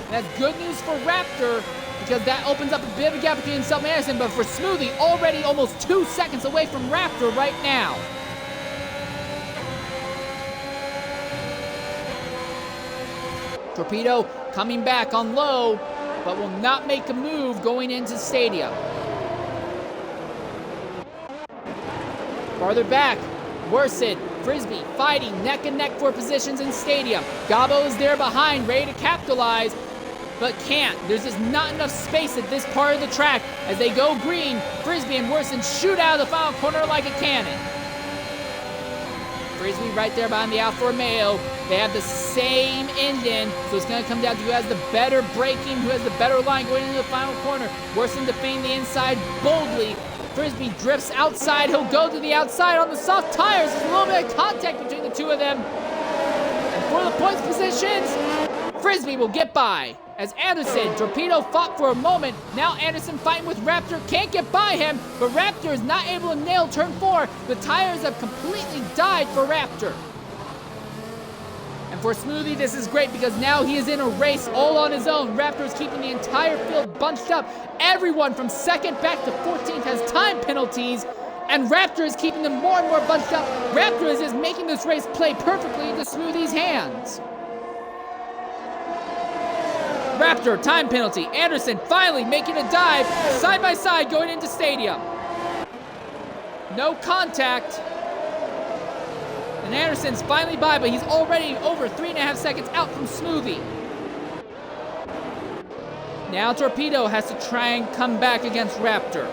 And that's good news for Raptor, because that opens up a bit of a gap between himself and Anderson, but for Smoothie, already almost 2 seconds away from Raptor right now. Torpedo coming back on Low, but will not make a move going into Stadium. Farther back, Worsen, Frisbee fighting neck and neck for positions in Stadium. Gabo is there behind, ready to capitalize, but can't. There's just not enough space at this part of the track. As they go green, Frisbee and Worsen shoot out of the final corner like a cannon. Frisbee right there behind the Alfa Romeo. They have the same engine, so it's going to come down to who has the better braking, who has the better line going into the final corner. Worsen defending the inside boldly. Frisbee drifts outside. He'll go to the outside on the soft tires. There's a little bit of contact between the two of them. And for the points positions, Frisbee will get by as Anderson. Torpedo fought for a moment. Now Anderson fighting with Raptor. Can't get by him, but Raptor is not able to nail turn 4. The tires have completely died for Raptor. And for Smoothie, this is great because now he is in a race all on his own. Raptor is keeping the entire field bunched up. Everyone from 2nd back to 14th has time penalties, and Raptor is keeping them more and more bunched up. Raptor is just making this race play perfectly into Smoothie's hands. Raptor, time penalty. Anderson finally making a dive, side by side going into stadium. No contact. And Anderson's finally by, but he's already over 3.5 seconds out from Smoothie. Now Torpedo has to try and come back against Raptor.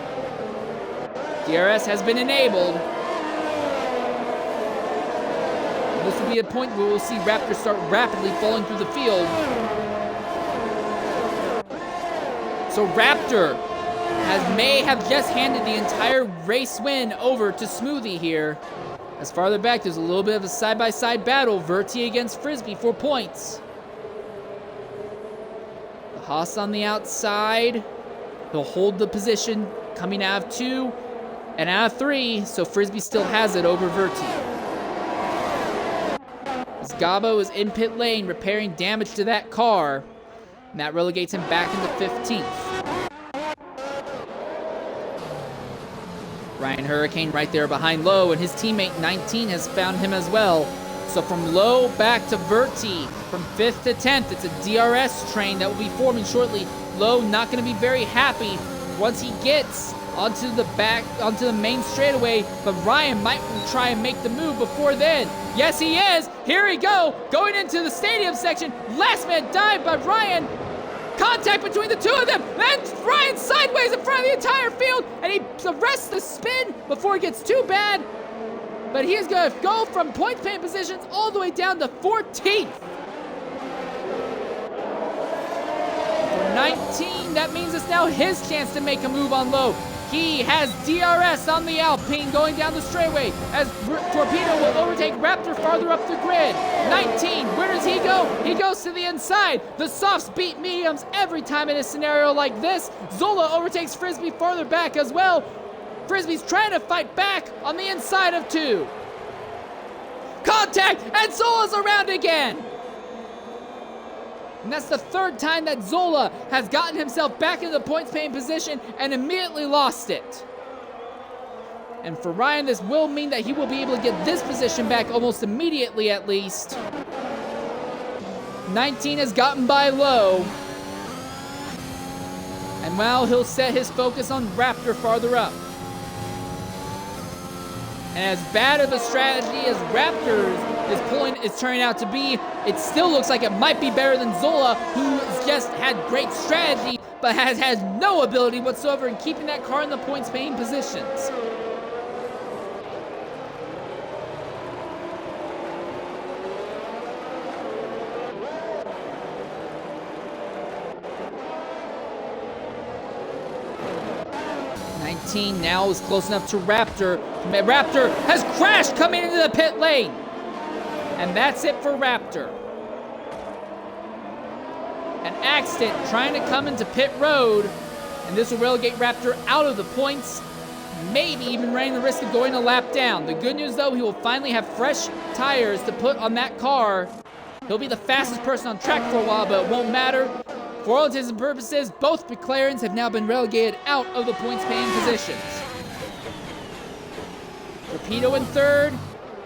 DRS has been enabled. This will be a point where we'll see Raptor start rapidly falling through the field. So Raptor may have just handed the entire race win over to Smoothie here. As farther back, there's a little bit of a side-by-side battle. Verti against Frisbee for points. The Haas on the outside. He'll hold the position coming out of 2 and out of 3, so Frisbee still has it over Verti. As Gabo is in pit lane repairing damage to that car, and that relegates him back into 15th. Ryan Hurricane right there behind Lowe, and his teammate 19 has found him as well. So from Lowe back to Verti, from 5th to 10th, it's a DRS train that will be forming shortly. Lowe not going to be very happy once he gets onto the main straightaway, but Ryan might try and make the move before then. Yes, he is. Here we go, going into the stadium section. Last man dive by Ryan. Contact between the two of them, and Ryan sideways in front of the entire field, and he arrests the spin before it gets too bad. But he is going to go from points paying positions all the way down to 14th. For 19, that means it's now his chance to make a move on Lowe. He has DRS on the Alpine going down the straightaway as Torpedo will overtake Raptor farther up the grid. 19, where does he go? He goes to the inside. The softs beat mediums every time in a scenario like this. Zola overtakes Frisbee farther back as well. Frisbee's trying to fight back on the inside of 2. Contact, and Zola's around again. And that's the 3rd time that Zola has gotten himself back into the points paying position and immediately lost it. And for Ryan, this will mean that he will be able to get this position back almost immediately at least. 19 has gotten by Lowe. And now he'll set his focus on Raptor farther up. And as bad of a strategy as Raptors is turning out to be, it still looks like it might be better than Zola, who has just had great strategy, but has no ability whatsoever in keeping that car in the points paying positions. Now is close enough to Raptor. Raptor has crashed coming into the pit lane. And that's it for Raptor. An accident trying to come into pit road. And this will relegate Raptor out of the points. Maybe even running the risk of going a lap down. The good news though, he will finally have fresh tires to put on that car. He'll be the fastest person on track for a while, but it won't matter. For all intents and purposes, both McLarens have now been relegated out of the points-paying positions. Torpedo in 3rd,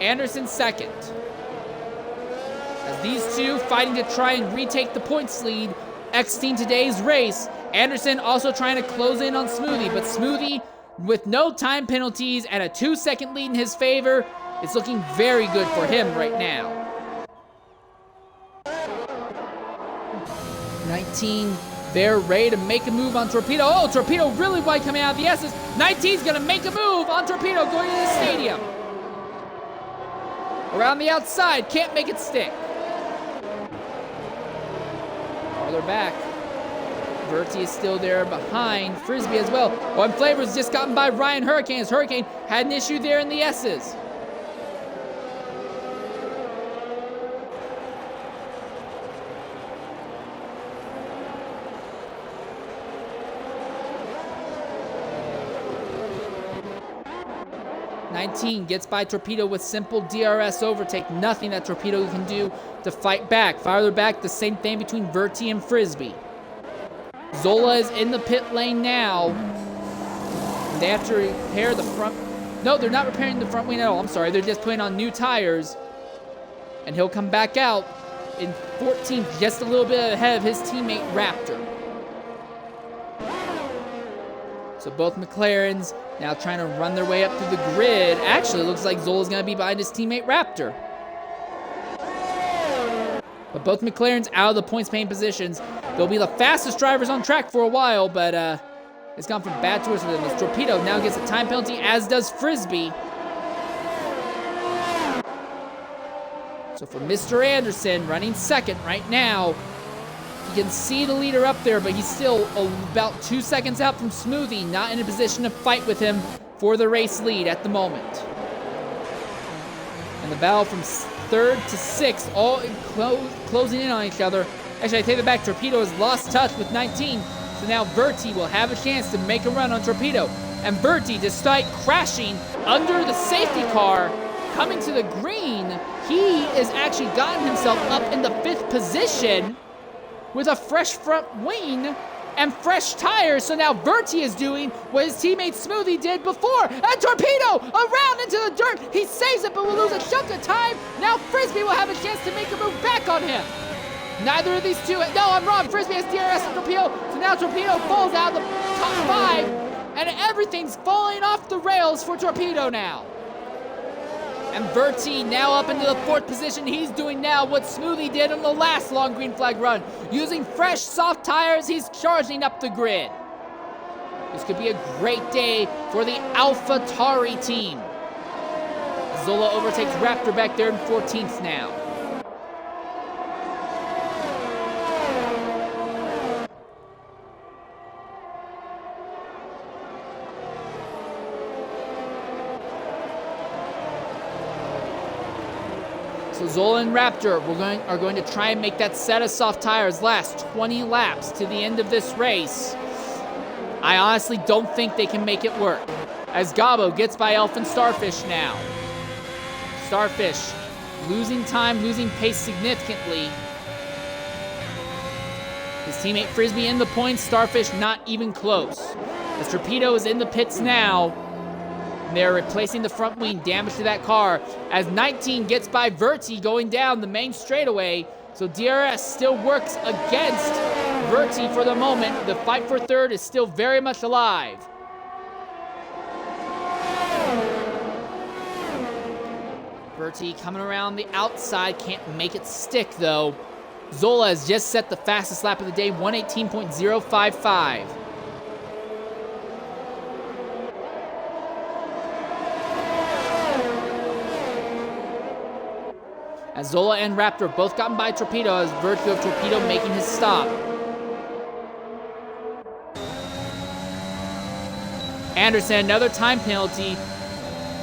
Anderson 2nd. As these two fighting to try and retake the points lead, exiting today's race. Anderson also trying to close in on Smoothie, but Smoothie, with no time penalties and a 2-second lead in his favor, is looking very good for him right now. 19, they're ready to make a move on Torpedo. Oh, Torpedo really wide coming out of the S's. 19's gonna make a move on Torpedo going to the stadium. Around the outside, can't make it stick. Farther back, Verti is still there behind Frisbee as well. One Flavors just gotten by Ryan Hurricane as Hurricane had an issue there in the S's. 19 gets by Torpedo with simple DRS overtake. Nothing that Torpedo can do to fight back. Farther back, the same thing between Verti and Frisbee. Zola is in the pit lane now. They have to repair the front. No, they're not repairing the front wing at all. I'm sorry. They're just putting on new tires. And he'll come back out in 14th, just a little bit ahead of his teammate Raptor. So both McLarens now trying to run their way up through the grid. Actually, it looks like Zola's going to be behind his teammate Raptor. But both McLarens out of the points paying positions. They'll be the fastest drivers on track for a while, but it's gone from bad to worse for them. This Torpedo now gets a time penalty, as does Frisbee. So for Mr. Anderson, running second right now, you can see the leader up there, but he's still about 2 seconds out from Smoothie, not in a position to fight with him for the race lead at the moment. And the battle from 3rd to 6th, all closing in on each other. Actually, I take it back. Torpedo has lost touch with 19, so now Verti will have a chance to make a run on Torpedo. And Verti, despite crashing under the safety car, coming to the green, he has actually gotten himself up in the 5th position with a fresh front wing and fresh tires. So now Verti is doing what his teammate Smoothie did before. And Torpedo around into the dirt. He saves it, but will lose a chunk of time. Now Frisbee will have a chance to make a move back on him. Neither of these two. No, I'm wrong. Frisbee has DRS on Torpedo. So now Torpedo falls out of the top 5. And everything's falling off the rails for Torpedo now. And Verti now up into the 4th position. He's doing now what Smoothie did on the last long green flag run. Using fresh, soft tires, he's charging up the grid. This could be a great day for the AlphaTauri team. Zola overtakes Raptor back there in 14th now. So Zola and Raptor are going to try and make that set of soft tires last 20 laps to the end of this race. I honestly don't think they can make it work. As Gabo gets by Elf and Starfish now. Starfish losing time, losing pace significantly. His teammate Frisbee in the points, Starfish not even close. As Torpedo is in the pits now. They're replacing the front wing, damage to that car, as 19 gets by Verti going down the main straightaway. So DRS still works against Verti for the moment. The fight for 3rd is still very much alive. Verti coming around the outside, can't make it stick though. Zola has just set the fastest lap of the day, 1:18.055. As Zola and Raptor both gotten by Torpedo, as Verti of Torpedo making his stop. Anderson, another time penalty,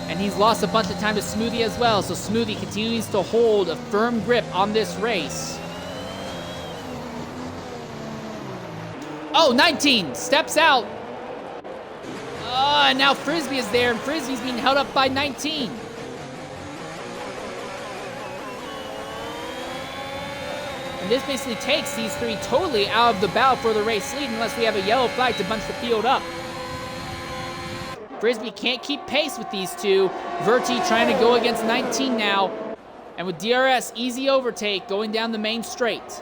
and he's lost a bunch of time to Smoothie as well, so Smoothie continues to hold a firm grip on this race. Oh, 19 steps out. And now Frisbee is there, and Frisbee's being held up by 19. And this basically takes these three totally out of the battle for the race lead unless we have a yellow flag to bunch the field up. Frisbee can't keep pace with these two. Verti trying to go against 19 now. And with DRS, easy overtake going down the main straight.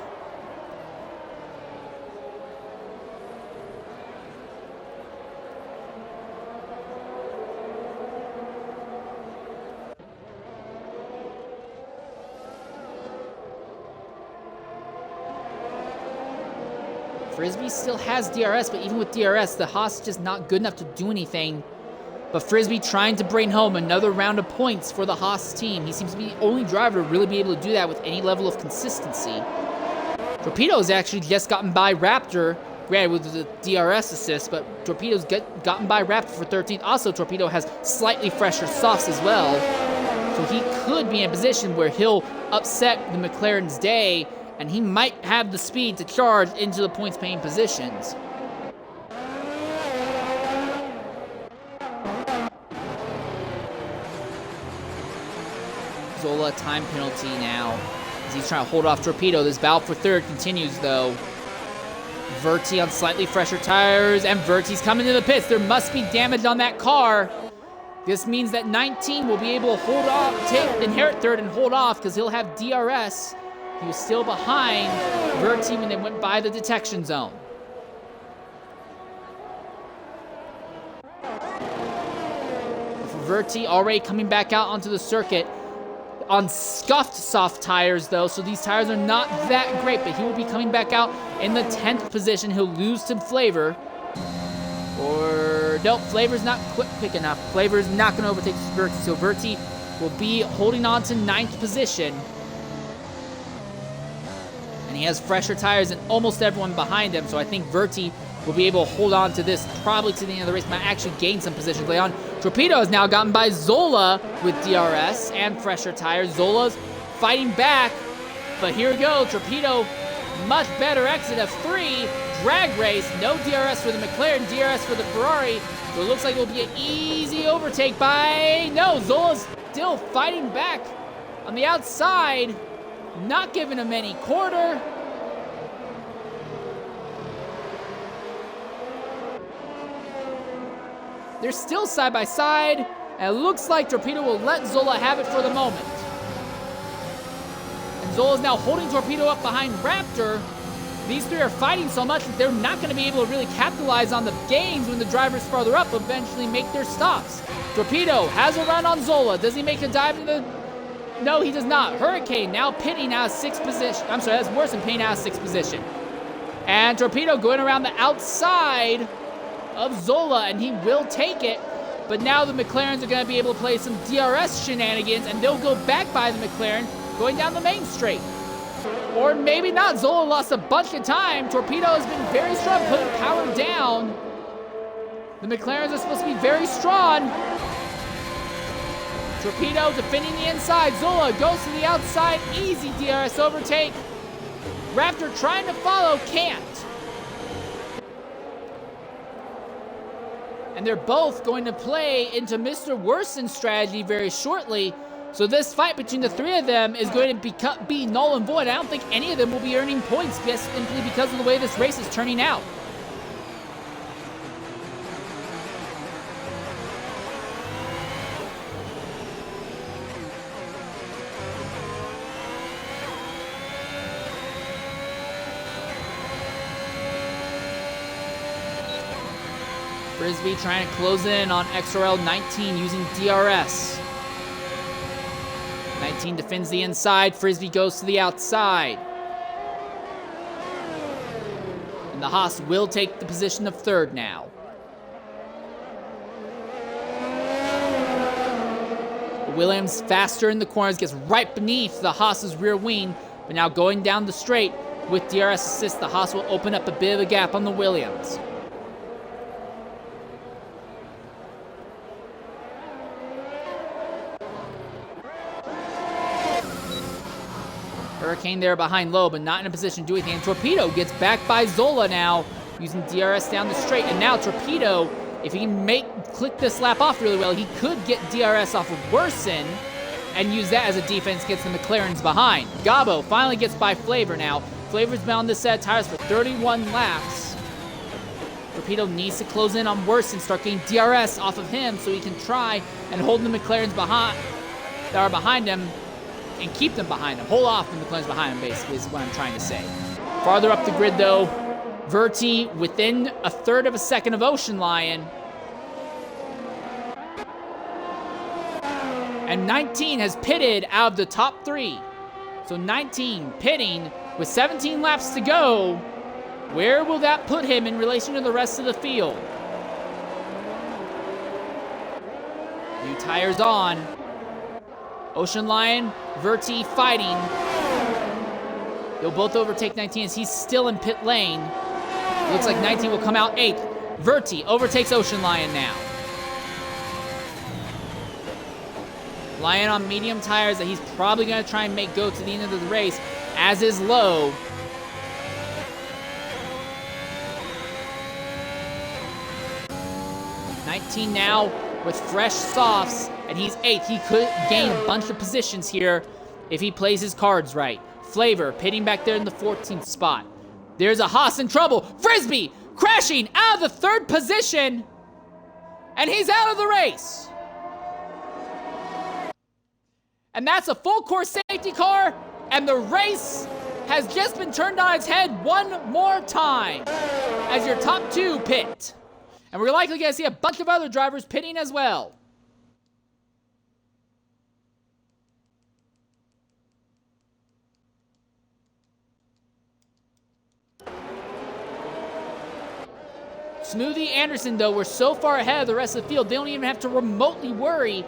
Frisbee still has DRS, but even with DRS, the Haas is just not good enough to do anything. But Frisbee trying to bring home another round of points for the Haas team. He seems to be the only driver to really be able to do that with any level of consistency. Torpedo's actually just gotten by Raptor, granted with the DRS assist, but Torpedo's gotten by Raptor for 13th. Also, Torpedo has slightly fresher softs as well. So he could be in a position where he'll upset the McLaren's day, and he might have the speed to charge into the points-paying positions. Zola time penalty now as he's trying to hold off Torpedo. This battle for third continues though. Verti on slightly fresher tires, and Verti's coming to the pits. There must be damage on that car. This means that 19 will be able to hold off, inherit third and hold off because he'll have DRS. He was still behind Verti when they went by the detection zone. For Verti, already coming back out onto the circuit on scuffed soft tires though, so these tires are not that great, but he will be coming back out in the 10th position. He'll lose to Flavor. Or, nope, Flavor's not quick enough. Flavor's not going to overtake Verti, so Verti will be holding on to 9th position. And he has fresher tires than almost everyone behind him, so I think Verti will be able to hold on to this probably to the end of the race. Might actually gain some positions later on. Torpedo has now gotten by Zola with DRS and fresher tires. Zola's fighting back, but here we go. Torpedo, much better exit of 3. Drag race, no DRS for the McLaren, DRS for the Ferrari. So it looks like it will be an easy overtake by... No, Zola's still fighting back on the outside. Not giving him any quarter. They're still side by side, and it looks like Torpedo will let Zola have it for the moment. And Zola's now holding Torpedo up behind Raptor. These three are fighting so much that they're not going to be able to really capitalize on the gains when the drivers farther up eventually make their stops. Torpedo has a run on Zola. Does he make a dive into the... No, he does not. Hurricane now pitting out of 6th position. I'm sorry, that's worse than pitting out of 6th position. And Torpedo going around the outside of Zola, and he will take it. But now the McLarens are going to be able to play some DRS shenanigans, and they'll go back by the McLaren going down the main straight. Or maybe not. Zola lost a bunch of time. Torpedo has been very strong, putting power down. The McLarens are supposed to be very strong. Torpedo defending the inside. Zola goes to the outside. Easy DRS overtake. Raptor trying to follow, can't. And they're both going to play into Mr. Worson's strategy very shortly. So this fight between the three of them is going to be null and void. I don't think any of them will be earning points just simply because of the way this race is turning out. Frisbee trying to close in on XRL 19 using DRS. 19 defends the inside. Frisbee goes to the outside. And the Haas will take the position of third now. Williams faster in the corners, gets right beneath the Haas's rear wing, but now going down the straight with DRS assist, the Haas will open up a bit of a gap on the Williams. Hurricane there behind low, but not in a position to do anything. And Torpedo gets back by Zola now, using DRS down the straight. And now Torpedo, if he can click this lap off really well, he could get DRS off of Worsen and use that as a defense against the McLarens behind. Gabo finally gets by Flavor now. Flavor's been on this set of tires for 31 laps. Torpedo needs to close in on Worsen, start getting DRS off of him so he can try and hold the McLarens behind that are behind him and keep them behind him. Hold off the McLarens behind him, basically, is what I'm trying to say. Farther up the grid, though, Verti within a third of a second of Ocean Lion. And 19 has pitted out of the top 3. So 19 pitting with 17 laps to go. Where will that put him in relation to the rest of the field? New tires on. Ocean Lion, Verti fighting. They'll both overtake 19 as he's still in pit lane. Looks like 19 will come out 8th. Verti overtakes Ocean Lion now. Lion on medium tires that he's probably going to try and make go to the end of the race, as is Low. Now with fresh softs, and he's 8th. He could gain a bunch of positions here if he plays his cards right. Flavor pitting back there in the 14th spot. There's a Haas in trouble. Frisbee crashing out of the 3rd position, and he's out of the race. And that's a full course safety car, and the race has just been turned on its head one more time as your top 2 pit. And we're likely going to see a bunch of other drivers pitting as well. Smoothie Anderson, though, were so far ahead of the rest of the field, they don't even have to remotely worry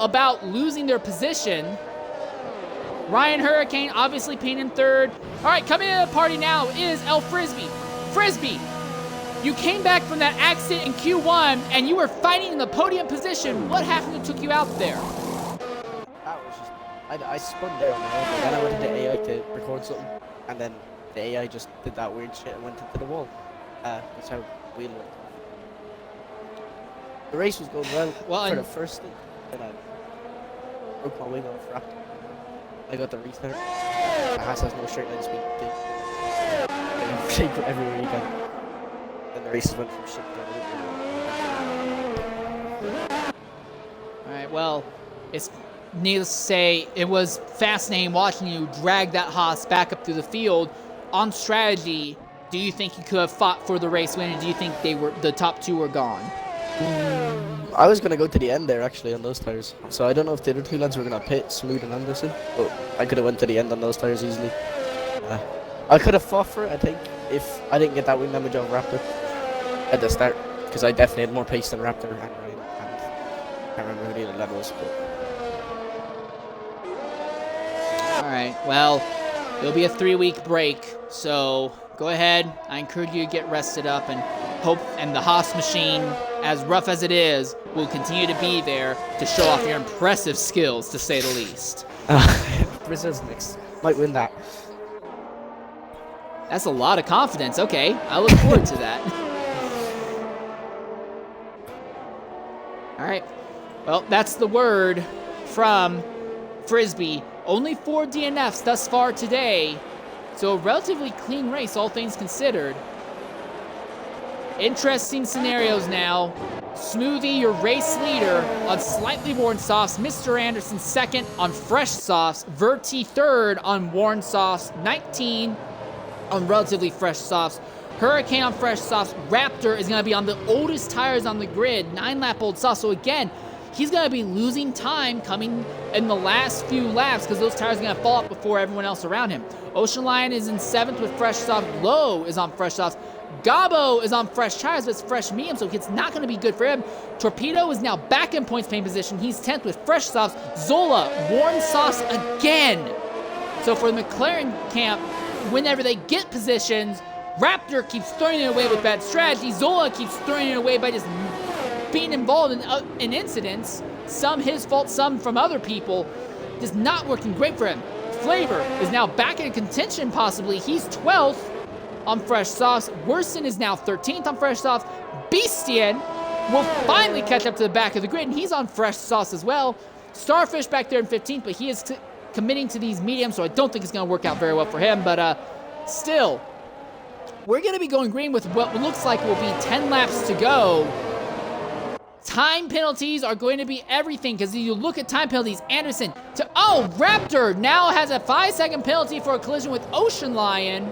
about losing their position. Ryan Hurricane obviously pitting in 3rd. All right, coming into the party now is El Frisbee. Frisbee, you came back from that accident in Q1, and you were fighting in the podium position. What happened that took you out there? That was just, I spun there on my own, and then I went into AI to record something, and then the AI just did that weird shit and went into the wall. That's how we looked. The race was going well for the first thing, and I broke my wing off Raptor. I got the restart. The Haas has no straight line speed. They go everywhere you can. And the races went from shit to Alright, well, it's needless to say, it was fascinating watching you drag that Haas back up through the field. On strategy, do you think you could have fought for the race win, or do you think the top 2 were gone? I was going to go to the end there, actually, on those tires. So I don't know if the other 2 lads were going to pit, Smooth and Anderson, but I could have went to the end on those tires easily. I could have fought for it, I think, if I didn't get that wing damage on Raptor at the start, because I definitely had more pace than Raptor and Ryan. I can't remember who the other lad was, but... Alright, well, it'll be a 3-week break, so go ahead. I encourage you to get rested up and hope, and the Haas machine, as rough as it is, will continue to be there to show off your impressive skills, to say the least. Brazil's next. Might win that. That's a lot of confidence. Okay, I look forward to that. All right. Well, that's the word from Frisbee. Only 4 DNFs thus far today, so a relatively clean race, all things considered. Interesting scenarios now. Smoothie, your race leader, on slightly worn softs. Mr. Anderson, 2nd on fresh softs. Verti, 3rd on worn softs. 19 on relatively fresh softs. Hurricane on fresh softs. Raptor is going to be on the oldest tires on the grid, 9-lap-old softs. So again, he's going to be losing time coming in the last few laps because those tires are going to fall off before everyone else around him. Ocean Lion is in 7th with fresh softs. Low is on fresh softs. Gabo is on fresh tires, but it's fresh medium, so it's not going to be good for him. Torpedo is now back in points paying position. He's 10th with fresh softs. Zola, worn softs again. So for the McLaren camp, whenever they get positions, Raptor keeps throwing it away with bad strategy. Zola keeps throwing it away by just being involved in incidents. Some his fault, some from other people. Just not working great for him. Flavor is now back in contention possibly. He's 12th on fresh softs. Worsen is now 13th on fresh softs. Beastien will finally catch up to the back of the grid, and he's on fresh softs as well. Starfish back there in 15th, but he is committing to these mediums, so I don't think it's going to work out very well for him. But still, we're going to be going green with what looks like will be 10 laps to go. Time penalties are going to be everything, because you look at time penalties, Anderson to... Oh, Raptor now has a 5-second penalty for a collision with Ocean Lion.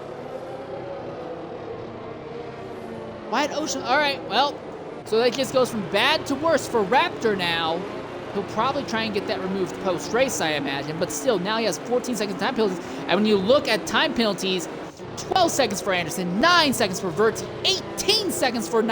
Why did Ocean... All right, well, so that just goes from bad to worse for Raptor now. He'll probably try and get that removed post-race, I imagine, but still, now he has 14 seconds time penalties. And when you look at time penalties, 12 seconds for Anderson, 9 seconds for Verti, 18 seconds for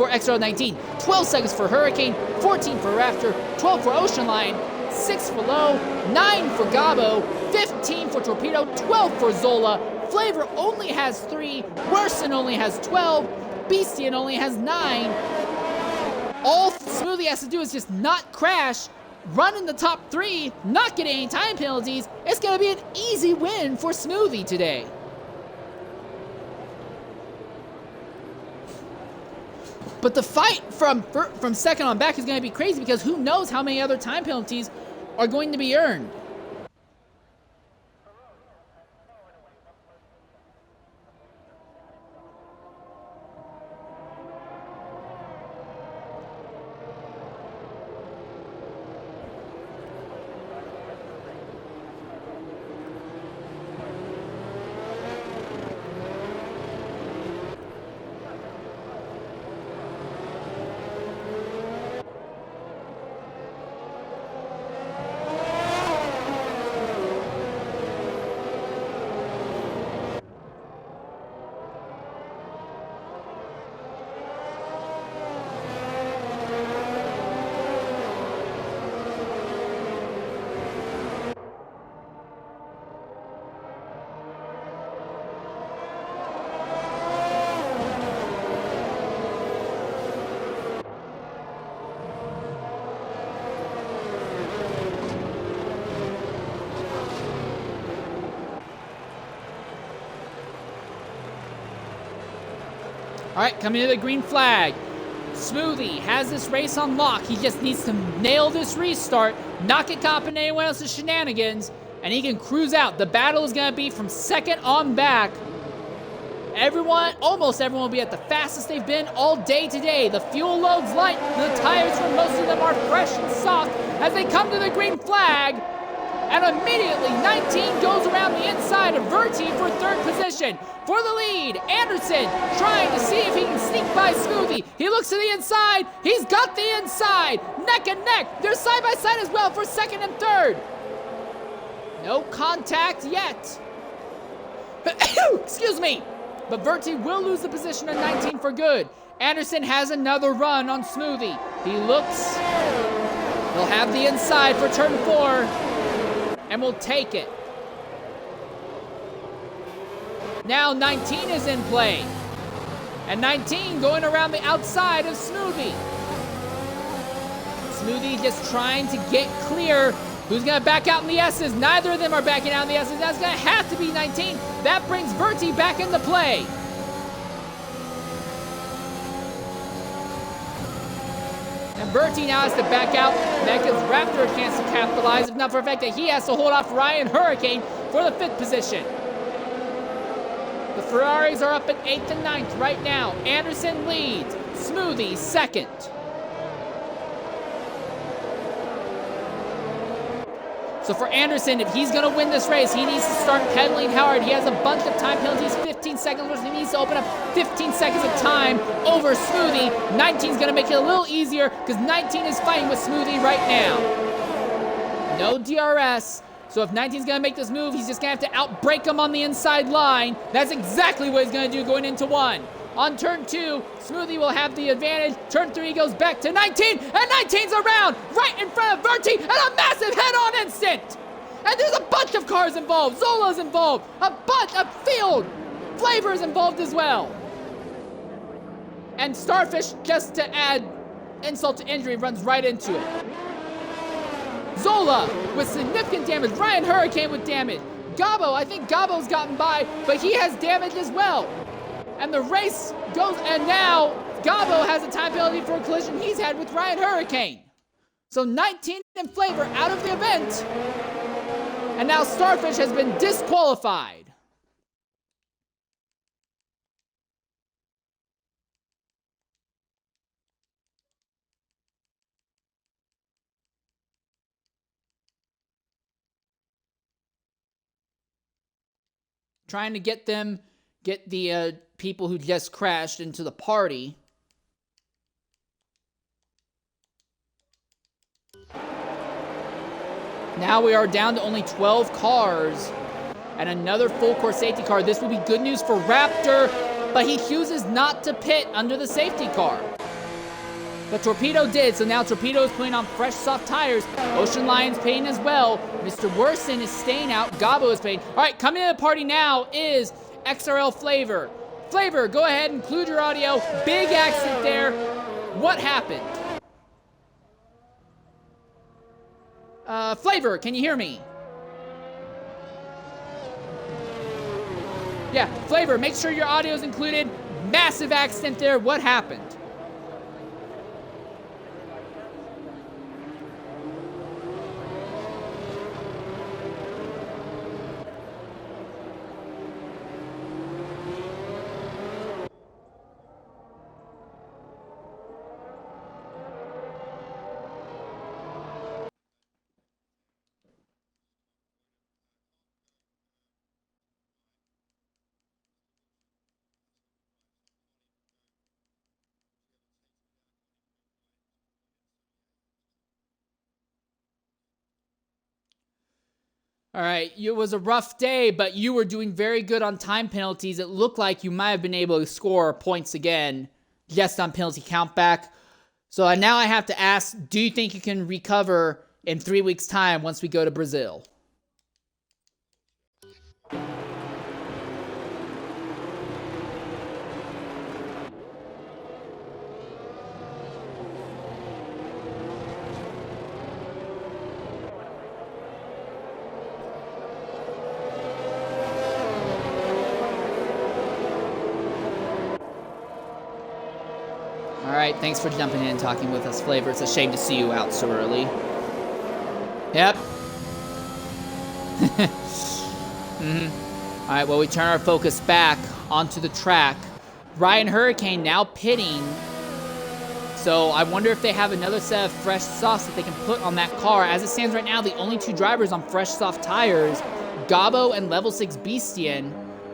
Extra 19, 12 seconds for Hurricane, 14 for Raptor, 12 for Ocean Lion, 6 for Low, 9 for Gabo, 15 for Torpedo, 12 for Zola. Flavor only has 3, Worsen only has 12, Beastien only has 9. All Smoothie has to do is just not crash, run in the top 3, not get any time penalties. It's going to be an easy win for Smoothie today. But the fight from second on back is going to be crazy because who knows how many other time penalties are going to be earned. All right, coming to the green flag. Smoothie has this race on lock. He just needs to nail this restart, not get caught in anyone else's shenanigans, and he can cruise out. The battle is going to be from second on back. Almost everyone will be at the fastest they've been all day today. The fuel load's light. The tires for most of them are fresh and soft as they come to the green flag. And immediately, 19 goes around the inside of Verti for third position. For the lead, Anderson trying to see if he can sneak by Smoothie. He looks to the inside. He's got the inside. Neck and neck. They're side by side as well for second and third. No contact yet. Excuse me. But Verti will lose the position on 19 for good. Anderson has another run on Smoothie. He looks. He'll have the inside for turn 4. And we'll take it. Now 19 is in play. And 19 going around the outside of Smoothie. Smoothie just trying to get clear. Who's going to back out in the S's? Neither of them are backing out in the S's. That's going to have to be 19. That brings Verti back into play. And Verti now has to back out. That gives Raptor a chance to capitalize, if not for the fact that he has to hold off Ryan Hurricane for the 5th position. The Ferraris are up at 8th and 9th right now. Anderson leads. Smoothie 2nd. So for Anderson, if he's going to win this race, he needs to start pedaling hard. He has a bunch of time penalties, 15 seconds, which he needs to open up 15 seconds of time over Smoothie. 19 is going to make it a little easier because 19 is fighting with Smoothie right now. No DRS. So if 19 is going to make this move, he's just going to have to outbrake him on the inside line. That's exactly what he's going to do going into 1. On turn 2, Smoothie will have the advantage. Turn 3 goes back to 19, and 19's around right in front of Verti, and a massive head-on instant. And there's a bunch of cars involved. Zola's involved. A field. Flavor's involved as well. And Starfish, just to add insult to injury, runs right into it. Zola with significant damage. Ryan Hurricane with damage. Gabo, I think Gabo's gotten by, but he has damage as well. And the race goes, and now Gabo has a time penalty for a collision he's had with Ryan Hurricane. So 19 and Flavor out of the event. And now Starfish has been disqualified. Trying to get the people who just crashed into the party. Now we are down to only 12 cars and another full course safety car. This would be good news for Raptor, but he chooses not to pit under the safety car. But Torpedo did, so now Torpedo is putting on fresh soft tires. Ocean Lion's paying as well. Mr. Worsen is staying out. Gabo is paying. All right, coming to the party now is XRL Flavor. Flavor, go ahead, include your audio. Big accident there. What happened? Flavor, can you hear me? Yeah, Flavor, make sure your audio is included. Massive accident there. What happened? All right, it was a rough day, but you were doing very good on time penalties. It looked like you might have been able to score points again just on penalty countback. So now I have to ask, do you think you can recover in 3 weeks' time once we go to Brazil? All right, thanks for jumping in and talking with us, Flavor. It's a shame to see you out so early. Yep. All right, well, we turn our focus back onto the track. Ryan Hurricane now pitting. So I wonder if they have another set of fresh softs that they can put on that car. As it stands right now, the only two drivers on fresh soft tires, Gabo and Level 6 Beastian.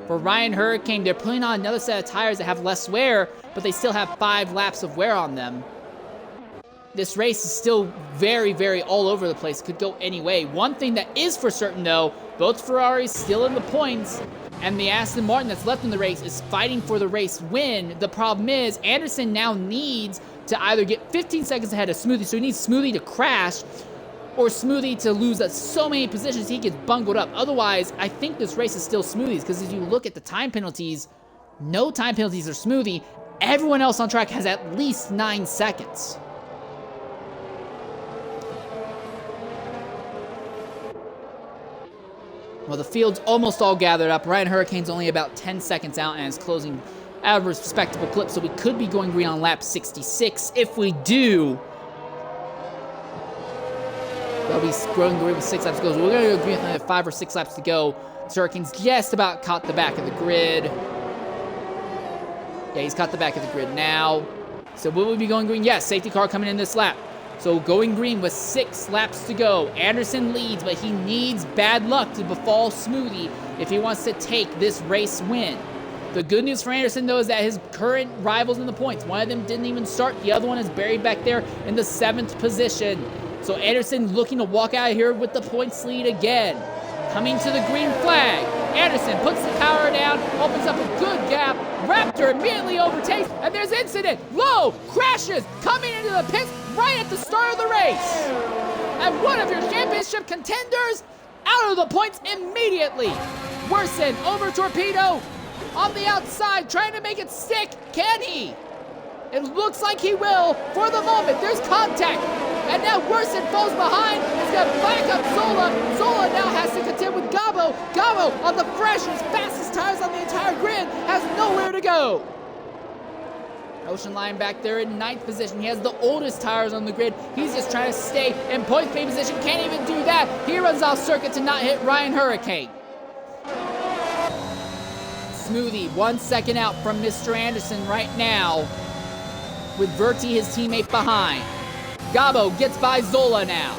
For Ryan Hurricane, they're putting on another set of tires that have less wear, but they still have 5 laps of wear on them. This race is still very, very all over the place. Could go any way. One thing that is for certain, though, both Ferraris still in the points, and the Aston Martin that's left in the race is fighting for the race win. The problem is, Anderson now needs to either get 15 seconds ahead of Smoothie, so he needs Smoothie to crash, or Smoothie to lose so many positions he gets bungled up. Otherwise, I think this race is still Smoothie's, because as you look at the time penalties, no time penalties are Smoothie. Everyone else on track has at least 9 seconds. Well, the field's almost all gathered up. Ryan Hurricane's only about 10 seconds out and is closing out of a respectable clip, so we could be going green on lap 66. If we do, they'll be going green with 6 laps to go. So we're going to go green with another 5 or 6 laps to go. Hurricane's just about caught the back of the grid. Yeah, he's caught the back of the grid now. So will we be going green? Yes, safety car coming in this lap. So going green with 6 laps to go. Anderson leads, but he needs bad luck to befall Smoothie if he wants to take this race win. The good news for Anderson, though, is that his current rivals in the points, one of them didn't even start. The other one is buried back there in the 7th position. So Anderson looking to walk out of here with the points lead again. Coming to the green flag. Anderson puts the power down, opens up a good gap. Raptor immediately overtakes, and there's incident. Low crashes coming into the pits right at the start of the race. And one of your championship contenders out of the points immediately. Worsen over Torpedo on the outside, trying to make it stick. Can he? It looks like he will for the moment. There's contact. And now Worsen falls behind. He's going to back up Zola. Zola now has to contend with Gabo. Gabo on the freshest, fastest tires on the entire grid has nowhere to go. Ocean Lion back there in 9th position. He has the oldest tires on the grid. He's just trying to stay in point pay position. Can't even do that. He runs off circuit to not hit Ryan Hurricane. Smoothie 1 second out from Mr. Anderson right now, with Verti, his teammate, behind. Gabo gets by Zola now.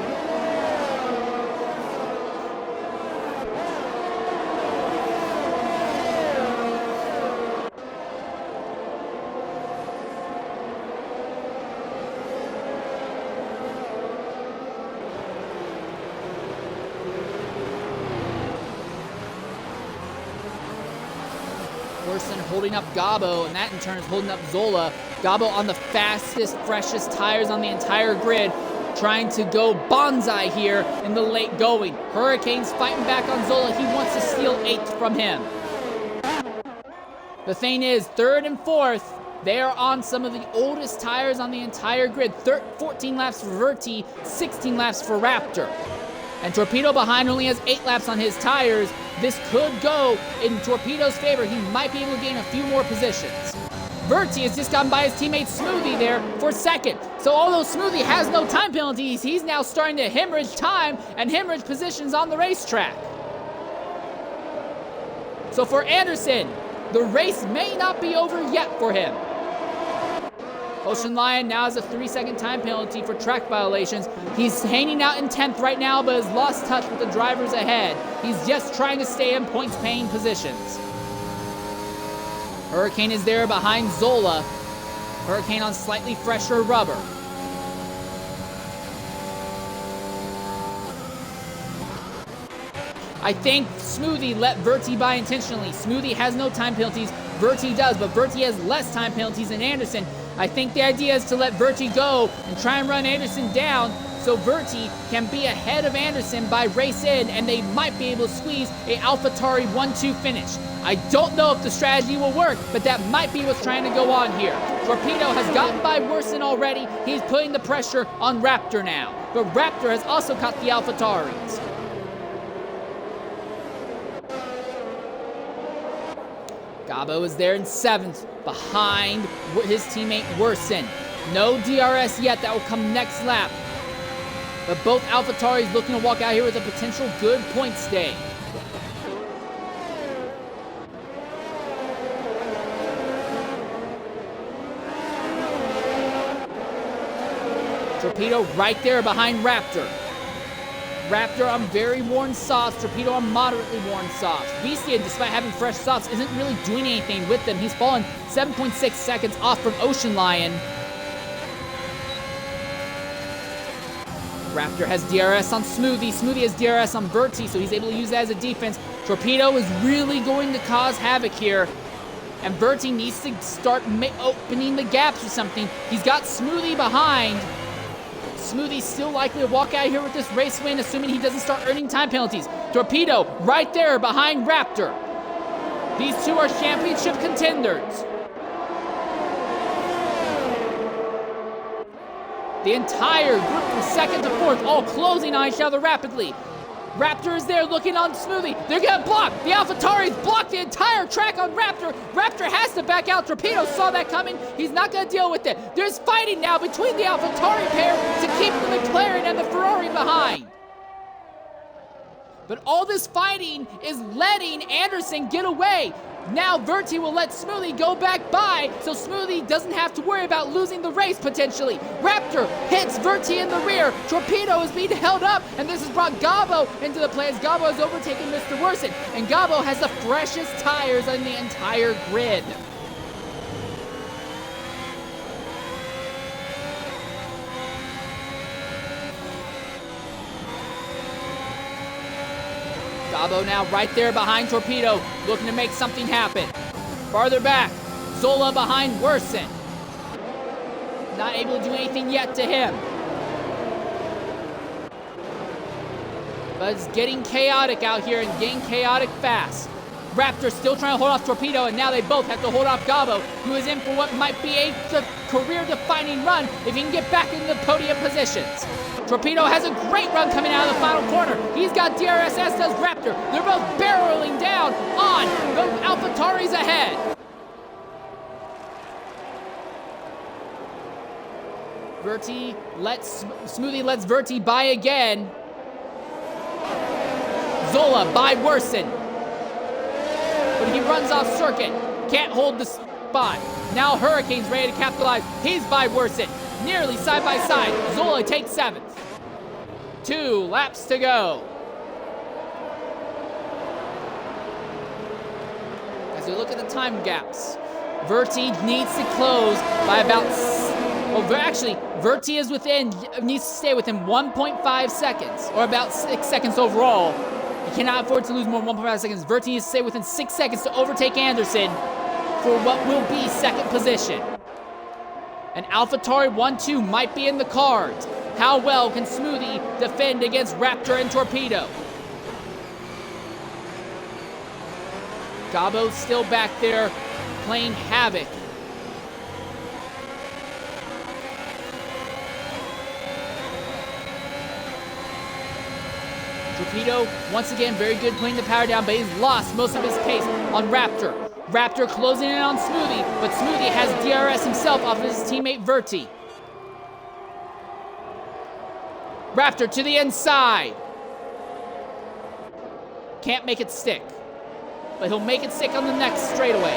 Worsen holding up Gabo, and that in turn is holding up Zola. Gabo on the fastest, freshest tires on the entire grid, trying to go bonsai here in the late going. Hurricane's fighting back on Zola. He wants to steal 8th from him. The thing is, 3rd and 4th, they are on some of the oldest tires on the entire grid. 14 laps for Verti, 16 laps for Raptor. And Torpedo behind only has 8 laps on his tires. This could go in Torpedo's favor. He might be able to gain a few more positions. Verti has just gotten by his teammate Smoothie there for 2nd. So although Smoothie has no time penalties, he's now starting to hemorrhage time and hemorrhage positions on the racetrack. So for Anderson, the race may not be over yet for him. Ocean Lion now has a 3-second time penalty for track violations. He's hanging out in 10th right now, but has lost touch with the drivers ahead. He's just trying to stay in points-paying positions. Hurricane is there behind Zola. Hurricane on slightly fresher rubber. I think Smoothie let Verti by intentionally. Smoothie has no time penalties. Verti does, but Verti has less time penalties than Anderson. I think the idea is to let Verti go and try and run Anderson down so Verti can be ahead of Anderson by race in, and they might be able to squeeze a AlphaTauri 1-2 finish. I don't know if the strategy will work, but that might be what's trying to go on here. Torpedo has gotten by Worsen already. He's putting the pressure on Raptor now. But Raptor has also caught the AlphaTauris. Gabo is there in 7th, behind his teammate Worsen. No DRS yet, that will come next lap. But both AlphaTauris looking to walk out here with a potential good points day. Torpedo right there behind Raptor. Raptor on very worn softs, Torpedo on moderately worn softs. Vician, despite having fresh softs, isn't really doing anything with them. He's fallen 7.6 seconds off from Ocean Lion. Raptor has DRS on Smoothie. Smoothie has DRS on Verti, so he's able to use that as a defense. Torpedo is really going to cause havoc here. And Verti needs to start opening the gaps or something. He's got Smoothie behind. Smoothie's still likely to walk out here with this race win, assuming he doesn't start earning time penalties. Torpedo right there behind Raptor. These two are championship contenders. The entire group from 2nd to 4th all closing on each other rapidly. Raptor is there looking on Smoothie. They're gonna block. The AlphaTauris block the entire track on Raptor. Raptor has to back out. Torpedo saw that coming. He's not gonna deal with it. There's fighting now between the AlphaTauri pair to keep the McLaren and the Ferrari behind. But all this fighting is letting Anderson get away. Now Verti will let Smoothie go back by, so Smoothie doesn't have to worry about losing the race potentially. Raptor hits Verti in the rear. Torpedo is being held up, and this has brought Gabo into the play as Gabo has overtaken Mr. Worsen. And Gabo has the freshest tires on the entire grid. Gabo now right there behind Torpedo, looking to make something happen. Farther back, Zola behind Worsen. Not able to do anything yet to him. But it's getting chaotic out here and getting chaotic fast. Raptor still trying to hold off Torpedo, and now they both have to hold off Gabo, who is in for what might be a career-defining run if he can get back into the podium positions. Torpedo has a great run coming out of the final corner. He's got DRS, as does Raptor. They're both barreling down on the AlphaTauris ahead. Smoothie lets Verti by again. Zola by Worsen. But he runs off circuit. Can't hold the spot. Now Hurricane's ready to capitalize. He's by Worsen. Nearly side by side. Zola takes 7th. 2 laps to go. As we look at the time gaps, Verti needs to close by about... actually, Verti needs to stay within 1.5 seconds, or about 6 seconds overall. He cannot afford to lose more than 1.5 seconds. Verti needs to stay within 6 seconds to overtake Anderson for what will be 2nd position. An AlphaTauri 1-2 might be in the cards. How well can Smoothie defend against Raptor and Torpedo? Gabo's still back there playing havoc. Torpedo, once again, very good putting the power down, but he's lost most of his pace on Raptor. Raptor closing in on Smoothie, but Smoothie has DRS himself off of his teammate Verti. Raptor to the inside. Can't make it stick, but he'll make it stick on the next straightaway.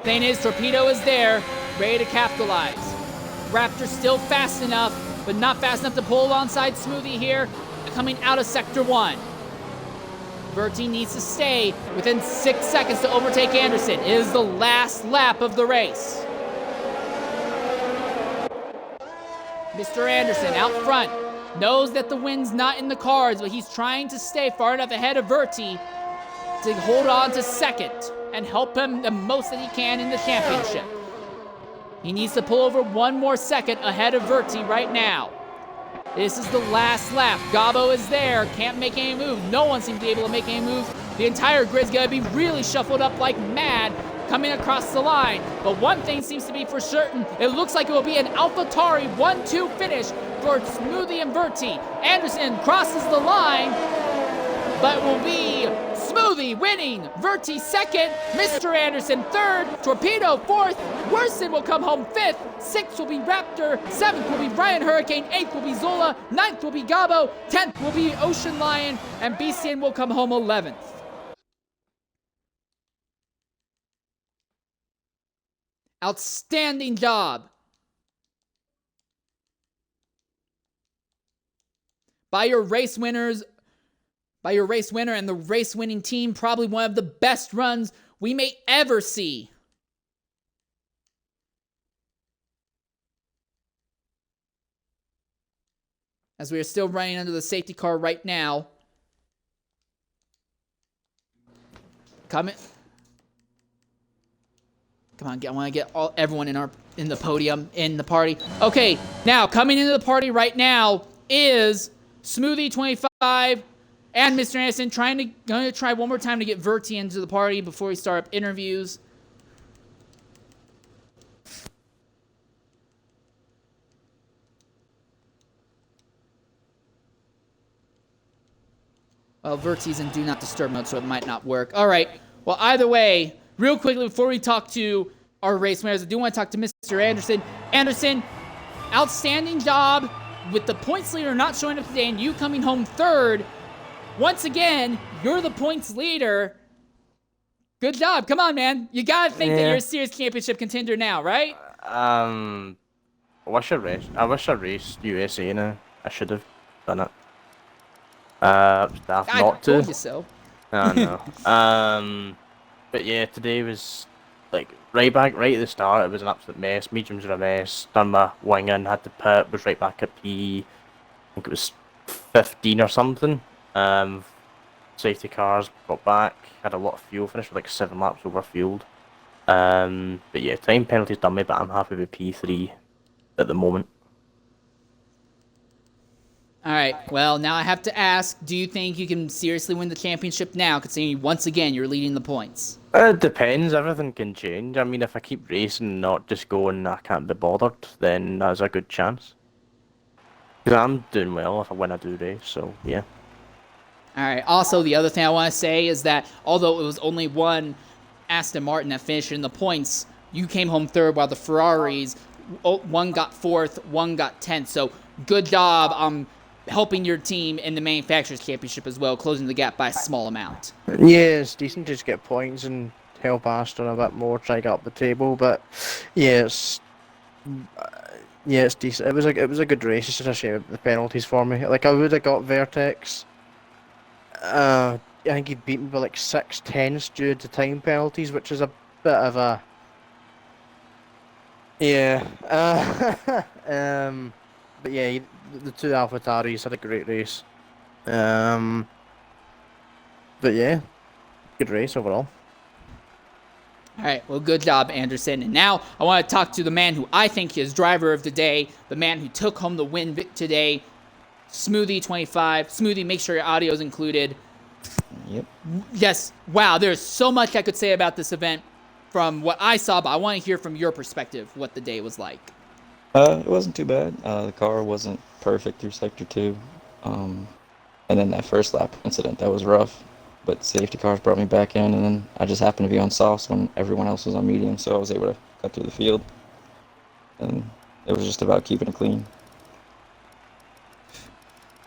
Thing is, Torpedo is there, ready to capitalize. Raptor still fast enough, but not fast enough to pull alongside Smoothie here, coming out of Sector 1. Verti needs to stay within 6 seconds to overtake Anderson. It is the last lap of the race. Mr. Anderson out front. knows that the win's not in the cards, but he's trying to stay far enough ahead of Verti to hold on to second and help him the most that he can in the championship. He needs to pull over 1 more second ahead of Verti right now. This is the last lap. Gabo is there, can't make any move. No one seems to be able to make any moves. The entire grid's gonna be really shuffled up like mad coming across the line. But one thing seems to be for certain. It looks like it will be an AlphaTauri 1-2 finish for Smoothie and Verti. Anderson crosses the line, but it will be Smoothie winning, Verti second, Mr. Anderson third, Torpedo fourth, Worson will come home fifth, sixth will be Raptor, seventh will be Brian Hurricane, eighth will be Zola, ninth will be Gabo, 10th will be Ocean Lion, and BCN will come home 11th. Outstanding job by your race winner and the race-winning team. Probably one of the best runs we may ever see. As we are still running under the safety car right now. Come on, I want to get everyone in the podium, in the party. Okay, now coming into the party right now is Smoothie 25 and Mr. Anderson going to try one more time to get Verti into the party before we start up interviews. Well, Verti's in Do Not Disturb mode, so it might not work. All right. Well, either way, real quickly before we talk to our race winners, I do want to talk to Mr. Anderson. Anderson, outstanding job with the points leader not showing up today and you coming home third. Once again, you're the points leader. Good job. Come on, man. You got to think that you're a serious championship contender now, right? I wish I raced USA now. I should have done it. Daft not to. Told you so. I know. But yeah, today was like right at the start. It was an absolute mess. Mediums were a mess. Done my wing in, had to pit. Was right back at P. I think it was 15 or something. Safety cars got back. Had a lot of fuel. Finished with like 7 laps over fueled. But yeah, time penalties done me. But I'm happy with P3 at the moment. All right, well, now I have to ask, do you think you can seriously win the championship now, considering once again you're leading the points? It depends. Everything can change. I mean, if I keep racing and not just going, I can't be bothered, then there's a good chance. Because I'm doing well if I win, I do race, so yeah. All right, also, the other thing I want to say is that although it was only one Aston Martin that finished in the points, you came home third while the Ferraris, one got fourth, one got 10th, so good job helping your team in the Manufacturers' Championship as well, closing the gap by a small amount. Yeah, it's decent to just get points and help Aston a bit more, try to get up the table, but yeah, it's decent. It was a good race. It's just a shame the penalties for me. Like, I would have got Vertex. I think he beat me by like 6/10 due to time penalties, which is a bit of a but yeah, the two AlphaTauris had a great race. But yeah, good race overall. All right, well, good job, Anderson. And now I want to talk to the man who I think is driver of the day, the man who took home the win today, Smoothie 25. Smoothie, make sure your audio is included. Yep. Yes, wow, there's so much I could say about this event from what I saw, but I want to hear from your perspective what the day was like. It wasn't too bad. The car wasn't perfect through Sector 2. And then that first lap incident, that was rough. But safety cars brought me back in, and then I just happened to be on softs when everyone else was on medium, so I was able to cut through the field. And it was just about keeping it clean.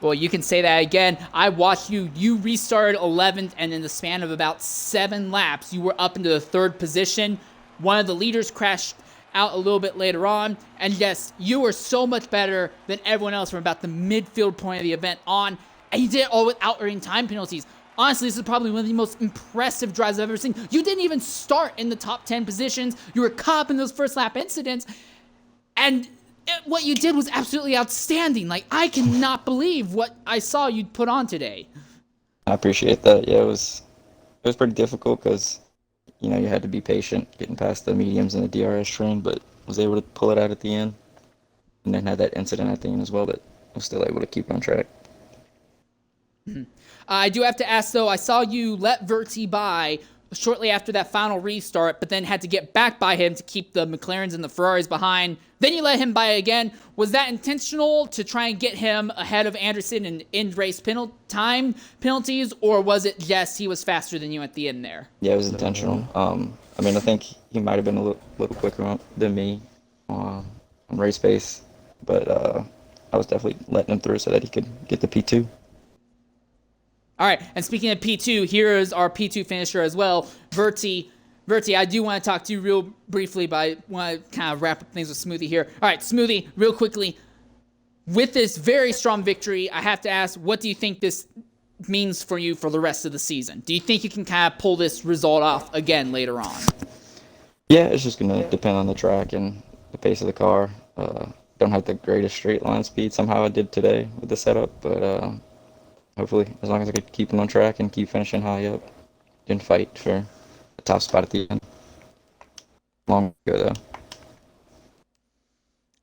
Well, you can say that again. I watched you. You restarted 11th, and in the span of about 7 laps, you were up into the 3rd position. One of the leaders crashed out a little bit later on. And yes, you were so much better than everyone else from about the midfield point of the event on. And you did it all without earning time penalties. Honestly, this is probably one of the most impressive drives I've ever seen. You didn't even start in the top 10 positions. You were caught up in those first lap incidents. And what you did was absolutely outstanding. Like, I cannot believe what I saw you put on today. I appreciate that. Yeah, it was pretty difficult because you had to be patient getting past the mediums and the DRS train, but was able to pull it out at the end, and then had that incident at the end as well, but was still able to keep on track. I do have to ask, though, I saw you let Verti by shortly after that final restart, but then had to get back by him to keep the McLarens and the Ferraris behind. Then you let him by again. Was that intentional to try and get him ahead of Anderson in end-race time penalties, or was it just he was faster than you at the end there? Yeah, it was intentional. I think he might have been a little quicker than me on race pace, but I was definitely letting him through so that he could get the P2. All right, and speaking of P2, here is our P2 finisher as well, Verti. Verti, I do want to talk to you real briefly, but I want to kind of wrap up things with Smoothie here. All right, Smoothie, real quickly, with this very strong victory, I have to ask, what do you think this means for you for the rest of the season? Do you think you can kind of pull this result off again later on? Yeah, it's just going to depend on the track and the pace of the car. Don't have the greatest straight line speed. Somehow I did today with the setup, but hopefully, as long as I could keep them on track and keep finishing high up, didn't fight for a top spot at the end. Long ago, though.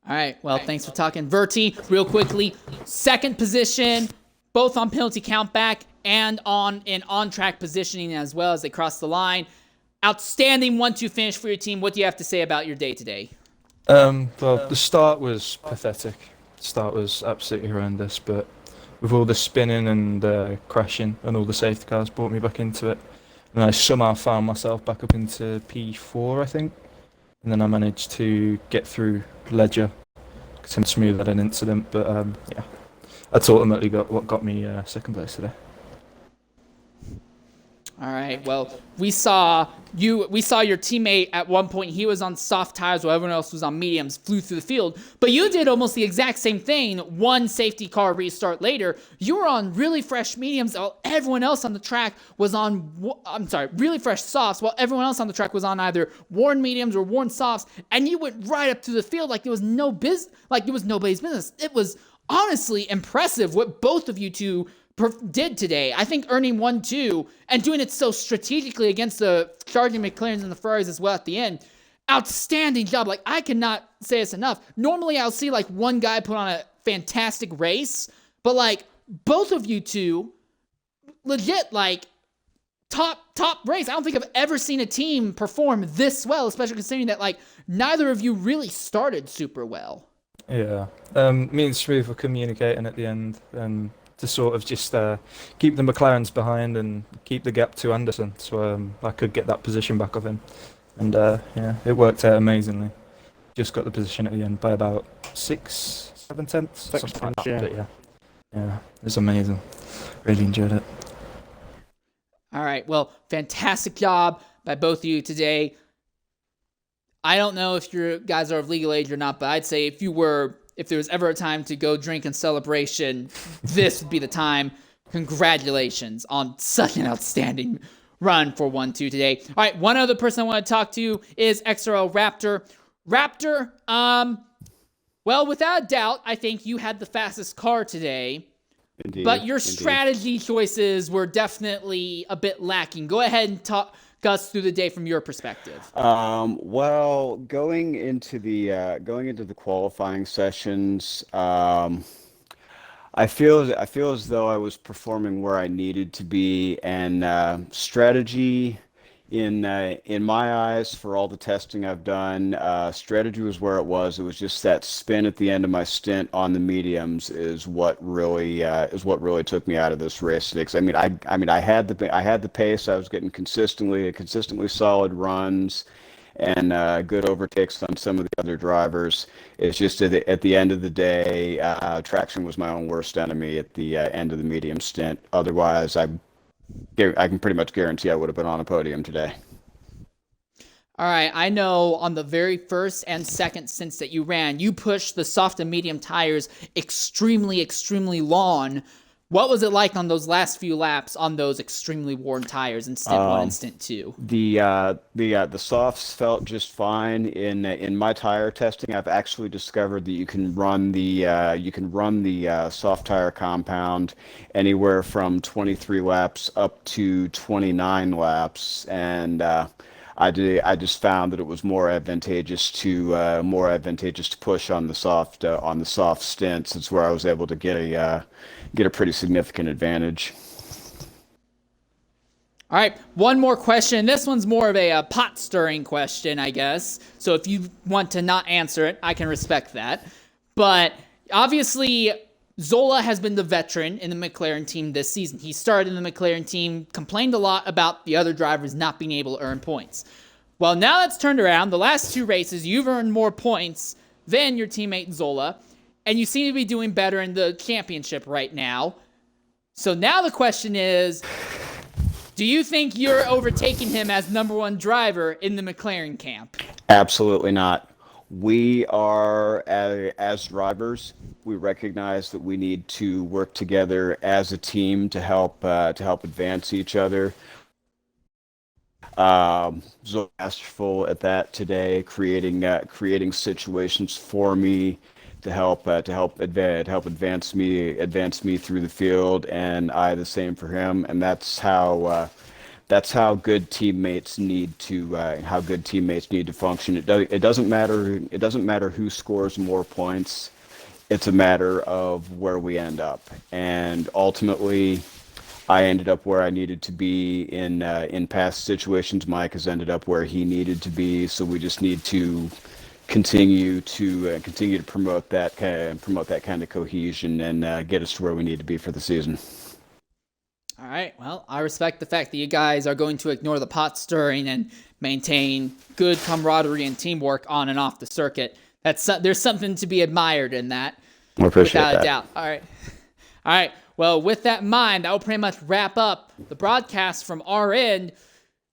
All right, well, thanks for talking. Verti, real quickly, second position, both on penalty countback and in on-track positioning as well as they cross the line. Outstanding 1-2 finish for your team. What do you have to say about your day today? Well, the start was pathetic. The start was absolutely horrendous, but with all the spinning and crashing and all the safety cars brought me back into it. And I somehow found myself back up into P4, I think. And then I managed to get through Ledger. Tim Smooth had an incident, but yeah, that's ultimately what got me second place today. All right, well, we saw your teammate at one point. He was on soft tires while everyone else was on mediums, flew through the field. But you did almost the exact same thing. One safety car restart later, you were on really fresh mediums while everyone else on the track was on, really fresh softs while everyone else on the track was on either worn mediums or worn softs. And you went right up to the field like it was nobody's business. It was honestly impressive what both of you two did today. I think earning 1-2 and doing it so strategically against the charging McLarens and the Ferraris as well at the end. Outstanding job. Like, I cannot say this enough. Normally, I'll see like one guy put on a fantastic race, but like both of you two, legit like top race. I don't think I've ever seen a team perform this well, especially considering that like neither of you really started super well. Yeah, me and Smooth were communicating at the end and to sort of just keep the McLarens behind and keep the gap to Anderson, so I could get that position back of him. And yeah, it worked out amazingly. Just got the position at the end by about 6-7 tenths, something like that. Yeah. But yeah, it was amazing. Really enjoyed it. All right, well, fantastic job by both of you today. I don't know if you guys are of legal age or not, but I'd say if there was ever a time to go drink in celebration, this would be the time. Congratulations on such an outstanding run for 1-2 today. All right, one other person I want to talk to is XRL Raptor. Raptor, well, without a doubt, I think you had the fastest car today. Indeed, but your strategy choices were definitely a bit lacking. Go ahead and talk us through the day from your perspective. Well, going into the qualifying sessions, I feel as though I was performing where I needed to be, and strategy, in my eyes, for all the testing I've done, strategy was where it was. It was just that spin at the end of my stint on the mediums is what really took me out of this race today. 'Cause I had the pace. I was getting consistently solid runs and good overtakes on some of the other drivers. It's just at the end of the day, traction was my own worst enemy at the end of the medium stint. Otherwise, I can pretty much guarantee I would have been on a podium today. All right, I know on the very first and second stints that you ran, you pushed the soft and medium tires extremely long What was it like on those last few laps on those extremely worn tires in stint 1 and stint 2? The softs felt just fine. In my tire testing, I've actually discovered that you can run the soft tire compound anywhere from 23 laps up to 29 laps, and I just found that it was more advantageous to push on the soft stints. It's where I was able to get a pretty significant advantage. All right, one more question. This one's more of a pot-stirring question, I guess. So if you want to not answer it, I can respect that. But obviously, Zola has been the veteran in the McLaren team this season. He started in the McLaren team, complained a lot about the other drivers not being able to earn points. Well, now that's turned around. The last 2 races, you've earned more points than your teammate Zola, and you seem to be doing better in the championship right now. So now the question is, do you think you're overtaking him as number 1 driver in the McLaren camp? Absolutely not. We are, as drivers, we recognize that we need to work together as a team to help advance each other. So masterful at that today, creating situations for me to help advance me through the field, and I the same for him. And that's how good teammates need to function. It doesn't matter who scores more points. It's a matter of where we end up, and ultimately, I ended up where I needed to be in past situations. Mike has ended up where he needed to be. So we just need to continue to promote that kind of cohesion and get us to where we need to be for the season. All right. Well, I respect the fact that you guys are going to ignore the pot stirring and maintain good camaraderie and teamwork on and off the circuit. There's something to be admired in that. I appreciate without that. a doubt. All right. All right. Well, with that in mind, that will pretty much wrap up the broadcast from our end.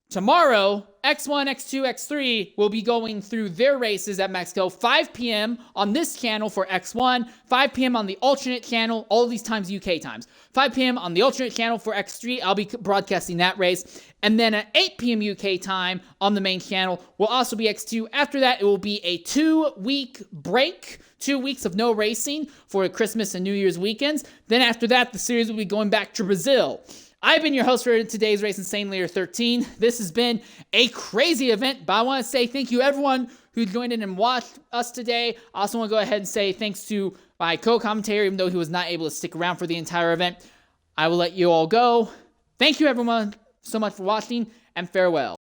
Tomorrow, X1, X2, X3 will be going through their races at Mexico, 5 p.m. on this channel for X1, 5 p.m. on the alternate channel, all of these times UK times. 5 p.m. on the alternate channel for X3, I'll be broadcasting that race. And then at 8 p.m. UK time on the main channel will also be X2. After that, it will be a 2-week break, 2 weeks of no racing for Christmas and New Year's weekends. Then after that, the series will be going back to Brazil. I've been your host for today's race, Insane Leader 13. This has been a crazy event, but I want to say thank you everyone who joined in and watched us today. I also want to go ahead and say thanks to my co-commentator, even though he was not able to stick around for the entire event. I will let you all go. Thank you everyone so much for watching, and farewell.